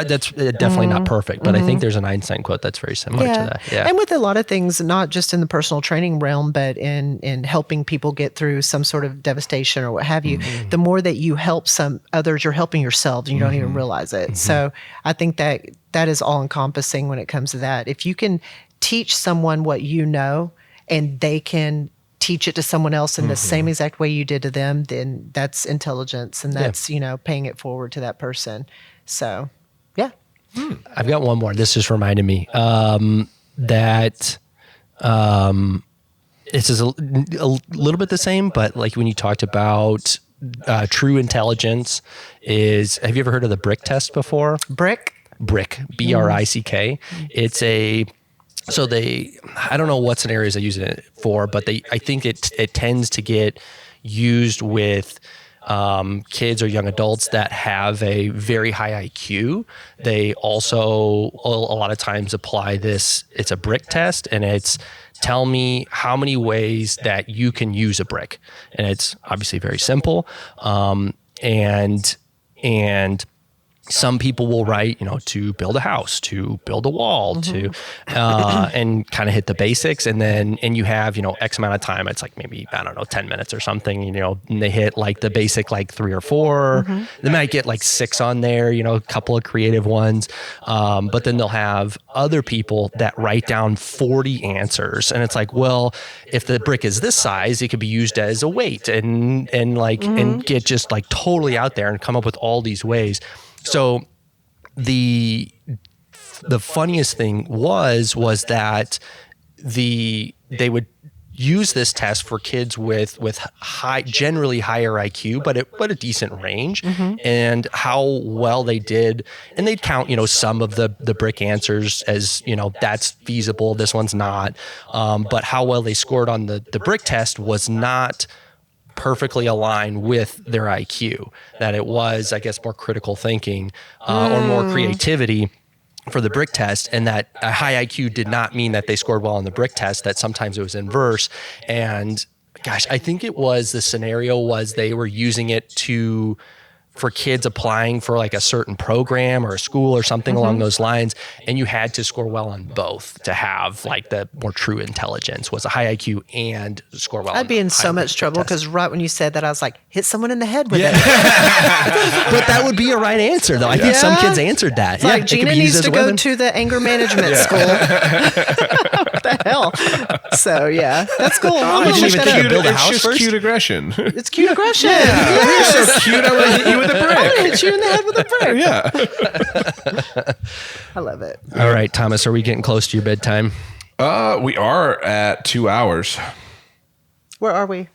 That's definitely not perfect, but I think there's an Einstein quote that's very similar to that. Yeah. And with a lot of things, not just in the personal training realm, but in helping people get through some sort of devastation or what have you, the more that you help some others, you're helping yourselves and you don't even realize it. So I think that is all encompassing when it comes to that. If you can teach someone what you know and they can teach it to someone else in the same exact way you did to them, then that's intelligence and that's, paying it forward to that person. So, yeah. I've got one more. This just reminded me that this is a little bit the same, but like when you talked about true intelligence have you ever heard of the BRIC test before? BRIC, BRIC. It's I don't know what scenarios they use it for, but I think it tends to get used with kids or young adults that have a very high IQ. They also a lot of times apply this. It's a BRIC test, and it's tell me how many ways that you can use a brick, and it's obviously very simple. And some people will write, to build a house, to build a wall, to, and kind of hit the basics. And you have, X amount of time. It's like maybe, 10 minutes or something, and they hit like the basic, like 3 or 4, they might get like 6 on there, a couple of creative ones. But then they'll have other people that write down 40 answers. And it's like, well, if the brick is this size, it could be used as a weight and get just like totally out there and come up with all these ways. So the funniest thing was that they would use this test for kids with generally higher IQ, but a decent range, and how well they did. And they'd count, some of the brick answers as, that's feasible. This one's not. But how well they scored on the brick test was not perfectly aligned with their IQ, that it was, I guess, more critical thinking or more creativity for the brick test, and that a high IQ did not mean that they scored well on the brick test, that sometimes it was inverse. And gosh, I think it was the scenario was they were using it for kids applying for like a certain program or a school or something along those lines. And you had to score well on both to have like the more true intelligence, was a high IQ and score well. I'd be in so much trouble because right when you said that, I was like, hit someone in the head with it. But that would be a right answer though. I think some kids answered that. It's like Gina needs to go to the anger management school. What the hell? So yeah, that's cool. I'm didn't even think to build a house just first? cute aggression. It's cute aggression. You're so cute. I want to hit you with a brick. I'm gonna hit you in the head with a brick. Yeah. I love it. All right, Thomas, are we getting close to your bedtime? We are at 2 hours. Where are we?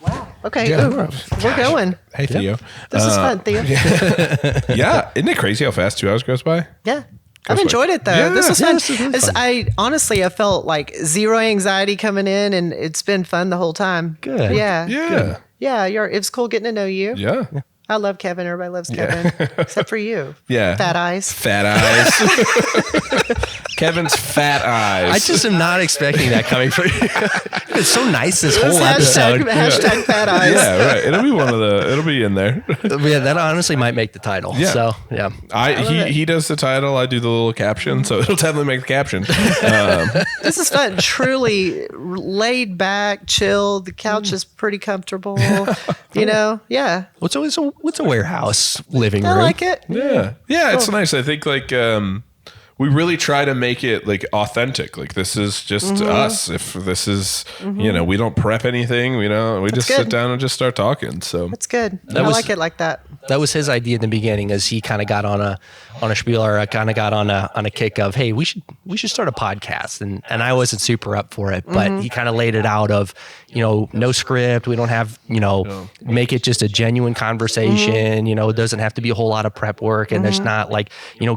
Wow. Okay. Yeah. Ooh, we're going. Hey, Theo. This is fun, Theo. Yeah. Isn't it crazy how fast 2 hours goes by? Yeah. I've enjoyed it though. Yeah, this was yeah, fun. this is really fun. I honestly felt like zero anxiety coming in, and it's been fun the whole time. Good. Yeah. Yeah. Good. Yeah. It was cool getting to know you. Yeah. I love Kevin. Everybody loves Kevin, except for you. Yeah. Fat eyes. Fat eyes. Kevin's fat eyes. I just am not expecting that coming from you. It's so nice this whole episode. Hashtag fat eyes. Yeah, right. It'll be in there. Yeah, that honestly might make the title. Yeah. So yeah. He does the title, I do the little caption, so it'll definitely make the caption. This is fun. Truly laid back, chill. The couch is pretty comfortable. Yeah. What's a warehouse living room? I like it. Yeah. Yeah, it's nice. I think like we really try to make it like authentic. Like this is just us. If this is, we don't prep anything, we just sit down and just start talking. So that's good. I like it like that. That was his idea in the beginning, as he kind of got on a spiel, or kind of got on a kick of, hey, we should start a podcast, and I wasn't super up for it, but he kind of laid it out of, no script, we don't have, make it just a genuine conversation. It doesn't have to be a whole lot of prep work, and there's not like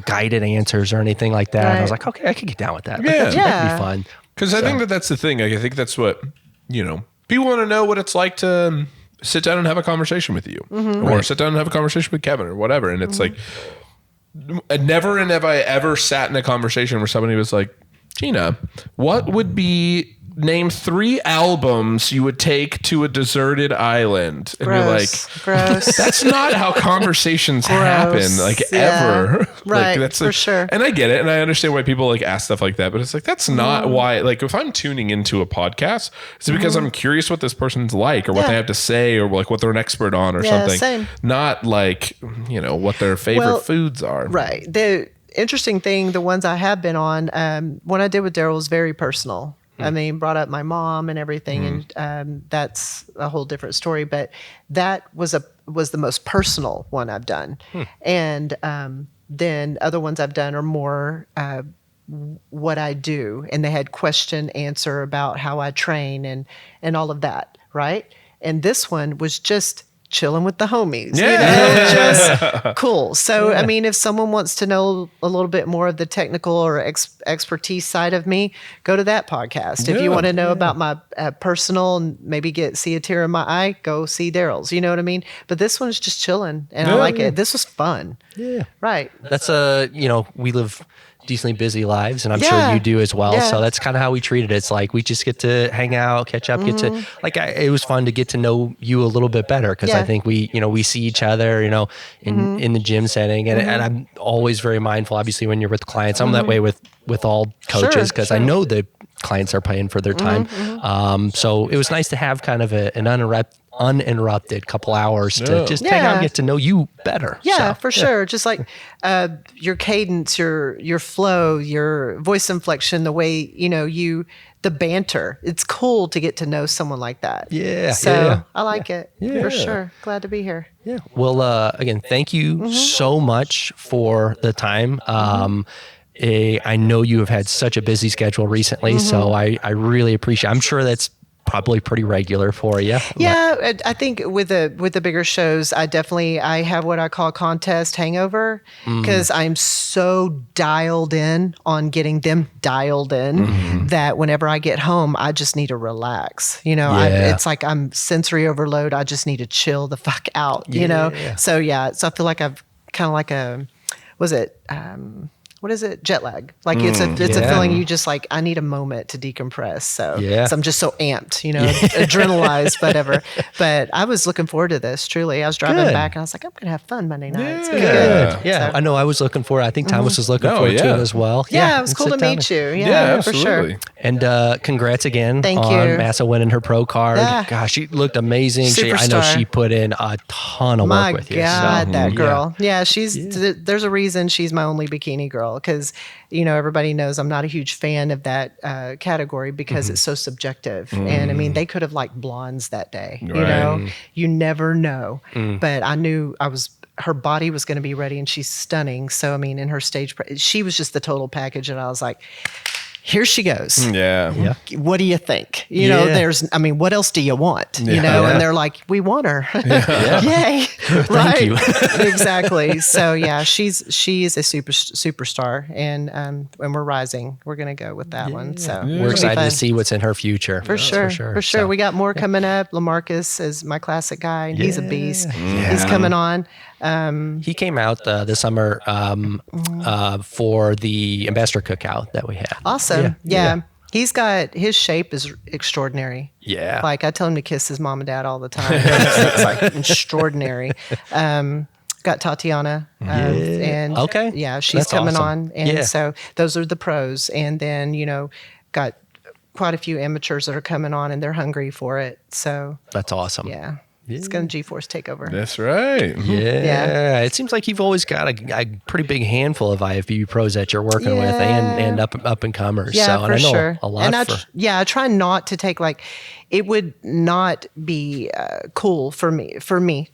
guided answers or anything like that. Right. And I was like, okay, I could get down with that. Yeah. That'd be fun. Because I think that's the thing. Like, I think that's what people want to know what it's like to sit down and have a conversation with you, or sit down and have a conversation with Kevin or whatever. And it's like, never have I ever sat in a conversation where somebody was like, Gina, what would be name 3 albums you would take to a deserted island? And you're like, gross. that's not how conversations happen, like ever. Right, like, that's for sure. And I get it, and I understand why people like ask stuff like that, but it's like, that's not why. Like, if I'm tuning into a podcast, it's because I'm curious what this person's like, or what they have to say, or like what they're an expert on, or something. Same. Not like, what their favorite foods are. Right. The interesting thing, the ones I have been on, one I did with Daryl was very personal. I mean, brought up my mom and everything, and that's a whole different story. But that was the most personal one I've done, and then other ones I've done are more what I do, and they had question answer about how I train and all of that, right? And this one was just chilling with the homies, just cool. So, I mean, if someone wants to know a little bit more of the technical or expertise side of me, go to that podcast. If you want to know about my personal and maybe see a tear in my eye, go see Daryl's. You know what I mean? But this one's just chilling, and I like it. This was fun. Yeah. Right. That's we live decently busy lives, and I'm sure you do as well. So that's kind of how we treat it. It's like we just get to hang out, catch up, get to it was fun to get to know you a little bit better, because I think we see each other, in the gym setting, and I'm always very mindful. Obviously, when you're with clients, I'm that way with all coaches, because I know the clients are paying for their time. So it was nice to have kind of an uninterrupted couple hours to just hang out and get to know you better. For sure. Just like your cadence, your flow, your voice inflection, the way the banter. It's cool to get to know someone like that. I like it for sure. Glad to be here. Well, again, thank you so much for the time. I know you have had such a busy schedule recently, so I really appreciate it. I'm sure that's probably pretty regular for you. Yeah, I think with the bigger shows, I have what I call contest hangover, because I'm so dialed in on getting them dialed in that whenever I get home, I just need to relax. It's like I'm sensory overload. I just need to chill the fuck out. So I feel like I've kind of like what is it? Jet lag. Like it's a feeling you just like, I need a moment to decompress. So I'm just so amped, adrenalized, whatever. But I was looking forward to this, truly. I was driving back and I was like, I'm going to have fun Monday night. It's gonna be good. Yeah. So, I know I was looking for it. I think Thomas was looking forward to it as well. Yeah, it was cool to meet you. Yeah, for sure. And congrats again on Massa winning her pro card. Gosh, she looked amazing. I know she put in a ton of work with you. My God, that girl. Yeah, there's a reason she's my only bikini girl, because everybody knows I'm not a huge fan of that category, because it's so subjective. And I mean, they could have liked blondes that day. You never know. But I knew her body was going to be ready, and she's stunning. So I mean, in her stage, she was just the total package, and I was like, here she goes. Yeah. What do you think? What else do you want? And they're like, we want her. Yay. Thank you. Exactly. So she is a superstar, and we're rising. We're going to go with that one. So we're excited to see what's in her future. For sure. So, we got more coming up. LaMarcus is my classic guy, and he's a beast. He's coming on. He came out this summer for the Ambassador Cookout that we had. Awesome. Yeah. He's got, his shape is extraordinary. Yeah. Like I tell him to kiss his mom and dad all the time. It's like extraordinary. Got Tatiana. And she's That's coming awesome. on. And so those are the pros. And then, got quite a few amateurs that are coming on, and they're hungry for it. So that's awesome. Yeah. It's going to GForce take over. That's right. Yeah. It seems like you've always got a pretty big handful of IFBB pros that you're working with, and up and comers. Yeah, so, for sure. A lot. And I try not to take it would not be cool for me.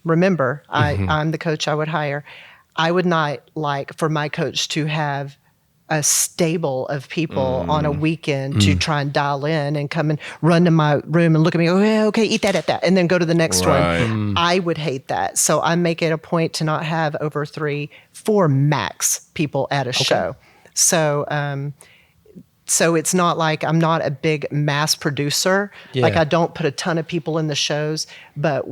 Remember, I'm the coach I would hire. I would not like for my coach to have a stable of people on a weekend to try and dial in and come and run to my room and look at me, okay, eat that, and then go to the next one. I would hate that. So I make it a point to not have over 3-4 max people at a show. So So it's not like I'm not a big mass producer. Yeah. Like I don't put a ton of people in the shows, but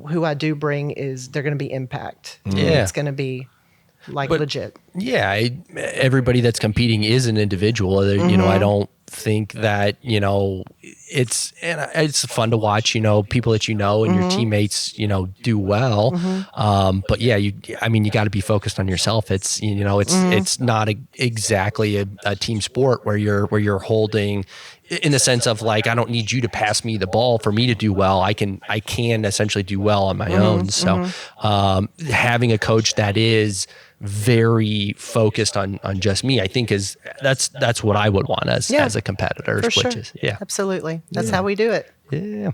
who I do bring is they're going to be impact. Yeah. It's going to be like legit. Yeah, everybody that's competing is an individual. You know, I don't think that, you know, it's fun to watch, you know, people that you know and your teammates, you know, do well. But yeah, you got to be focused on yourself. It's, you know, it's not exactly a team sport where you're holding, in the sense of like, I don't need you to pass me the ball for me to do well. I can essentially do well on my own. So having a coach that is very focused on just me, I think that's what I would want as a competitor. For which sure. is Absolutely. That's how we do it. Yeah.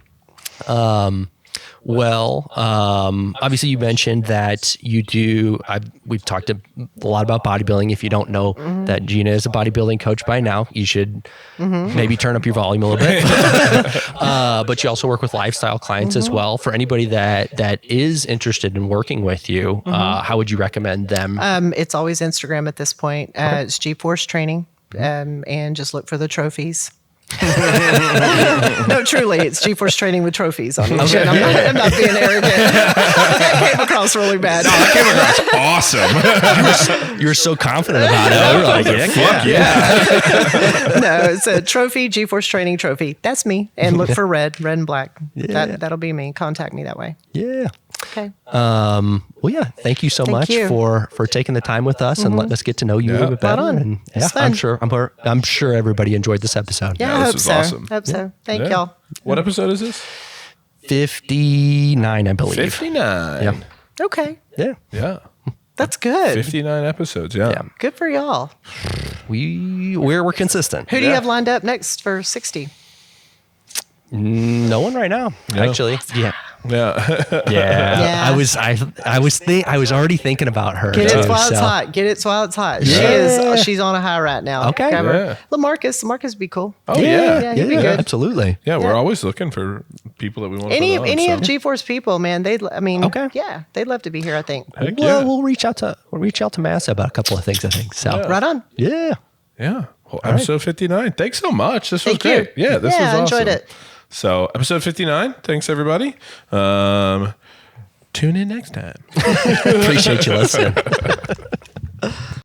Obviously you mentioned that you do, we've talked a lot about bodybuilding. If you don't know that Gina is a bodybuilding coach by now, you should maybe turn up your volume a little bit. But you also work with lifestyle clients as well. For anybody that is interested in working with you, how would you recommend them? It's always Instagram at this point. It's GForce Training, and just look for the trophies. No, truly, it's GForce Training with trophies on each. I'm not being arrogant. That came across really bad. No, that came across awesome. You're so confident about it. You're like, yeah. No, it's a trophy, GForce Training trophy. That's me. And look for red and black. That'll be me. Contact me that way. Yeah. Okay. Well, yeah. Thank you so much you. for taking the time with us and letting us get to know you a little bit better. Right on. And It's fun. I'm sure everybody enjoyed this episode. Yeah, I this hope was so. awesome. Hope so. Thank y'all. What episode is this? 59, I believe. 59. Yep. Okay. Yeah. Yeah. That's good. 59 episodes. Yeah. Yeah. Good for y'all. We're consistent. Who do you have lined up next for 60? No one right now, actually. Yeah. Yeah. Yeah. I was already thinking about her. Get it too, while it's so. hot. Get it while it's hot. Yeah. She's on a high right now. Okay. Grab her. Yeah. LaMarcus would be cool. Oh, yeah. Yeah, he'd be good. Absolutely. Yeah, we're always looking for people that we want to Any put on, of GForce people, man, they'd love to be here, I think. Heck Well, yeah. we'll reach out to Massa about a couple of things, I think. So Right on. yeah. Yeah. Well, episode 59. Thanks so much. This was Thank you. great. Yeah, this was I awesome. enjoyed it. So, episode 59. Thanks, everybody. Tune in next time. Appreciate you listening.